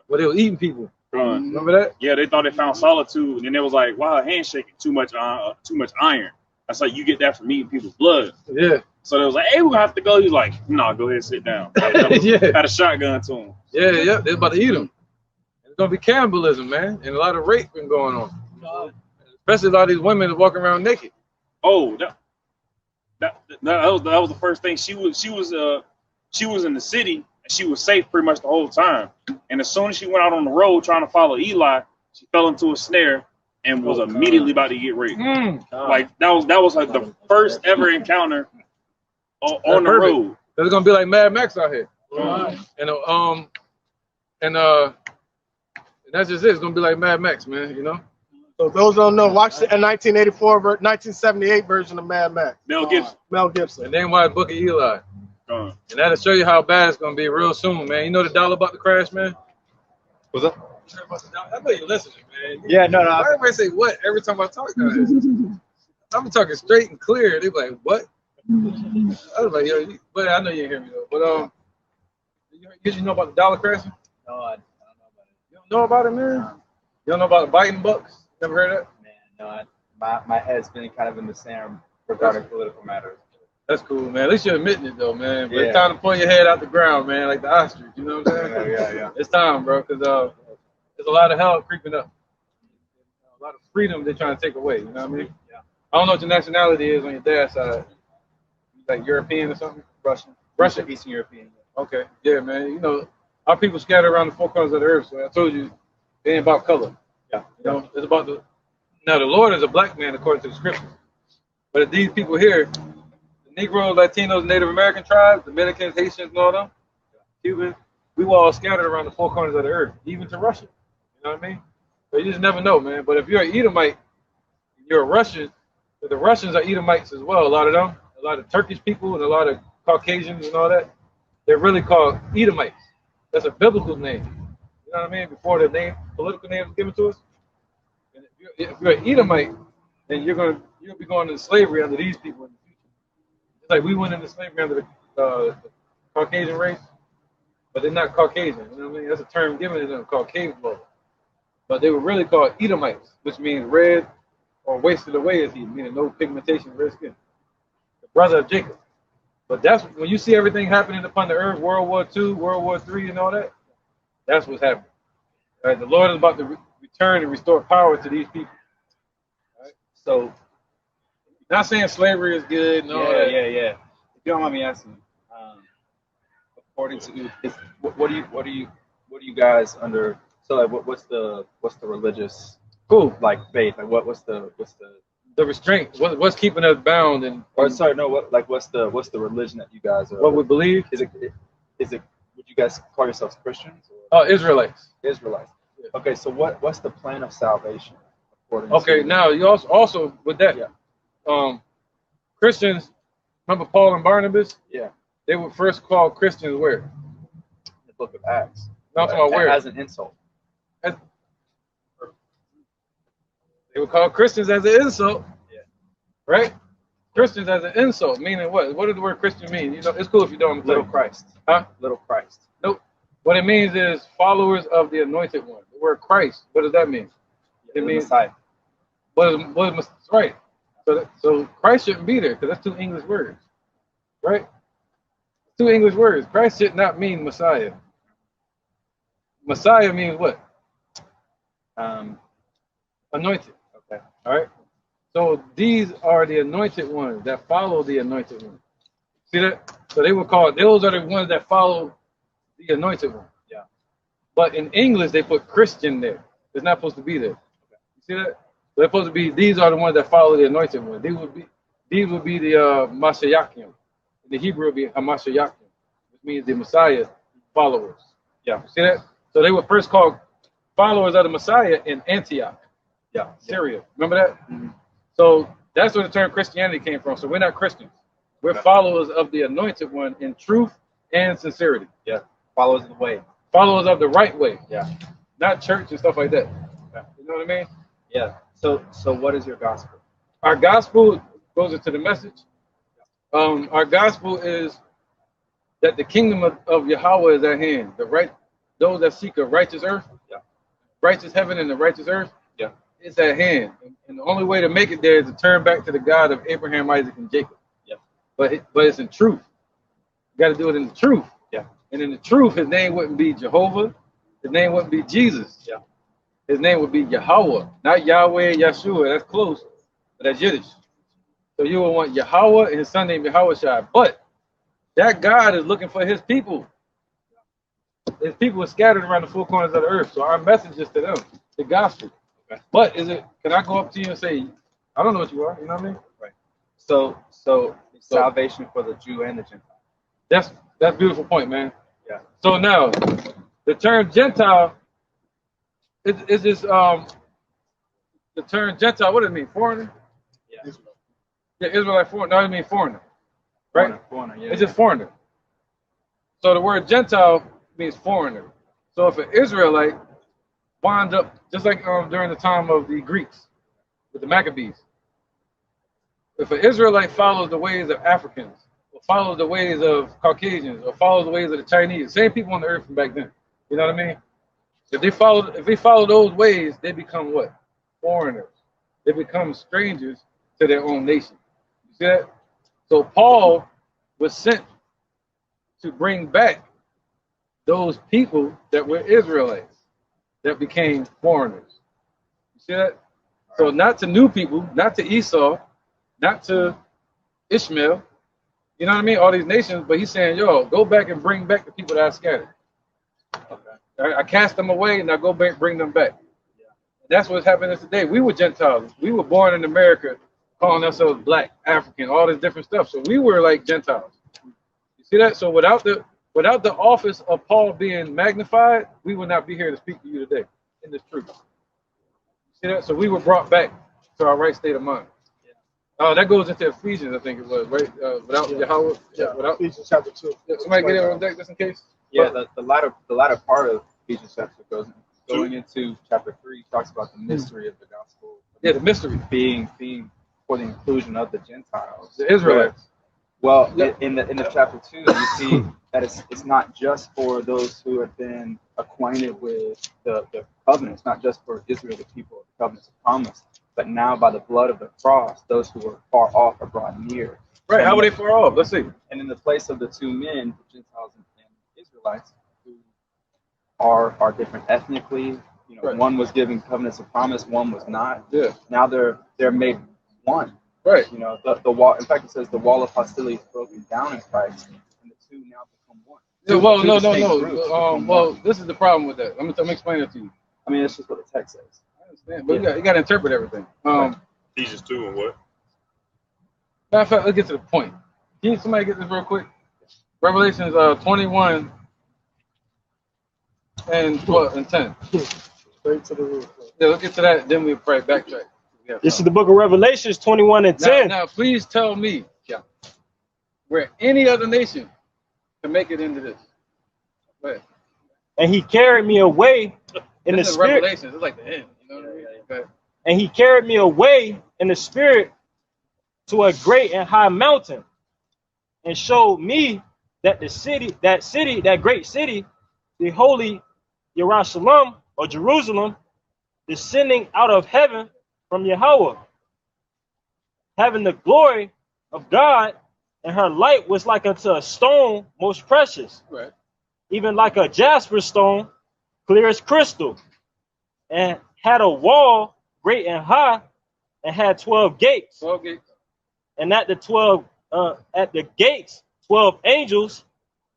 where they were eating people. Remember that? Yeah, they thought they found solitude, and then it was like, wow, handshaking, too much iron. That's like you get that from eating people's blood. Yeah. So they was like, hey, we're gonna have to go. He's like, no, go ahead and sit down. Had a shotgun to him. Yeah, they're about to eat him. It's gonna be cannibalism, man, and a lot of rape been going on. Especially a lot of these women walking around naked. Oh, that was the first thing. She was in the city and she was safe pretty much the whole time. And as soon as she went out on the road trying to follow Eli, she fell into a snare and was immediately about to get raped. Like that was like the first ever encounter on the road. It's gonna be like Mad Max out here. And that's just it. It's gonna be like Mad Max, man. You know. So those don't know, watch the 1984, 1978 version of Mad Max. Mel Gibson. Mel Gibson. And then watch Book of Eli. And that'll show you how bad it's gonna be real soon, man. You know the dollar about to crash, man. What's up? I know you're listening, man. Yeah, no. Everybody say what every time I talk about it. I'm talking straight and clear. They be like, what? I was like, yo, but I know you hear me though. But you know about the dollar crashing? No, I don't know about it. You don't know about it, man? You don't know about the Biden bucks? Never heard of that? Man, no, my head's been kind of in the sand regarding political matters. That's cool, man. At least you're admitting it, though, man. But Yeah. it's time to pull your head out the ground, man, like the ostrich. You know what I'm saying? Yeah. It's time, bro, because there's a lot of hell creeping up. A lot of freedom they're trying to take away. You know what I mean? Yeah. I don't know what your nationality is on your dad's side. Like European or something? Russian? Eastern European. Okay. Yeah, man. You know, our people scattered around the four corners of the earth. So I told you, it ain't about color. Yeah. You know, it's about now the Lord is a black man according to the scriptures. But these people here, the Negroes, Latinos, Native American tribes, Dominicans, Haitians, and all them, Cubans, we were all scattered around the four corners of the earth, even to Russia. You know what I mean? So you just never know, man. But if you're an Edomite, you're a Russian, the Russians are Edomites as well, a lot of them. A lot of Turkish people and a lot of Caucasians and all that. They're really called Edomites. That's a biblical name. You know what I mean? Before the name, political name was given to us. And if you're an Edomite, then you'll be going into slavery under these people in the future. It's like we went into slavery under the Caucasian race, but they're not Caucasian. You know what I mean? That's a term given to them called cave dwellers. But they were really called Edomites, which means red or wasted away as he, meaning no pigmentation, red skin. The brother of Jacob. But that's when you see everything happening upon the earth, World War II, World War III, and all that. That's what's happening. All right, the Lord is about to return and restore power to these people. All right? So, not saying slavery is good and all that. Yeah. If you don't mind me asking, according to what do you guys under? So like, what's the religious like faith? Like what's the restraint? What's keeping us bound? And or sorry, no, what's the religion that you guys are? What we believe? Is it? Would you guys call yourselves Christians? Israelites. Israelites. Okay, so what's the plan of salvation? Okay, now you also with that, Christians. Remember Paul and Barnabas? Yeah. They were first called Christians where? The Book of Acts. Not talking about where? As an insult. They were called Christians as an insult. Yeah. Right? Christians as an insult, meaning what? What does the word Christian mean? You know, it's cool if you don't. Little Christ. Huh? Little Christ. Nope. What it means is followers of the Anointed One. The word Christ. What does that mean? Yeah, it means Messiah. What is right? So Christ shouldn't be there because that's two English words, right? Two English words. Christ should not mean Messiah. Messiah means what? Anointed. Okay. All right. So these are the anointed ones that follow the anointed one. See that? So they were called, those are the ones that follow the anointed one. Yeah. But in English, they put Christian there. It's not supposed to be there. Okay. You see that? So they're supposed to be, these are the ones that follow the anointed one. These would be the Mashiachim. In the Hebrew, it would be Hamashayachim, which means the Messiah followers. Yeah. You see that? So they were first called followers of the Messiah in Antioch. Yeah. Syria. Remember that? Mm-hmm. So that's where the term Christianity came from. So we're not Christians. We're followers of the anointed one in truth and sincerity. Yeah. Followers of the way. Followers of the right way. Yeah. Not church and stuff like that. Yeah. You know what I mean? Yeah. So what is your gospel? Our gospel goes into the message. Our gospel is that the kingdom of Yahweh is at hand. Those that seek a righteous earth, righteous heaven and the righteous earth, it's at hand. And the only way to make it there is to turn back to the God of Abraham, Isaac, and Jacob. Yeah. But it's in truth. You got to do it in the truth. Yeah. And in the truth, his name wouldn't be Jehovah. His name wouldn't be Jesus. Yeah. His name would be Yahweh, not Yahweh, Yeshua. That's close, but that's Yiddish. So you would want Yahweh and his son named Yahushua. But that God is looking for his people. His people are scattered around the four corners of the earth. So our message is to them, the gospel. But can I go up to you and say, I don't know what you are, you know what I mean? Right. So salvation for the Jew and the Gentile. That's a beautiful point, man. Yeah. So now the term Gentile is just the term Gentile, what does it mean? Foreigner? Yeah. Yeah, Israelite foreigner. No, it means foreigner. Right? Foreigner, yeah. It's just foreigner. So the word Gentile means foreigner. So if an Israelite wound up just like during the time of the Greeks with the Maccabees. If an Israelite follows the ways of Africans, or follows the ways of Caucasians, or follows the ways of the Chinese, same people on the earth from back then. You know what I mean? If they follow those ways, they become what? Foreigners. They become strangers to their own nation. You see that? So Paul was sent to bring back those people that were Israelites that became foreigners. You see that? So not to new people, not to Esau, not to Ishmael, you know what I mean? All these nations, but he's saying, yo, go back and bring back the people that I scattered. Okay. I cast them away and I go back, bring them back. Yeah. That's what's happening today. We were Gentiles. We were born in America, calling ourselves black, African, all this different stuff. So we were like Gentiles. You see that? So without the office of Paul being magnified, we would not be here to speak to you today in this truth. See that? So we were brought back to our right state of mind. Yeah. That goes into Ephesians, I think it was, right? Without Yahweh. Yeah, without Ephesians chapter 2. Yeah, somebody get it on deck just in case? Yeah, the latter part of Ephesians chapter going into chapter 3 talks about the mystery of the gospel. Yeah, the mystery. Being for the inclusion of the Gentiles. The Israelites. Well, in the chapter 2, you see that it's not just for those who have been acquainted with the covenant. It's not just for Israel, the people of the covenants of promise, but now by the blood of the cross, those who were far off are brought near. Right, how were they far off? Let's see. And in the place of the two men, the Gentiles and Israelites, who are different ethnically, you know, right. One was given covenants of promise, one was not. Yeah. Now they're made one. Right. You know, the wall. In fact, it says the wall of hostility is broken down in Christ, and the two now become one. Yeah, well, no. Well, this is the problem with that. I'm gonna explain it to you. I mean, it's just what the text says. I understand, but you got to interpret everything. Ephesians 2 and what? Matter of fact, let's get to the point. Can somebody get this real quick? Revelations 21 and 12 and 10. Straight to the roof. Yeah, let's get to that. Then we'll probably backtrack. This is the book of Revelations 21 and 10. Now, please tell me where any other nation can make it into this. Go ahead. And he carried me away in the This is spirit. Revelations. It's like the end. You know what I mean? Go ahead. And he carried me away in the spirit to a great and high mountain, and showed me that that great city, the holy Jerusalem or Jerusalem, descending out of heaven from Yahweh, having the glory of God, and her light was like unto a stone most precious, Right. even like a jasper stone, clear as crystal, and had a wall great and high, and had 12 gates. 12 gates. And at the gates 12 angels,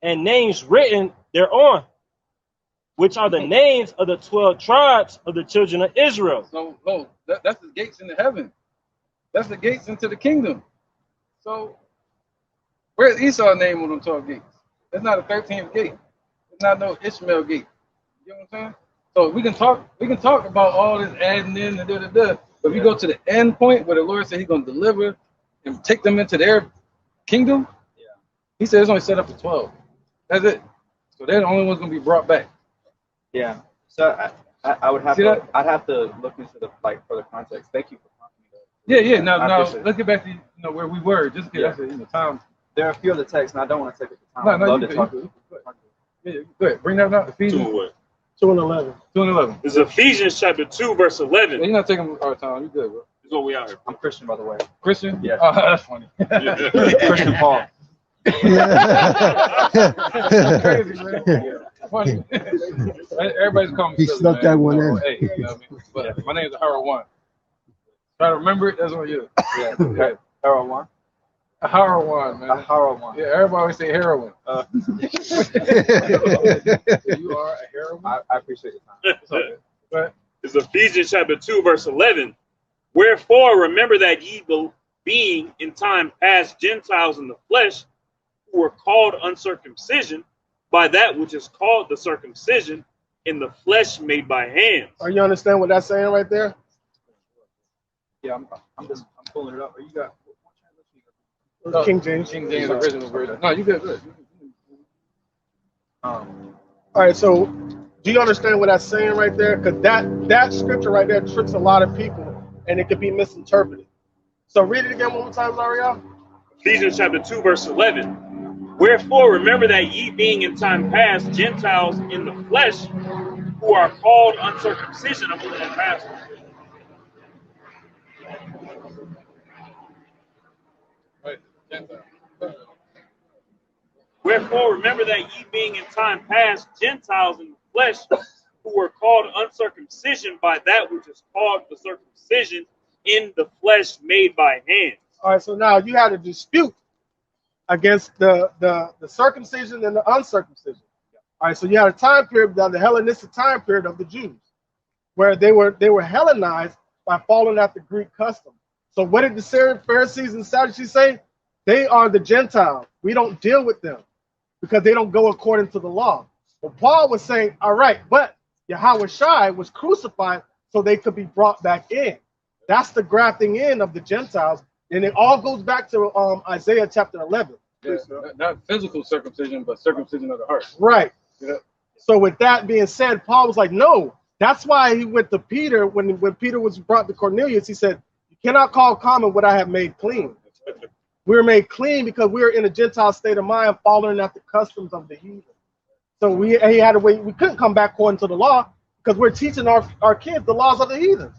and names written thereon, which are the names of the 12 tribes of the children of Israel. So, that's the gates into heaven. That's the gates into the kingdom. So, where's Esau's name on them 12 gates? That's not a 13th gate. It's not no Ishmael gate. You know what I'm saying? So we can talk about all this adding in and but if you go to the end point where the Lord said He's going to deliver and take them into their kingdom, He said it's only set up for 12. That's it. So they're the only ones going to be brought back. Yeah. So I would have I'd have to look into the for the context. Thank you for talking. Yeah. Now let's get back to where we were. Just because time. There are a few of the texts, and I don't want to take up the time. No, I'd love to talk. Yeah, go ahead. Bring that up. Ephesians 2 and what? 2 and 11. 2 and 11. It's Ephesians chapter 2, verse 11. You're not taking our time. You good, bro? This is what we out here. I'm Christian, by the way. Christian? Yeah. Oh, that's funny. Christian Paul. Crazy, man. Funny. Everybody's calling me. He snuck that one in. Hey, you know what I mean? But my name is Harold One. Try to remember it. That's on you. Yeah. Okay. Harold One. Harold One, man. Harold One. Yeah, everybody always say heroin. So you are a heroin. I appreciate your time. But it's Ephesians chapter 2, verse 11. Wherefore, remember that ye being in time past Gentiles in the flesh, who were called uncircumcision by that which is called the circumcision in the flesh made by hands. Are you understand what that's saying right there? Yeah, I'm pulling it up. You got King James. King James original version. No, you good. All right, so do you understand what that's saying right there? Because that scripture right there tricks a lot of people, and it could be misinterpreted. So read it again one more time, Zariel. Ephesians chapter 2, verse 11. Wherefore, remember that ye being in time past Gentiles in the flesh, who are called uncircumcision of the past. Wherefore, remember that ye being in time past Gentiles in the flesh, who were called uncircumcision by that which is called the circumcision in the flesh made by hands. All right, so now you had a dispute against the circumcision and the uncircumcision. All right, so you had a time period, the Hellenistic time period of the Jews, where they were Hellenized by following after Greek custom. So what did the Pharisees and Sadducees say? They are the Gentiles. We don't deal with them because they don't go according to the law. But Paul was saying, all right, but Yahweh Shai was crucified so they could be brought back in. That's the grafting in of the Gentiles. And it all goes back to Isaiah chapter 11. Yeah, not physical circumcision, but circumcision of the heart. Right. Yeah. So with that being said, Paul was like, no. That's why he went to Peter when Peter was brought to Cornelius. He said, you cannot call common what I have made clean. We were made clean because we were in a Gentile state of mind, following after customs of the heathen. So he had to wait. We couldn't come back according to the law because we're teaching our kids the laws of the heathen.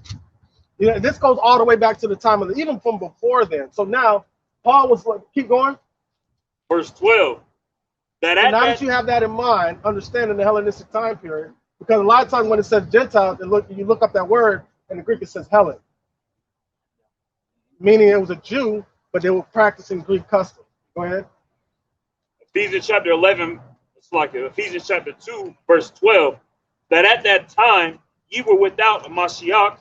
You know, this goes all the way back to the time of even from before then. So now Paul was like, keep going. Verse 12. So now that you have that in mind, understanding the Hellenistic time period, because a lot of times when it says Gentile, you look up that word in the Greek, it says Hellen, meaning it was a Jew, but they were practicing Greek custom. Go ahead. Ephesians chapter 11, it's like Ephesians chapter 2, verse 12, that at that time ye were without a Mashiach,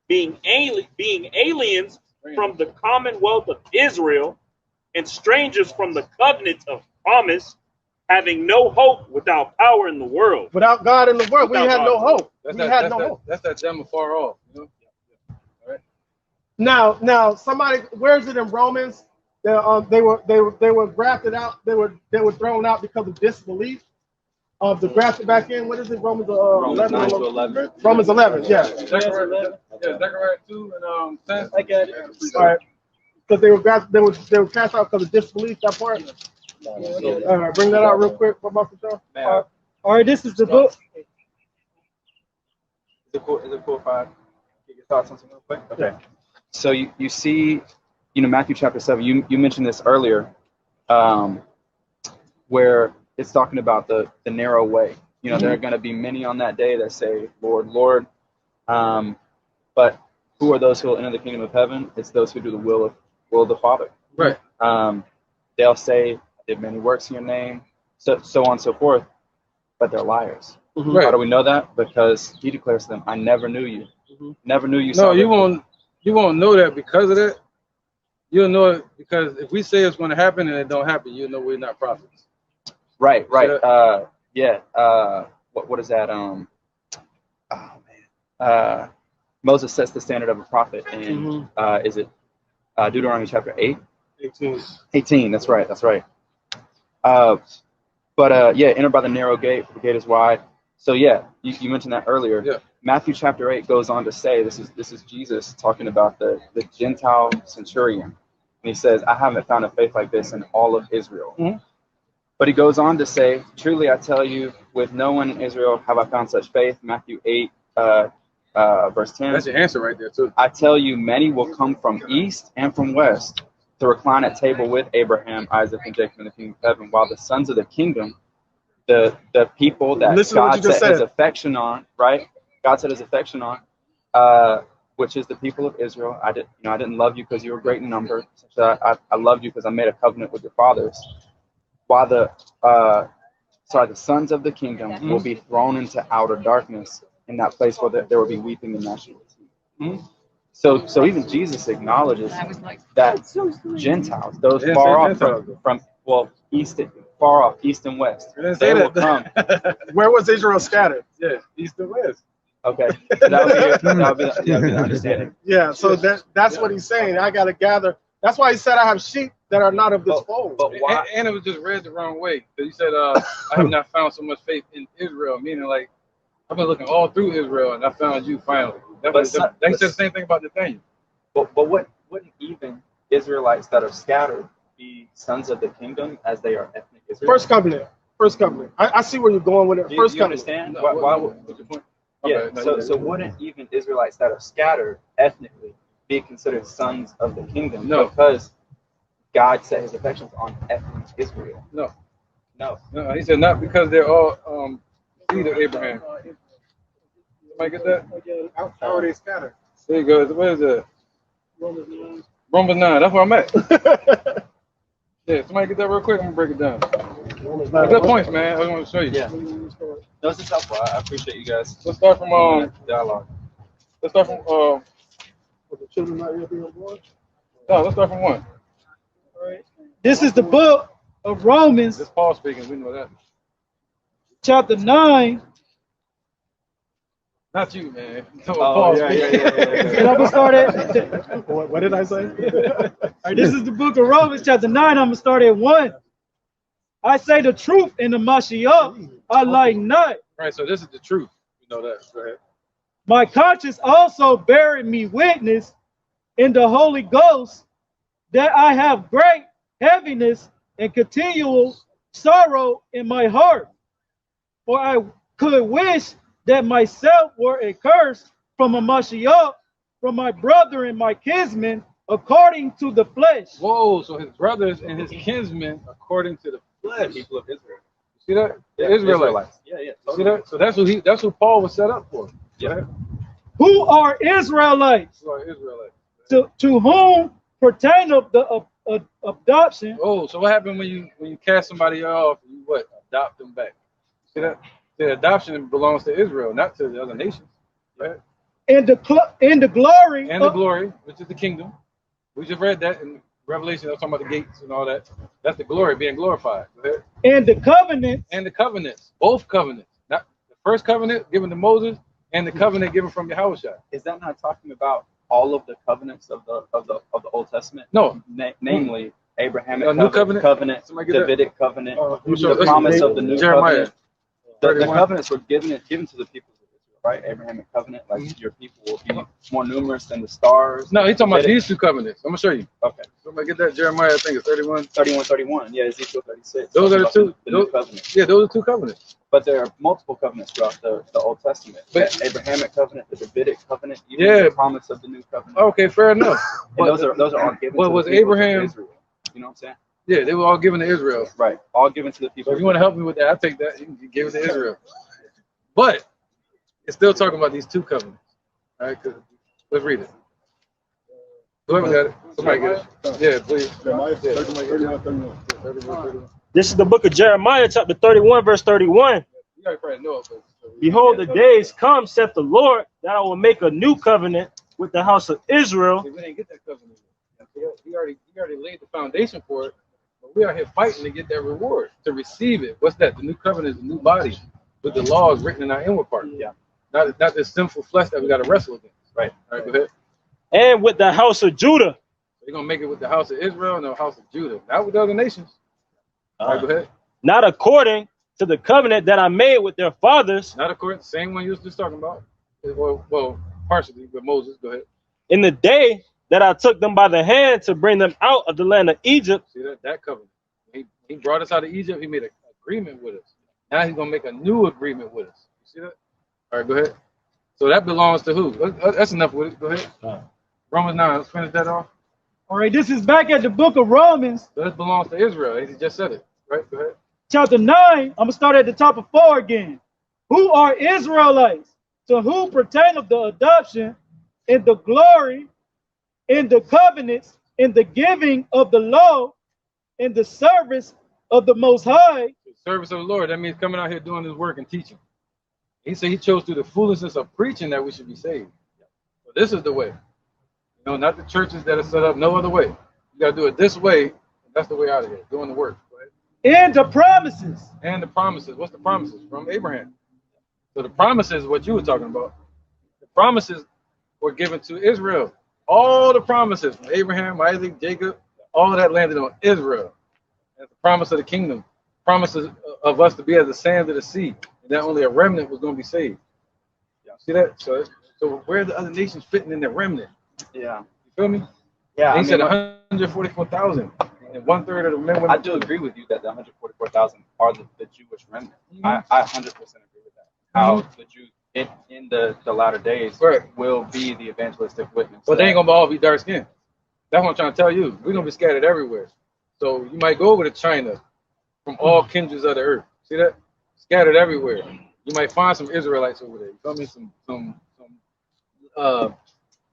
being aliens from the commonwealth of Israel and strangers from the covenant of promise, having no hope, without power in the world. Without God in the world, we had no hope. That's We that, had that's no that, hope. That's that them afar off. You know? All right. Now, somebody, where is it in Romans? They were grafted out. They were thrown out because of disbelief. The grafted back in. What is it? Romans 11. 9 to 11. Romans 11. Yeah. Zechariah 2 and 10. I got it. All right. Because they were cast out because of disbelief. That part. All right. Bring that out real quick for my control. All right, this is the book. Is it cool if I get your thoughts on something real quick? Okay. So you see, Matthew chapter 7, you mentioned this earlier, where it's talking about the narrow way. There are going to be many on that day that say, Lord, Lord. But who are those who will enter the kingdom of heaven? It's those who do the will of the Father. Right. They'll say, I did many works in your name, so on and so forth, but they're liars. Right. How do we know that? Because he declares to them, I never knew you. Never knew you. No, you won't know that because of that. You'll know it because if we say it's going to happen and it don't happen, you'll know we're not prophets. Right. Yeah. What is that? Moses sets the standard of a prophet, and is it Deuteronomy chapter 8? 18. That's right. Enter by the narrow gate, for the gate is wide. So you mentioned that earlier. Yeah. Matthew chapter 8 goes on to say, this is Jesus talking about the Gentile centurion. And he says, I haven't found a faith like this in all of Israel. But he goes on to say, truly I tell you, with no one in Israel have I found such faith. Matthew 8, verse 10. That's your answer right there, too. I tell you, many will come from east and from west to recline at table with Abraham, Isaac, and Jacob in the kingdom of heaven, while the sons of the kingdom, the people that God set his affection on, right? God set his affection on, which is the people of Israel. I didn't love you because you were great in number. So I loved you because I made a covenant with your fathers. While the sons of the kingdom will be thrown into outer darkness, in that place where there will be weeping and gnashing of teeth. So even Jesus acknowledges that Gentiles, those far off from east and west, they will come. Where was Israel scattered? Yeah, east and west. Okay, that would be the understanding. Yeah, so that's what he's saying. I got to gather. That's why he said, I have sheep that are not of this fold. But why? And it was just read the wrong way. So you said, I have not found so much faith in Israel, meaning like, I've been looking all through Israel and I found you finally. They said the same thing about Nathaniel. But wouldn't even Israelites that are scattered be sons of the kingdom as they are ethnic Israelites? First covenant. I see where you're going with it. Do you understand? Why what's your point? Yeah, so wouldn't even Israelites that are scattered ethnically be considered sons of the kingdom? No. Because God set his affections on ethnic Israel. No. No. He said not because they're all seed of Abraham. Somebody get that? How are they scattered? There you go. Where is that? Romans 9. That's where I'm at. Yeah, somebody get that real quick. I'm gonna break it down. Good points, man. I just want to show you. Yeah. Those are helpful. I appreciate you guys. Let's start from dialogue. Let's start from the children not yet being born? No, let's start from 1. This is the book of Romans. This Paul speaking. We know that. Chapter 9. Not you, man. Paul yeah. And I'm gonna start at. What did I say? All right, this is the book of Romans, chapter 9. I'm gonna start at 1. I say the truth in the Mashiach, I like not. Right, so this is the truth. You know that. Go ahead. My conscience also bearing me witness in the Holy Ghost that I have great heaviness and continual sorrow in my heart. For I could wish that myself were accursed from a Mashiach, from my brother and my kinsmen, according to the flesh. Whoa, so his brothers and his kinsmen, according to the flesh. People of Israel. See that? Yeah, Israelites. Yeah. See that? So that's who Paul was set up for. Yeah. Who are Israelites? Who are Israelites? To whom pertain of the adoption. Oh, so what happened when you cast somebody off? You what? adopt them back. See that? The adoption belongs to Israel, not to the other nations. Right? And the glory. And the glory, which is the kingdom. We just read that in Revelation. I was talking about the gates and all that. That's the glory being glorified. And the covenants. And the covenants. Both covenants. Not the first covenant given to Moses and the covenant given from Yahushua. Is that not talking about all of the covenants of the Old Testament? No. Namely, Abrahamic new covenant, Davidic covenant, the promise of the new Jeremiah. covenant. The covenants were given to the people of Israel, right? Abrahamic covenant, like your people will be more numerous than the stars. No, he's talking about these two covenants. I'm gonna show you. Okay. Somebody get that Jeremiah, I think it's 31. Yeah, Ezekiel 36. Those are the two. New covenants. Yeah, those are two covenants. But there are multiple covenants throughout the Old Testament. The Abrahamic covenant, the Davidic covenant, even the promise of the new covenant. Okay, fair enough. And those are all given to was the people Abraham, of Israel. You know what I'm saying? Yeah, they were all given to Israel. Right. All given to the people. So if you want to help me with that, I'll take that. You give it to Israel. But it's still talking about these two covenants. All right, let's read it. Whoever got it, somebody get it. Yeah, please. This is the book of Jeremiah, chapter 31, verse 31. You gotta probably know it, Behold, the days come, saith the Lord, that I will make a new covenant with the house of Israel. We didn't get that covenant. He already laid the foundation for it, but we are here fighting to get that reward, to receive it. What's that? The new covenant is a new body with the laws written in our inward part. Yeah. Not this sinful flesh that we got to wrestle against. Right. All right, go ahead. And with the house of Judah. They're going to make it with the house of Israel and the house of Judah, not with the other nations. All right, go ahead. Not according to the covenant that I made with their fathers. Not according to the same one you was just talking about. Well, partially with Moses. Go ahead. In the day that I took them by the hand to bring them out of the land of Egypt. See that covenant. He brought us out of Egypt. He made an agreement with us. Now he's going to make a new agreement with us. You see that? All right, go ahead. So that belongs to who? That's enough with it. Go ahead. Romans 9. Let's finish that off. All right, this is back at the book of Romans. So this belongs to Israel. He just said it. Right, go ahead. Chapter 9, I'm going to start at the top of 4 again. Who are Israelites? To whom pertaineth the adoption and the glory in the covenants, in the giving of the law, in the service of the Most High. The service of the Lord, that means coming out here doing his work and teaching. He said he chose through the foolishness of preaching that we should be saved. So this is the way. You know, not the churches that are set up, no other way. You got to do it this way. That's the way out of here, doing the work. And the promises. And the promises. What's the promises? From Abraham. So the promises is what you were talking about. The promises were given to Israel. All the promises from Abraham, Isaac, Jacob, all of that landed on Israel. That's the promise of the kingdom. Promises of us to be as the sands of the sea. And that only a remnant was going to be saved. See that? So where are the other nations fitting in the remnant? Yeah. You feel me? Yeah. He said 144,000. And 1/3 of the men. I do agree with you that the 144,000 are the Jewish remnant. I 100% agree with that. How the Jews in the latter days will be the evangelistic witness. But they ain't gonna all be dark skinned. That's what I'm trying to tell you. We're gonna be scattered everywhere. So you might go over to China from all kindreds of the earth. See that? Scattered everywhere. You might find some Israelites over there. You feel me? Some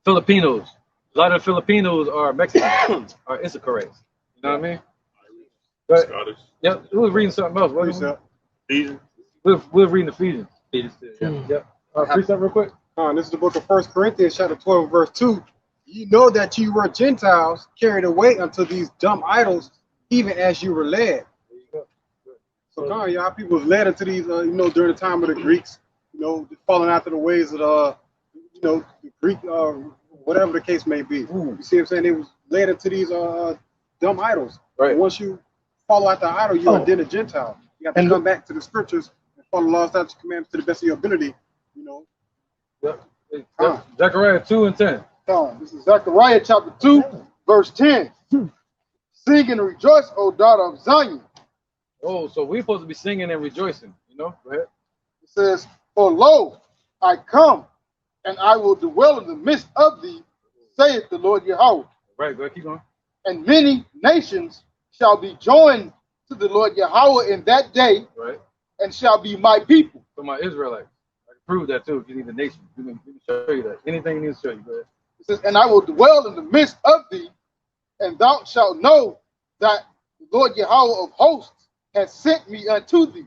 Filipinos. A lot of Filipinos are Mexicans, are Issacharites. You know what I mean? But, Scottish. Yep. Who was reading something else? What Ephesians. We're reading Ephesians. Yep. Precept real quick. This is the book of 1 Corinthians, chapter 12, verse 2. You know that you were Gentiles carried away unto these dumb idols, even as you were led. So, y'all people was led into these, during the time of the Greeks, falling after the ways of the Greek, whatever the case may be. You see what I'm saying? They was led into these dumb idols. Right. And once you follow after the idol, you are then a Gentile. You have to come back to the scriptures and follow the laws, statutes, commandments to the best of your ability. Yep. Zechariah 2:10. This is Zechariah chapter 2, verse 10. Sing and rejoice, O daughter of Zion. Oh, so we're supposed to be singing and rejoicing, Go ahead. It says, for lo, I come, and I will dwell in the midst of thee, saith the Lord Yahweh. Right, go ahead, keep going. And many nations shall be joined to the Lord Yahweh in that day, right, and shall be my people. So my Israelites. I can prove that too if you need the nation. We can show you that. Anything you need to show you, go ahead. It says, and I will dwell in the midst of thee, and thou shalt know that the Lord Yahweh of hosts has sent me unto thee.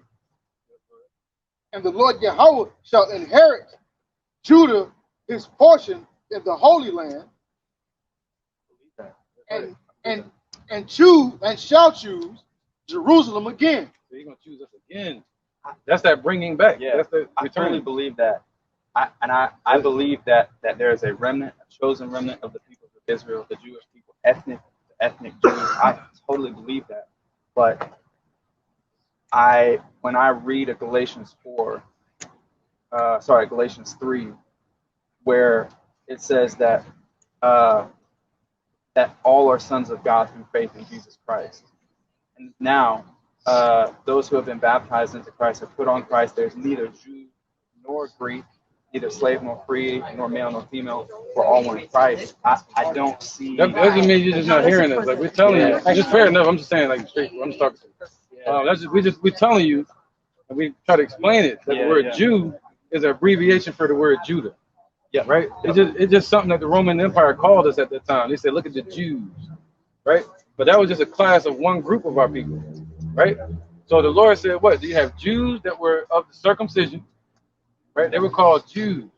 And the Lord Yahweh shall inherit Judah his portion in the Holy Land, and shall choose Jerusalem again. So he's gonna choose us again. That's that bringing back. Yeah, that's the I totally believe that. I believe that there is a remnant, a chosen remnant of the people of Israel, the Jewish people, ethnic Jews. I totally believe that. But when I read a Galatians 3, where it says that that all are sons of God through faith in Jesus Christ. And now, those who have been baptized into Christ have put on Christ. There's neither Jew nor Greek, neither slave nor free, nor male nor female. We're all one in Christ. I don't see. That doesn't mean you're just not hearing us. Like we're telling you, it's just fair enough. I'm just saying, like straight. I'm just talking to you. We're telling you, and we try to explain it. That the word Jew is an abbreviation for the word Judah. Yeah. Right. It's just something that the Roman Empire called us at that time. They said, look at the Jews. Right. But that was just a class of one group of our people. Right. So the Lord said, what? Do you have Jews that were of the circumcision? Right. They were called Jews.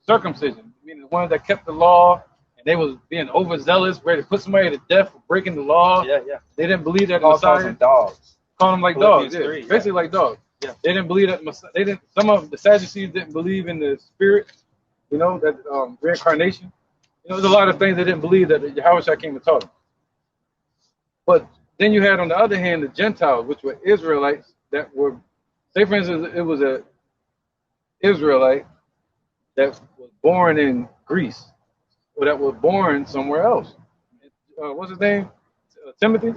Circumcision, meaning the ones that kept the law, and they was being overzealous, ready to put somebody to death for breaking the law. Yeah. They didn't believe that Paul Messiah. calls them dogs. Call them like dogs. Yeah. 3, Basically like dogs. Yeah. They didn't believe that Messiah. They didn't. Some of the Sadducees didn't believe in the spirit. You know, that reincarnation. You know, there's a lot of things they didn't believe that Yahushua came and taught them. But then you had, on the other hand, the Gentiles, which were Israelites that were, say for instance, it was an Israelite that was born in Greece, or that was born somewhere else. What's his name? Timothy?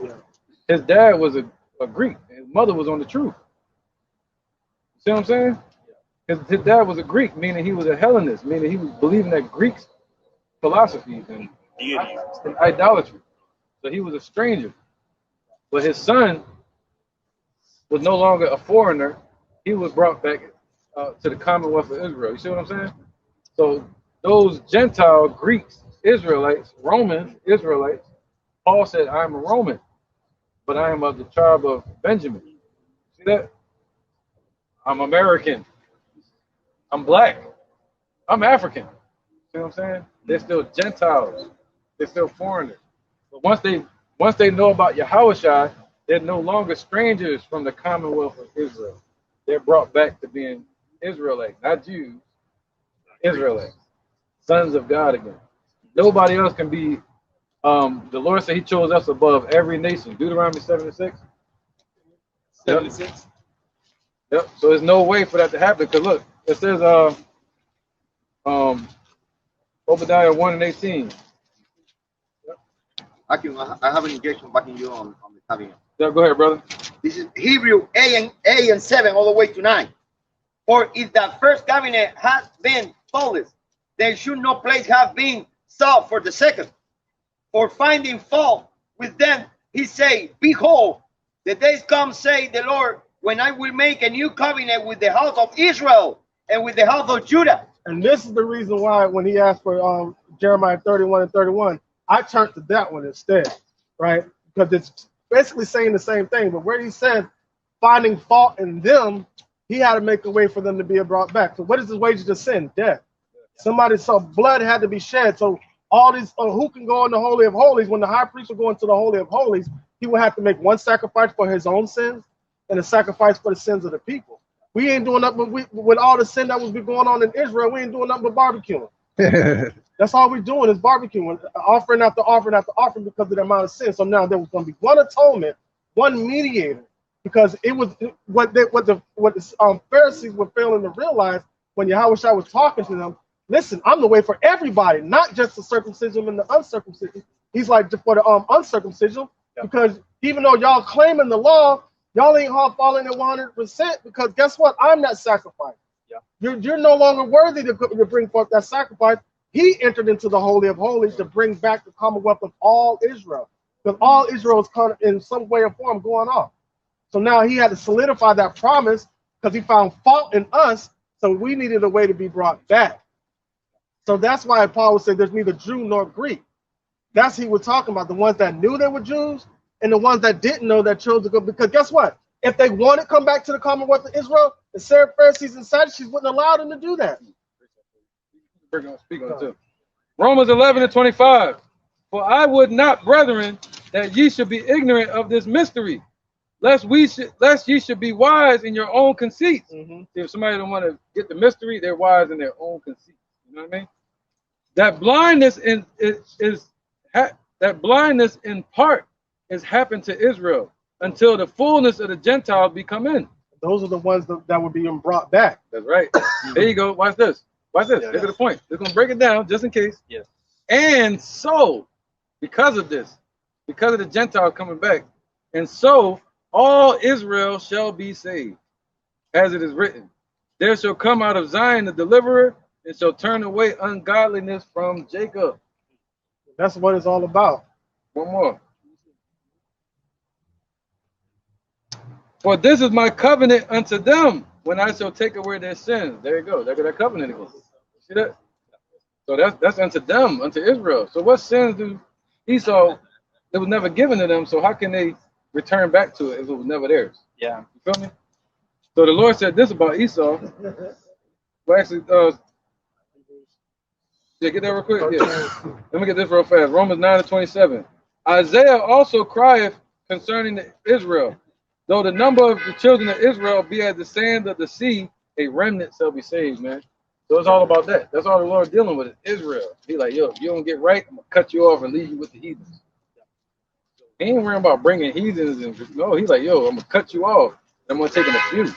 His dad was a Greek. His mother was on the truth. See what I'm saying? His dad was a Greek, meaning he was a Hellenist, meaning he was believing that Greeks' philosophies and idolatry. So he was a stranger. But his son was no longer a foreigner. He was brought back to the Commonwealth of Israel. You see what I'm saying? So those Gentile Greeks, Israelites, Romans, Israelites, Paul said, I'm a Roman, but I am of the tribe of Benjamin. See that? I'm American. I'm black. I'm African. See what I'm saying? They're still Gentiles. They're still foreigners. But once they know about Yahushua, they're no longer strangers from the Commonwealth of Israel. They're brought back to being Israelites, not Jews. Israelites, sons of God again. Nobody else can be. The Lord said He chose us above every nation. Deuteronomy 7:6. 76. Yep. So there's no way for that to happen. Because look, it says Obadiah 1:18. I have an engagement backing you on the cabinet. Yeah, go ahead, brother. This is Hebrew A and 7 all the way to 9. For if the first cabinet has been faultless, there should no place have been sought for the second. For finding fault with them, he say, behold, the days come, say the Lord, when I will make a new covenant with the house of Israel and with the house of Judah. And this is the reason why when he asked for Jeremiah 31:31, I turned to that one instead, right? Because it's basically saying the same thing. But where he said finding fault in them, he had to make a way for them to be brought back. So what is the wages of sin? Death. Somebody saw blood had to be shed. So all these, who can go in the Holy of Holies? When the high priest would go into the Holy of Holies, he would have to make one sacrifice for his own sins and a sacrifice for the sins of the people. We ain't doing nothing with all the sin that was going on in Israel. We ain't doing nothing but barbecuing. That's all we're doing is barbecuing, offering after offering after offering because of the amount of sin. So now there was going to be one atonement, one mediator, because it was what the Pharisees were failing to realize when Yahushua was talking to them. Listen, I'm the way for everybody, not just the circumcision and the uncircumcision. He's like for the uncircumcision, because even though y'all claiming the law, y'all ain't all falling at 100% because guess what? I'm that sacrifice. Yeah. You're no longer worthy to bring forth that sacrifice. He entered into the Holy of Holies to bring back the commonwealth of all Israel. Because all Israel is kind of in some way or form going off. So now he had to solidify that promise because he found fault in us. So we needed a way to be brought back. So that's why Paul would say there's neither Jew nor Greek. That's he was talking about, the ones that knew they were Jews and the ones that didn't know that chose to go. Because guess what? if they want to come back to the Commonwealth of Israel, the Pharisees and Sadducees wouldn't allow them to do that. Speak on it too. Romans 11:25. For I would not, brethren, that ye should be ignorant of this mystery, lest ye should be wise in your own conceits. If somebody don't want to get the mystery, they're wise in their own conceits. You know what I mean? That blindness in part has happened to Israel until the fullness of the Gentiles be come in. Those are the ones that were being brought back. That's right. There you go. Watch this. Watch this. Look at the point. They're going to break it down just in case. Yes. And so, because of this, because of the Gentiles coming back, and so all Israel shall be saved, as it is written, there shall come out of Zion the deliverer, and shall turn away ungodliness from Jacob. That's what it's all about. One more. For this is my covenant unto them, when I shall take away their sins. There you go. Look at that covenant again. See that? So that's unto them, unto Israel. So what sins do Esau? It was never given to them. So how can they return back to it if it was never theirs? Yeah. You feel me? So the Lord said this about Esau. Well, actually, yeah, get that real quick. Yeah. Let me get this real fast. Romans 9:27. Isaiah also crieth concerning Israel. Though the number of the children of Israel be as the sand of the sea, a remnant shall be saved, man. So it's all about that. That's all the Lord dealing with, is Israel. He like, yo, if you don't get right, I'm going to cut you off and leave you with the heathens. He ain't worrying about bringing heathens. No, he's like, yo, I'm going to cut you off. I'm going to take in a few.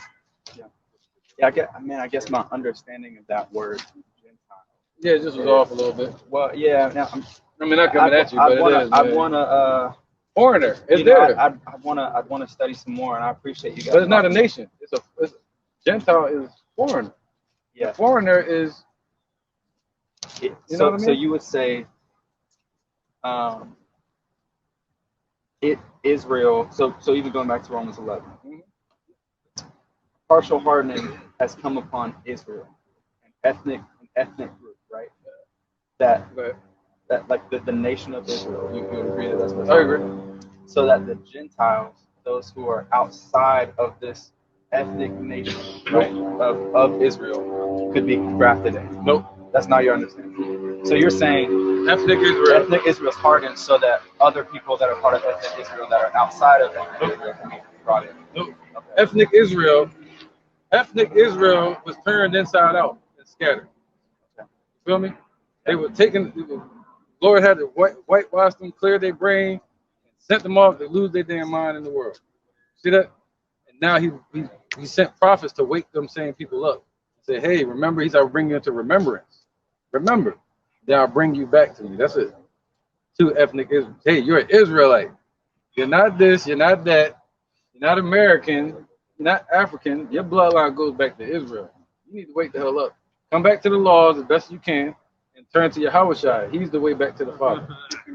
Yeah, I guess my understanding of that word, Gentile. Yeah, it just was off a little bit. Well, yeah. Now, not coming at you, but it is. I want to. Foreigner. It's there. I want to study some more, and I appreciate you guys. But it's not a nation. It's Gentile is foreigner. Yeah. The foreigner is. You know what I mean? So you would say, Israel. So even going back to Romans 11, partial hardening has come upon Israel, an ethnic group, right? That like the nation of Israel. You would agree that that's what I agree. So that the Gentiles, those who are outside of this ethnic nation, right, of Israel, could be grafted in. Nope. That's not your understanding. So you're saying ethnic Israel is hardened so that other people that are part of ethnic Israel that are outside of ethnic Israel can be brought in. Nope. Okay. Ethnic Israel was turned inside out and scattered. You feel me? They were taken. Lord had to whitewash them, clear their brain, and sent them off to lose their damn mind in the world. See that? And now he sent prophets to wake them same people up. Say, hey, remember, he's I'll bring you into remembrance. Remember, then I'll bring you back to me. That's it. Two ethnic Israel. Hey, you're an Israelite. You're not this, you're not that, you're not American, you're not African. Your bloodline goes back to Israel. You need to wake the hell up. Come back to the laws as best you can. And turn to Yahushua. He's the way back to the Father.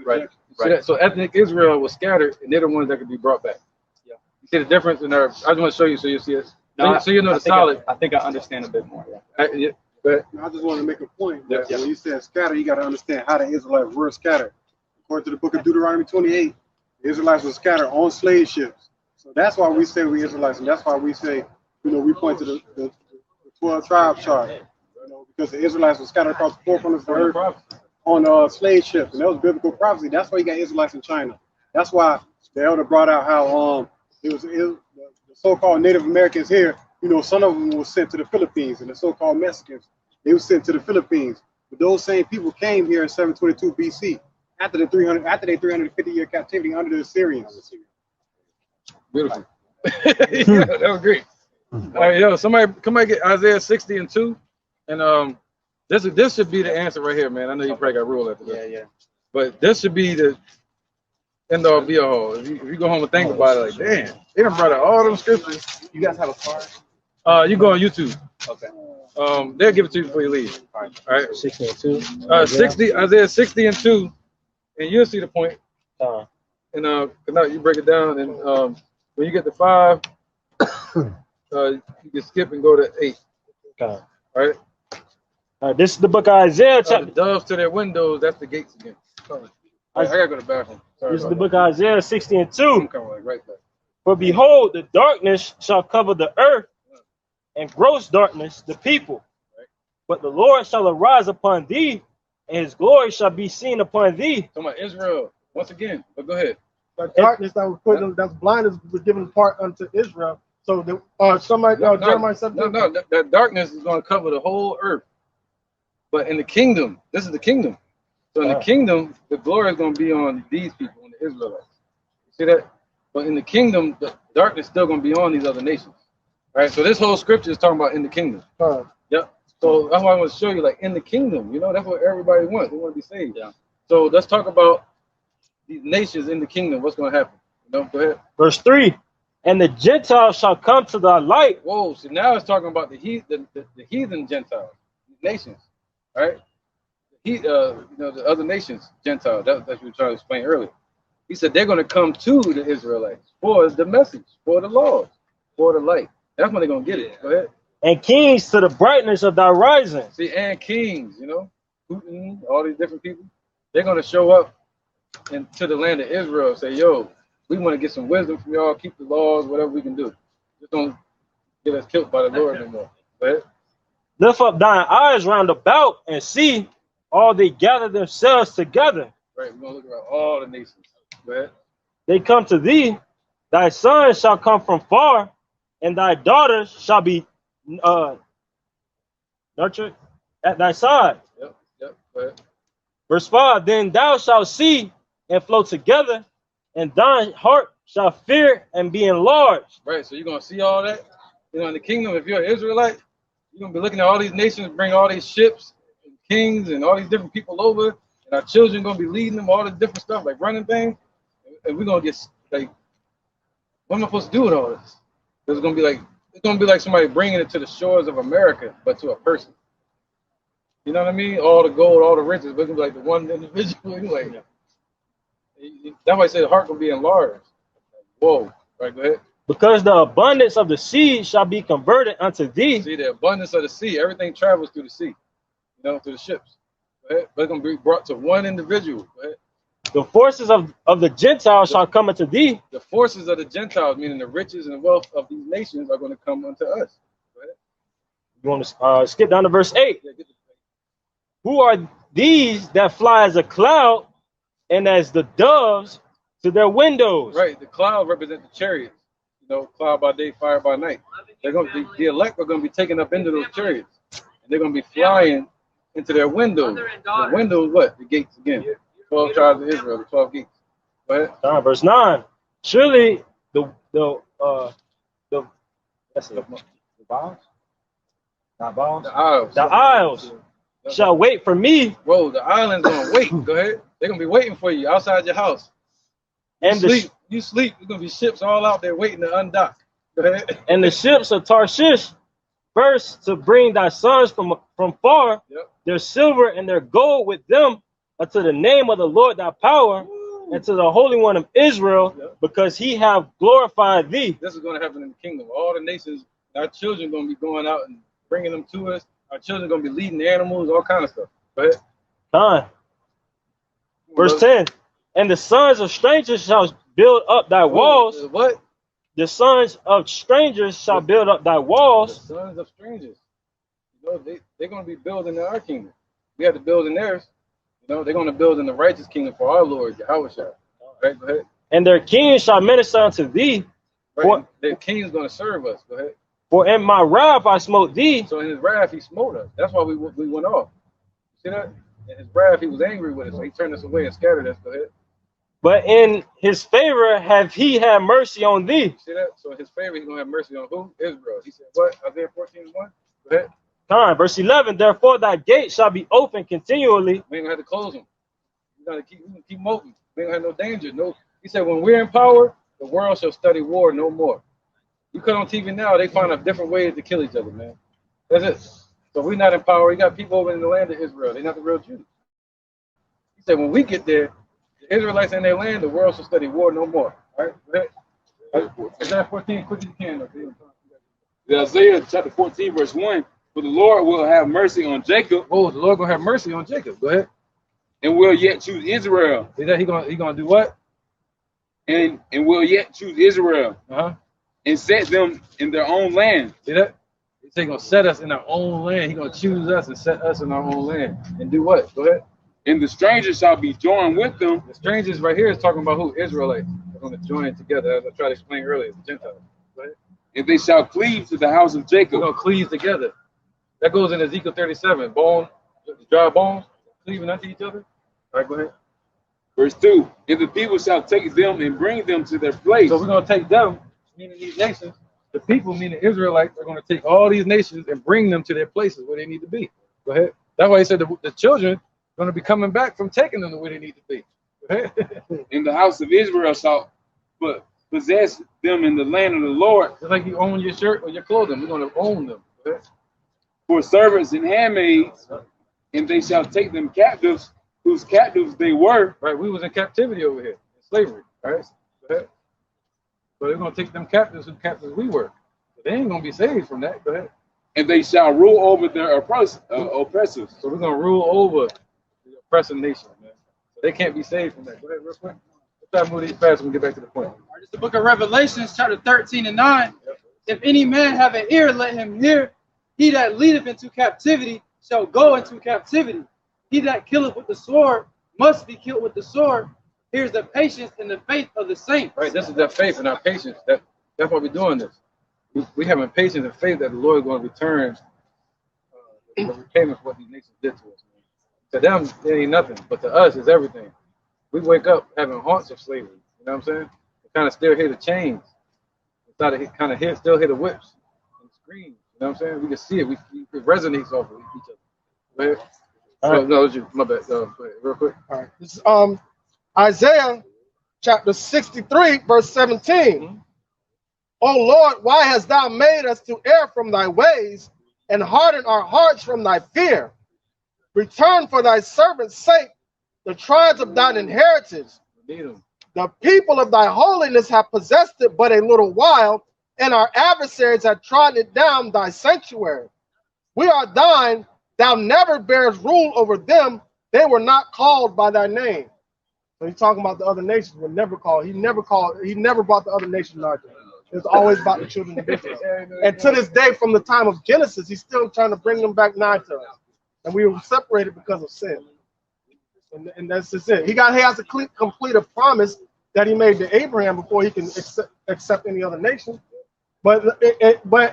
Right. Right. So ethnic Israel was scattered, and they're the ones that could be brought back. Yeah. You see the difference in our. I just want to show you so you see it. So you know the solid. I think I understand a bit more. Yeah. But I just want to make a point that when you said scatter, you got to understand how the Israelites were scattered. According to the book of Deuteronomy 28, the Israelites were scattered on slave ships. So that's why we say we Israelites, and that's why we say, we point to the 12 tribe chart. Because the Israelites were scattered across the four corners of the earth on slave ships, and that was biblical prophecy. That's why you got Israelites in China. That's why the elder brought out how the so-called Native Americans here. Some of them were sent to the Philippines, and the so-called Mexicans, they were sent to the Philippines. But those same people came here in 722 BC after their 350-year captivity under the Assyrians. Beautiful. Yeah, that was great. All right, yo, somebody get Isaiah 60:2. And this should be the answer right here, man. I know you probably got rule after this. Yeah. But this should be the end all be all. If you go home and think about it, like, damn, they done brought out all them scriptures. You guys have a card? You go on YouTube. Okay. They'll give it to you before you leave. All right. 60:2. Isaiah 60:2, and you'll see the point. And now you break it down, and when you get to 5, you can skip and go to 8. Okay. All right. This is the book of Isaiah. The doves to their windows, that's the gates again. I gotta go to the bathroom. Sorry this is the book of Isaiah 60:2. I'm coming right back. For behold, the darkness shall cover the earth, and gross darkness the people. But the Lord shall arise upon thee, and his glory shall be seen upon thee. Talking about Israel once again. But go ahead. The darkness that was put in, that's blindness was given part unto Israel. So the Jeremiah 17. No, that darkness is going to cover the whole earth. But in the kingdom, this is the kingdom. So in the kingdom, the glory is going to be on these people, on the Israelites. See that? But in the kingdom, the darkness is still going to be on these other nations. All right. So this whole scripture is talking about in the kingdom. Yep. So that's why I want to show you, like, in the kingdom. You know, that's what everybody wants. They want to be saved. Yeah. So let's talk about these nations in the kingdom. What's going to happen? You know, go ahead. Verse 3. And the Gentiles shall come to thy light. Whoa, so now it's talking about the heathen Gentiles, nations, right? You know, the other nations, Gentiles. That's what we were trying to explain earlier. He said they're going to come to the Israelites for the message, for the laws, for the light. That's when they're going to get it. Go ahead. And kings to the brightness of thy rising. See, and kings, you know, Putin, all these different people, they're going to show up into the land of Israel and say, yo, we want to get some wisdom from y'all, keep the laws, whatever we can do. Just don't get us killed by the Lord anymore. Go ahead. Lift up thine eyes round about and see all they gather themselves together. Right, we're going to look around all the nations. Go ahead. They come to thee, thy sons shall come from far, and thy daughters shall be nurtured at thy side. Yep. Go ahead. Verse 5, then thou shalt see and flow together, and thine heart shall fear and be enlarged. Right, so you're going to see all that. You know, in the kingdom, if you're an Israelite, you're going to be looking at all these nations, bring all these ships, and kings, and all these different people over, and our children going to be leading them, all this different stuff, like running things, and we're going to get, like, what am I supposed to do with all this? It's going to be like somebody bringing it to the shores of America, but to a person. You know what I mean? All the gold, all the riches, but it's going to be like the one individual. Like, that's why I say the heart will be enlarged. Whoa. Right, go ahead. Because the abundance of the sea shall be converted unto thee. See, the abundance of the sea, everything travels through the sea, you know, through the ships. Go ahead. But it's going to be brought to one individual. Go ahead. The forces of the Gentiles shall come unto thee. The forces of the Gentiles, meaning the riches and the wealth of these nations, are going to come unto us. Go ahead. You want to skip down to verse 8. Yeah, who are these that fly as a cloud and as the doves to their windows? Right, the cloud represents the chariots. You know, cloud by day, fire by night. They're going to the elect are going to be taken up into those chariots, and they're going to be flying into their windows. The windows, what? The gates again. 12 tribes of Israel, the 12 gates. Go ahead. Verse 9. Surely the isles shall wait for me. Whoa, the island's gonna wait. Go ahead. They're gonna be waiting for you outside your house. And you sleep. There's gonna be ships all out there waiting to undock. Go ahead. And the ships of Tarshish first to bring thy sons from far, their silver and their gold with them, unto the name of the Lord thy power, and to the Holy One of Israel, because he have glorified thee. This is going to happen in the kingdom. All the nations, our children are going to be going out and bringing them to us. Our children are going to be leading the animals, all kind of stuff. Go ahead. Verse 10. And the sons of strangers shall build up thy walls. What? The sons of strangers shall build up thy walls. The sons of strangers. You know, they're going to be building in our kingdom. We have to build in theirs. You know, they're going to build in the righteous kingdom for our Lord, Yahweh. Right, go ahead. And their kings shall minister unto thee. Right. Their king is going to serve us. Go ahead. For in my wrath I smote thee. So in his wrath he smote us. That's why we went off. See that? In his wrath he was angry with us, so he turned us away and scattered us. Go ahead. But in his favor have he had mercy on thee. See that? So in his favor he's going to have mercy on who? Israel. He said what? Isaiah 14:1. Go ahead. Verse 11, therefore thy gate shall be open continually. We ain't gonna have to close them. We gotta keep moving. We ain't gonna have no danger. No, he said when we're in power, the world shall study war no more. You cut on TV now, they find out different ways to kill each other, man. That's it. So we're not in power. You got people over in the land of Israel. They're not the real Jews. He said when we get there, the Israelites in their land, the world shall study war no more. All right? Go ahead. Isaiah 14, quick as you can. Isaiah chapter 14, verse 1. For the Lord will have mercy on Jacob. Oh, the Lord gonna have mercy on Jacob. Go ahead. And will yet choose Israel. Is that he gonna do what? and will yet choose Israel and set them in their own land. See that? He's gonna set us in our own land. He's gonna choose us and set us in our own land. And do what? Go ahead. And the strangers shall be joined with them. The strangers right here is talking about who? Israelites. They're going to join together, as I tried to explain earlier, the Gentiles. Go ahead. And they shall cleave to the house of Jacob. They're going to cleave together. That goes in Ezekiel 37. Bone, dry bones, cleaving unto each other. All right, go ahead. Verse 2. And the people shall take them and bring them to their place. So we're going to take them, meaning these nations. The people, meaning Israelites, are going to take all these nations and bring them to their places where they need to be. Go ahead. That's why he said the children going to be coming back from taking them to where they need to be. In the house of Israel shall possess them in the land of the Lord. It's like you own your shirt or your clothing. We're going to own them. For servants and handmaids, and they shall take them captives, whose captives they were. Right, we was in captivity over here, in slavery. Right. Go ahead. But they're going to take them captives whose captives we were. But they ain't going to be saved from that. Go ahead. And they shall rule over their oppressors. So we're going to rule over the oppressing nation, man. So they can't be saved from that. Go ahead, real quick. Let's try to move these fast and we get back to the point. All right, this is the book of Revelations, chapter 13 and 9. Yep. If any man have an ear, let him hear. He that leadeth into captivity shall go into captivity. He that killeth with the sword must be killed with the sword. Here's the patience and the faith of the saints. Right, this is their faith and our patience. That's why we're doing this. We having patience and faith that the Lord is going to return the repayment for what these nations did to us. To them, it ain't nothing, but to us, it's everything. We wake up having haunts of slavery. You know what I'm saying? We kind of still hear the chains. We kind of still hear the whips and screams. You know what I'm saying? We can see it. It resonates off of each other. Go ahead. Right. No, it's you. My bad. Go ahead, real quick. All right. This is Isaiah chapter 63, verse 17. O Lord, why hast thou made us to err from thy ways and hardened our hearts from thy fear? Return for thy servant's sake the tribes of thine inheritance. The people of thy holiness have possessed it but a little while, and our adversaries have trodden it down thy sanctuary. We are thine, thou never bearest rule over them. They were not called by thy name. So he's talking about the other nations were never called. He never brought the other nations out there. It's always about the children of Israel. And to this day, from the time of Genesis, he's still trying to bring them back nigh to us. And we were separated because of sin. And that's just it. He has to complete a promise that he made to Abraham before he can accept any other nation. But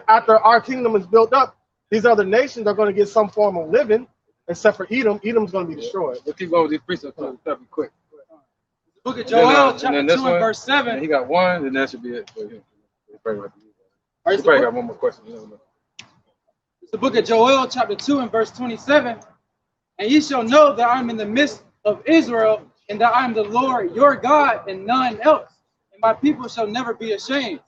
after our kingdom is built up, these other nations are going to get some form of living, except for Edom. Edom's going to be destroyed. We'll keep going with these precepts. That'll be quick. The book of Joel, chapter 2 and verse 7. And he got one, and that should be it for him. He probably got one more question. It's the book of Joel, chapter 2 and verse 27. And ye shall know that I am in the midst of Israel, and that I am the Lord your God, and none else. And my people shall never be ashamed.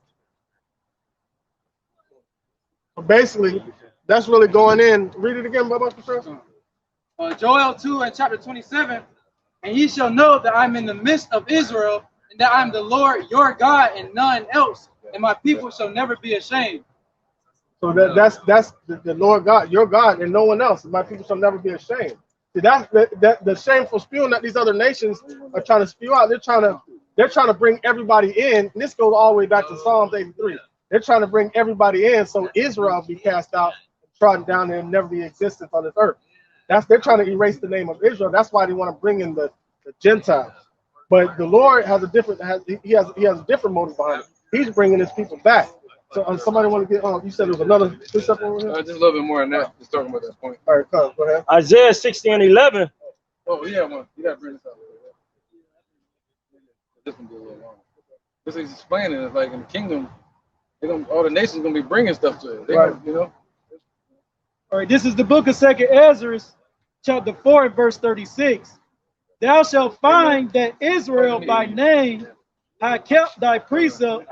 So basically, that's really going in. Read it again, Bubba. Joel 2 and chapter 27. And ye shall know that I am in the midst of Israel, and that I am the Lord your God, and none else. And my people shall never be ashamed. So that's the Lord God, your God, and no one else. My people shall never be ashamed. See, that's the shameful spewing that these other nations are trying to spew out. They're trying to bring everybody in. And this goes all the way back to Psalms 83. They're trying to bring everybody in so Israel be cast out, trodden down, and never be existence on this earth. They're trying to erase the name of Israel. That's why they want to bring in the Gentiles. But the Lord has a different he has a different motive behind it. He's bringing his people back. So somebody want to get on? You said there was another precept over here? Just a little bit more than that. Just talking about that point. All right, go ahead. Isaiah 60 and 11. Oh, yeah, one. You got to bring this up. This one be a little long. This is explaining it's like in the kingdom, all the nations are going to be bringing stuff to it. Right. You know? All right, this is the book of 2nd Ezra, chapter 4, and verse 36. Thou shalt find that Israel by name hath kept thy precept,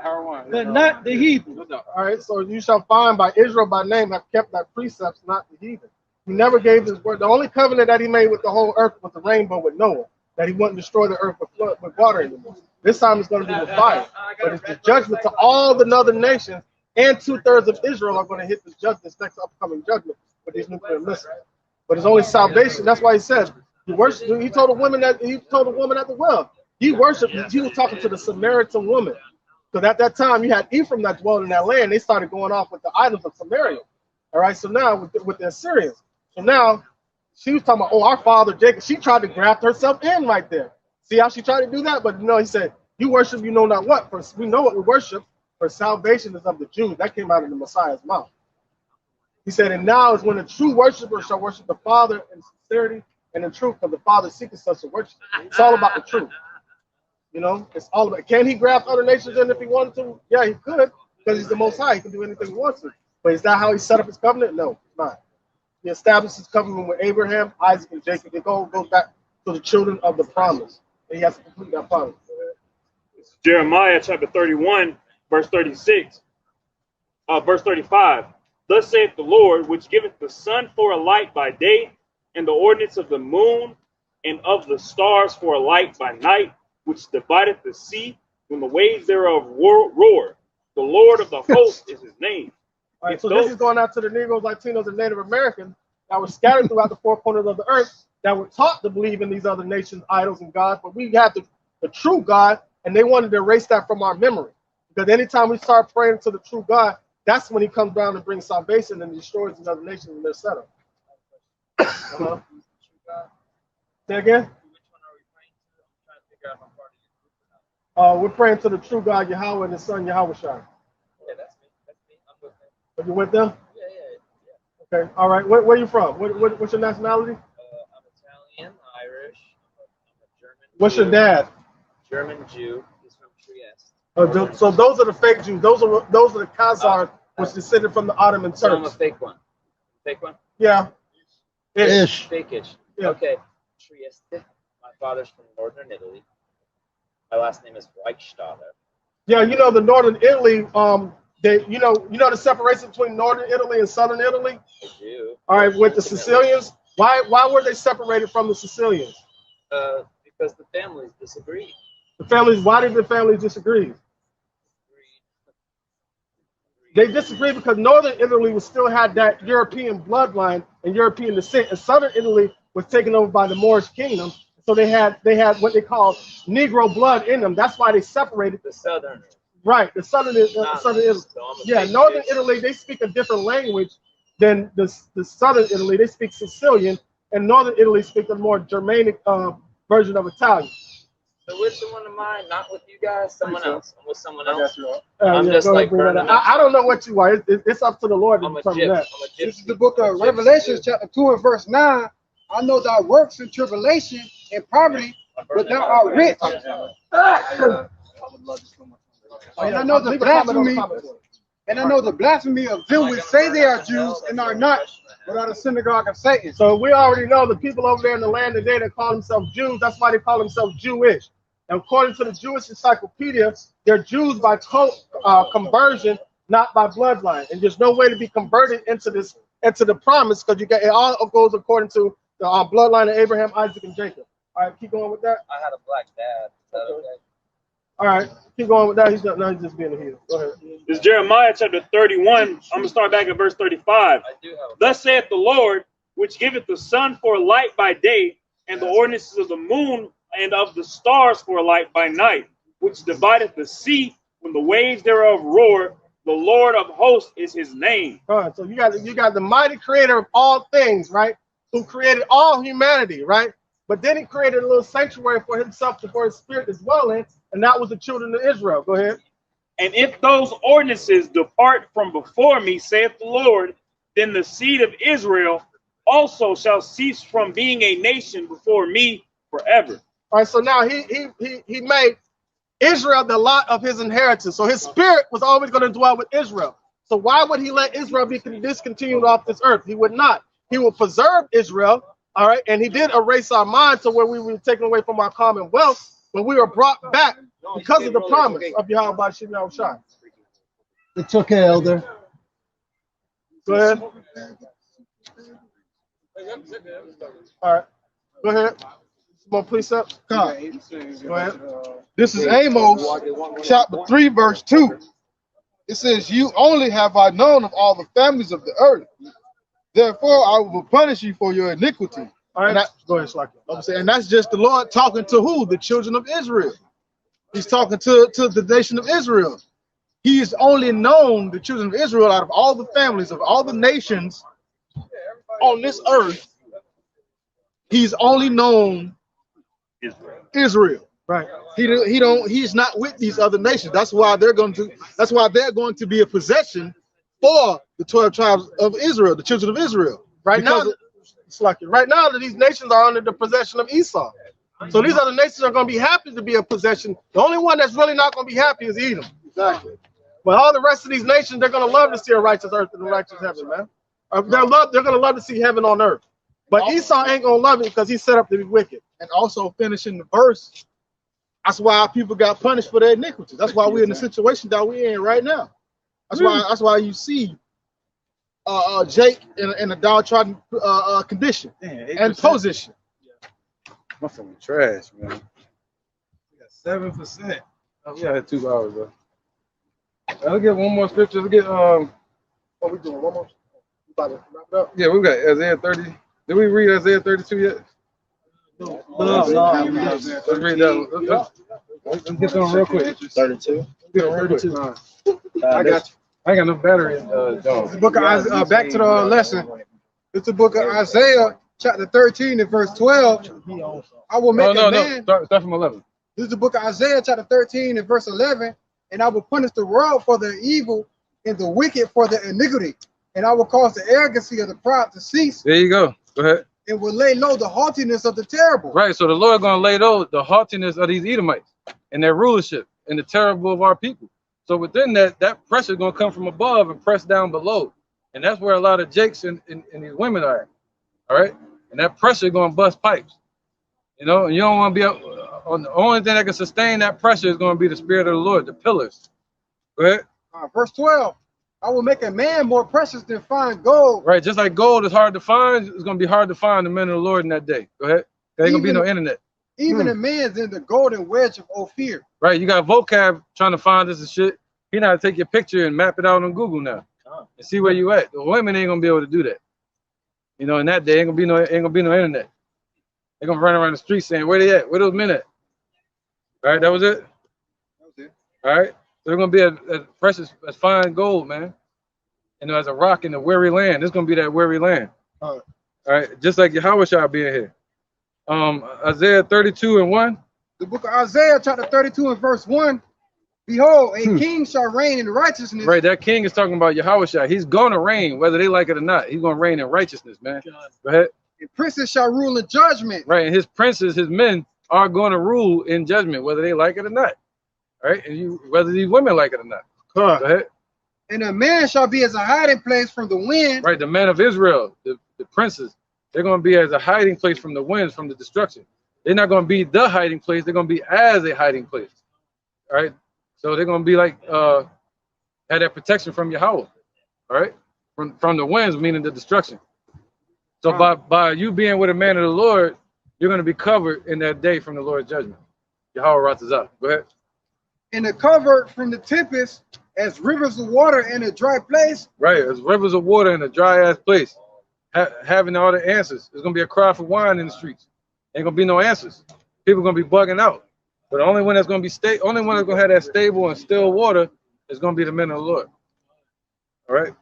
but not the heathen. All right, so you shall find by Israel by name have kept thy precepts, not the heathen. He never gave his word. The only covenant that he made with the whole earth was the rainbow with Noah, that he wouldn't destroy the earth with water anymore. This time it's going to be with fire. But it's the judgment to all the other nations, and 2/3 of Israel are going to hit this next upcoming judgment with these nuclear missiles. But it's only salvation. That's why he said, he told a woman at the well, he worshiped, he was talking to the Samaritan woman. Because at that time, you had Ephraim that dwelled in that land. They started going off with the idols of Samaria. All right, so now with the Assyrians. So now she was talking about, oh, our father Jacob. She tried to graft herself in right there. See how she tried to do that? But no, he said, you worship you know not what. For we know what we worship, for salvation is of the Jews. That came out of the Messiah's mouth. He said, and now is when the true worshiper shall worship the Father in sincerity and in truth, because the Father seeketh such a worship. It's all about the truth. You know, it's all about, can he graft other nations in if he wanted to? Yeah, he could, because he's the Most High. He can do anything he wants to. But is that how he set up his covenant? No, it's not. He established his covenant with Abraham, Isaac, and Jacob. It goes back to the children of the promise. And he has to complete that promise. Jeremiah chapter 31, verse 36, verse 35. Thus saith the Lord, which giveth the sun for a light by day, and the ordinance of the moon and of the stars for a light by night, which divideth the sea when the waves thereof roar. The Lord of the host is his name. All right, so this is going out to the Negroes, Latinos, and Native Americans that were scattered throughout the four corners of the earth, that were taught to believe in these other nations, idols, and gods, but we have the true God, and they wanted to erase that from our memory. Because anytime we start praying to the true God, that's when he comes down and brings salvation and destroys these other nations in their setup. Say again? We're praying to the true God, Yahweh, and his son, Yahweh Shai. Yeah, that's me. I'm with them. Are you with them? Yeah. Okay, all right. Where are you from? What's your nationality? I'm Italian, Irish, I'm a German. What's Jew. your dad? German Jew. He's from Trieste. So those are the fake Jews. Those are the Khazars, which descended from the Ottoman Turks. So I'm a fake one. Fake one? Yeah. Ish. Fake-ish. Yeah. Okay. Trieste. My father's from northern Italy. My last name is Reichstader. Yeah, you know the northern Italy. You know the separation between northern Italy and southern Italy. I do. All right, with the Sicilians. Why were they separated from the Sicilians? Because the families disagree. The families. Why did the families disagree? They disagree because northern Italy was still had that European bloodline and European descent, and southern Italy was taken over by the Moorish kingdom. So they had what they call Negro blood in them. That's why they separated the southern. Right, the southern Italy. Yeah, northern Italy, they speak a different language than the southern Italy. They speak Sicilian, and northern Italy speak a more Germanic version of Italian. So which one am I? Not with you guys. Someone else. I'm with someone else. I'm just like burning up. I don't know what you are. It's up to the Lord to determine that. This is the book of Revelation, chapter 2 and verse 9. I know thy works in tribulation and poverty, but thou art rich. And I know the blasphemy, of them which say they are Jews and are not, but are the synagogue of Satan. So we already know the people over there in the land today that call themselves Jews. That's why they call themselves Jewish. And according to the Jewish Encyclopedia, they're Jews by conversion, not by bloodline. And there's no way to be converted into the promise, because it all goes according to the bloodline of Abraham, Isaac, and Jacob. All right, keep going with that. I had a black dad. Is that okay? All right, keep going with that. He's just being a heel. Go ahead. This is Jeremiah chapter 31. I'm going to start back at verse 35. Thus saith the Lord, which giveth the sun for a light by day, and the ordinances of the moon and of the stars for a light by night, which divideth the sea when the waves thereof roar. The Lord of hosts is his name. All right, so you got the mighty creator of all things, right? Who created all humanity, right? But then he created a little sanctuary for himself, for his spirit to dwell in, and that was the children of Israel. Go ahead. And if those ordinances depart from before me, saith the Lord, then the seed of Israel also shall cease from being a nation before me forever. All right, so now he made Israel the lot of his inheritance. So his spirit was always going to dwell with Israel. So why would he let Israel be discontinued off this earth? He would not. He will preserve Israel, all right? And he did erase our minds to where we were taken away from our commonwealth, but we were brought back because of the promise of Yahweh Bashim Yahushua. It's okay, Elder. Go ahead. All right. Go ahead. Some more precepts. Go ahead. This is Amos chapter 3, verse 2. It says, you only have I known of all the families of the earth. Therefore, I will punish you for your iniquity, All right, go ahead, Slaki. I'm saying, and that's just the Lord talking to who? The children of Israel. He's talking to the nation of Israel. He's only known the children of Israel out of all the families of all the nations on this earth. He's only known Israel. Right. He's not with these other nations. That's why they're going to be a possession for the 12 tribes of Israel, the children of Israel. Right now that these nations are under the possession of Esau. So these other nations are going to be happy to be a possession. The only one that's really not going to be happy is Edom. Exactly. But all the rest of these nations, they're going to love to see a righteous earth and a righteous heaven, man. They're going to love to see heaven on earth. But Esau ain't going to love it because he's set up to be wicked. And also finishing the verse, that's why people got punished for their iniquities. That's why we're in the situation that we're in right now. That's why you see Jake in a downtrodden condition and position. Motherfucking trash, man. We got 7%. Oh, we had 2 hours though. Let's get one more scripture. Let's get what we doing? One more. We about to wrap it up. Yeah, we got Isaiah 30. Did we read Isaiah 32 yet? No. Let's read that. Let's get them real quick. 32. Let's get them real quick. I got you. I ain't got no battery. The book of Isaiah, back to the lesson. It's the book of Isaiah, chapter 13 and verse 12. I will make a man. Start from 11. This is the book of Isaiah, chapter 13 and verse 11. And I will punish the world for their evil and the wicked for their iniquity. And I will cause the arrogancy of the proud to cease. There you go. Go ahead. And will lay low the haughtiness of the terrible. Right. So the Lord going to lay low the haughtiness of these Edomites and their rulership and the terrible of our people. So within that pressure is going to come from above and press down below. And that's where a lot of Jakes and these women are. All right. And that pressure is going to bust pipes. You know, and you don't want to be on the only thing that can sustain that pressure is going to be the Spirit of the Lord, the pillars. Go ahead. Verse 12. I will make a man more precious than fine gold. Right. Just like gold is hard to find, it's going to be hard to find the men of the Lord in that day. Go ahead. There ain't going to be no internet. Even a man's in the golden wedge of Ophir. Right. You got vocab trying to find this and shit. You know how to take your picture and map it out on Google now and see where you at. The women ain't going to be able to do that. You know, in that day, ain't gonna be no internet. They're gonna run around the street saying, where they at? Where those men at? All right, that was it? That was it. All right. So they're gonna be as precious as fine gold, man. And as a rock in the weary land. It's gonna be that weary land. All right, just like Yahweh shall be in here. Isaiah 32 and 1. The book of Isaiah, chapter 32 and verse 1. Behold, a king shall reign in righteousness. Right, that king is talking about Yahweh Shai. He's going to reign, whether they like it or not. He's going to reign in righteousness, man. Go ahead. And princes shall rule in judgment. Right, and his princes, his men, are going to rule in judgment, whether they like it or not. All right, and whether these women like it or not. Go ahead. And a man shall be as a hiding place from the wind. Right, the men of Israel, the princes, they're going to be as a hiding place from the winds, from the destruction. They're not going to be the hiding place. They're going to be as a hiding place. All right. So they're gonna be like have that protection from Yahweh, all right? From the winds, meaning the destruction. So by you being with a man of the Lord, you're gonna be covered in that day from the Lord's judgment. Yahweh Ratazah. Go ahead. And the cover from the tempest as rivers of water in a dry place. Right, as rivers of water in a dry ass place, having all the answers. There's gonna be a cry for wine in the streets. Ain't gonna be no answers. People gonna be bugging out. But the only one that's going to be only one that's going to have that stable and still water is going to be the men of the Lord. All right?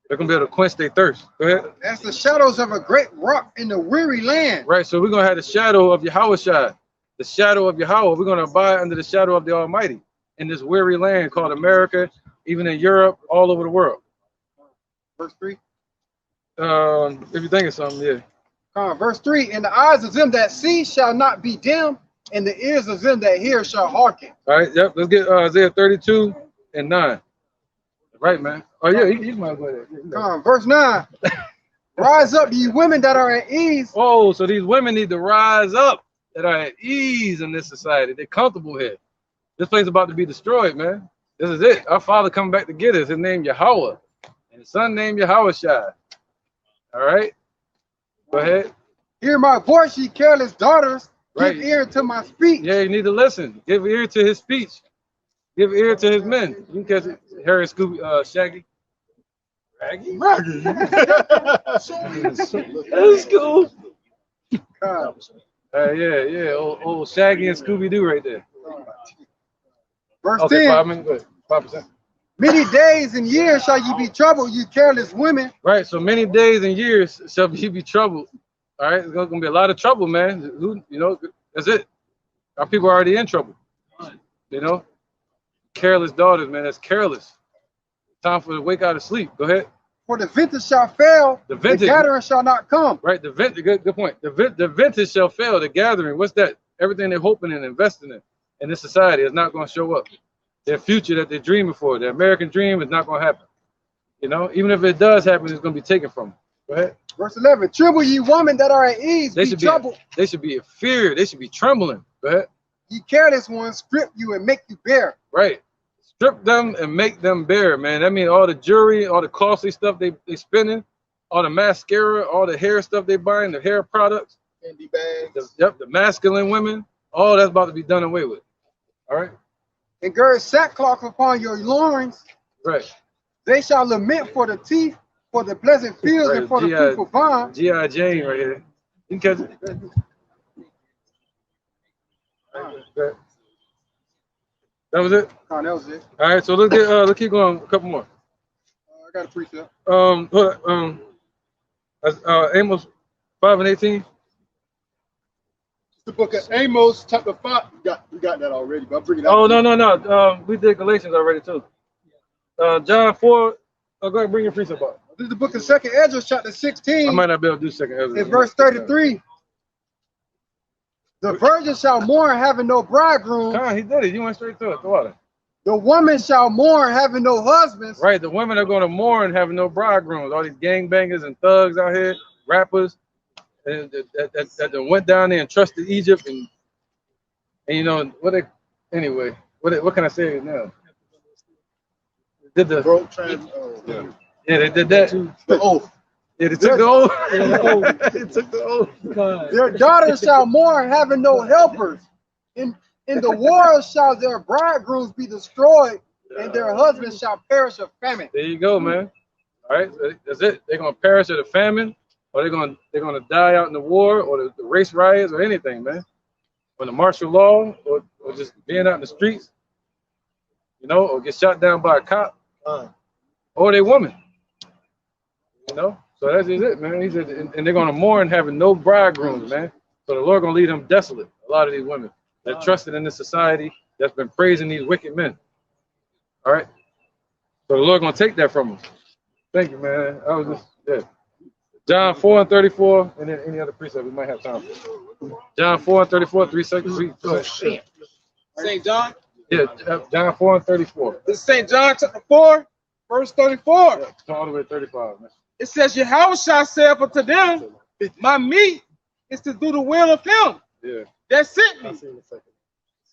They're going to be able to quench their thirst. Go ahead. That's the shadows of a great rock in the weary land. Right, so we're going to have the shadow of Yahweh Shai, the shadow of Yahweh. We're going to abide under the shadow of the Almighty in this weary land called America, even in Europe, all over the world. Verse 3. If you're thinking something, yeah. Verse 3. And the eyes of them that see shall not be dim, and the ears of them that hear shall hearken. All right, yep. Let's get Isaiah 32 and 9. Right, man. Oh yeah, you might go ahead. Verse 9. Rise up, ye women that are at ease. Oh, so these women need to rise up that are at ease in this society. They're comfortable here. This place is about to be destroyed, man. This is it. Our Father coming back to get us. His name Yahweh, and his son named Yahweh Shai. All right, go ahead. Hear my voice, ye careless daughters. Right. Give ear to my speech. Yeah, you need to listen. Give ear to his speech. Give ear to his men. You can catch it. Harry, Scooby, Shaggy. Raggy? Raggy. That's cool. Yeah. Old Shaggy and Scooby Doo right there. Verse Okay, 10. 5 minutes. Go ahead. 5%. Many days and years shall you be troubled, you careless women. Right. So many days and years shall you be troubled. All right. It's gonna be a lot of trouble, man. That's it. Our people are already in trouble. You know, careless daughters, man. That's careless. Time for to wake out of sleep. Go ahead. For the vintage shall fail, the gathering shall not come. Right. Good point. The vintage shall fail. The gathering. What's that? Everything they're hoping and investing in this society is not going to show up. Their future that they're dreaming for, their American dream, is not going to happen. You know, even if it does happen, it's going to be taken from them. Go ahead. Verse 11. Tremble, ye women that are at ease. They be troubled. They should be in fear. They should be trembling. Go ahead. Ye careless ones, strip you and make you bare. Right. Strip them and make them bare, man. That means all the jewelry, all the costly stuff they spending, all the mascara, all the hair stuff they buying, the hair products. Candy bags. The masculine women, all that's about to be done away with. All right. And gird sackcloth upon your loins. Right. They shall lament for the teeth, for the pleasant fields, and for the fruitful vine. G.I. Jane right here. You can catch it. That was it? Oh, that was it. All right, so let's keep going. A couple more. I got a precept. Amos 5 and 18. The book of Amos, chapter 5. We got that already, but I'll bring it out. Oh, no. We did Galatians already, too. John 4. Go ahead and bring your precept up. This is the book of 2nd Ezra, chapter 16. I might not be able to do 2nd Ezra. In verse 33. The virgin shall mourn, having no bridegroom. Come on, he did it. You went straight to it. The water. The woman shall mourn, having no husbands. Right, the women are going to mourn, having no bridegrooms. All these gangbangers and thugs out here, rappers, that went down there and trusted Egypt, and you know what? What can I say now? Did the they did that. The oath. Yeah, they took the oath. They took the oath. Their daughters shall mourn, having no helpers. In the war shall their bridegrooms be destroyed, and their husbands shall perish of famine. There you go, man. All right, that's it. They're gonna perish of the famine, or they're gonna die out in the war, or the race riots, or anything, man. Or the martial law, or just being out in the streets, you know, or get shot down by a cop, or they woman, you know. So that's just it, man. He said, and they're gonna mourn having no bridegrooms, man. So the Lord gonna leave them desolate. A lot of these women that trusted in this society that's been praising these wicked men. All right. So the Lord gonna take that from them. Thank you, man. I was just John 4 and 34, and then any other precept we might have time for. John 4 and 34, 3 seconds. St. John? Yeah, John 4 and 34. This is St. John chapter 4, verse 34. Yeah, all the way to 35, man. It says, Yahushua said unto them, my meat is to do the will of him that sent me,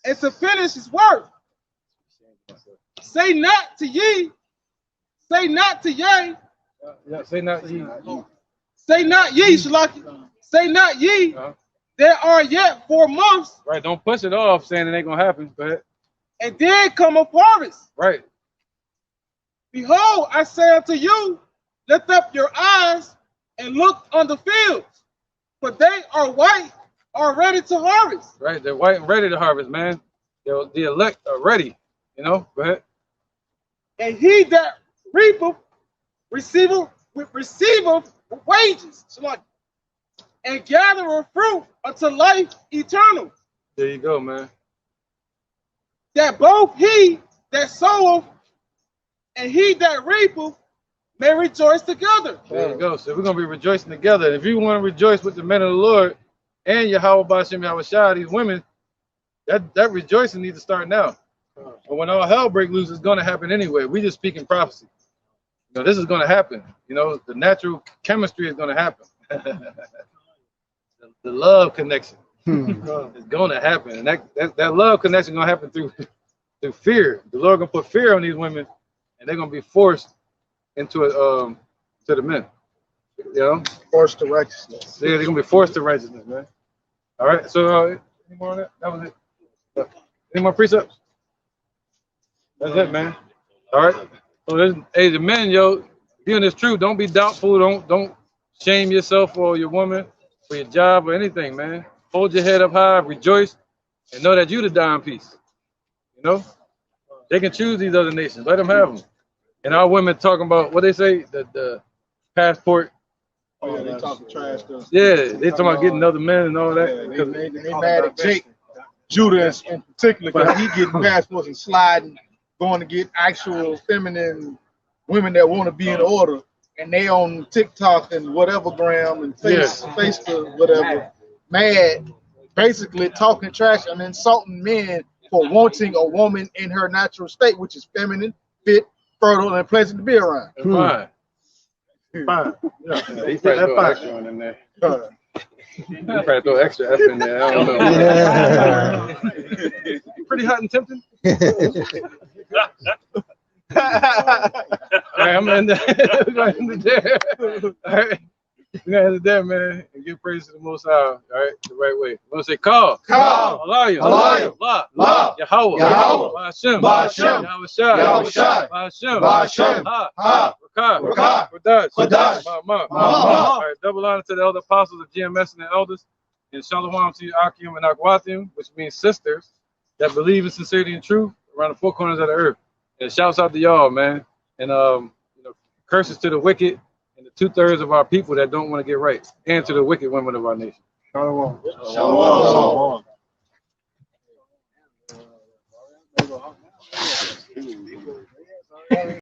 and to finish his work. Say not to ye, say not to ye. Say not ye. Say not ye, Shalaki. Say not ye. There are yet 4 months. Right, don't push it off saying it ain't gonna happen. Go ahead. And then come up harvest. Right. Behold, I say unto you, lift up your eyes and look on the fields, for they are white, are ready to harvest. Right, they're white and ready to harvest, man. The elect are ready. You know, go ahead. And he that reapeth receiveth wages, and gathereth fruit unto life eternal. There you go, man. That both he that soweth and he that reapeth may rejoice together. There you go. So we're gonna be rejoicing together. If you want to rejoice with the men of the Lord and Yahweh Bashem Yahushua, these women, that rejoicing needs to start now. But when all hell break loose, it's gonna happen anyway. We just speaking prophecy. You know, this is gonna happen. You know, the natural chemistry is gonna happen. the love connection is gonna happen, and that love connection is gonna happen through fear. The Lord gonna put fear on these women, and they're gonna be forced into it to the men. You know, forced to righteousness. Yeah, they're gonna be forced to righteousness, man. All right. So any more on that? That was it. Any more precepts? That's it, man. All right. So hey, the men, yo, being this truth, don't be doubtful. Don't shame yourself or your woman. for your job or anything, man. Hold your head up high, rejoice, and know that you the dime piece. You know? They can choose these other nations. Let them have them. And our women talking about what they say, the passport. Oh, yeah, they talking trash stuff. Yeah, they talking about getting other men and all that. Yeah, they mad at Jake, Judah in particular, because he getting passports and sliding, going to get actual feminine women that want to be in order, and they on TikTok and whatever gram and Facebook, whatever, mad, basically talking trash and insulting men for wanting a woman in her natural state, which is feminine, fit, fertile, and pleasant to be around. Fine. Fine. Yeah. He probably throw extra one in there. He probably throw extra F in there. I don't know. Yeah. Pretty hot and tempting. All right, I'm gonna end there. All right. We're gonna end it there, man, and give praise to the Most High, all right, the right way. We're gonna say, call, Alayim, La, Yahweh, Ba'ashem, Yahweh Shai, Ba'ashem, Ha, Rakah, Kodash, Ma. All right, double honor to the elder apostles of GMS and the elders, and shalom to you, Akim and Akwatim, which means sisters that believe in sincerity and truth around the four corners of the earth. And shouts out to y'all, man, and curses to the wicked and the 2/3 of our people that don't want to get right, and to the wicked women of our nation. Shalom. Shalom.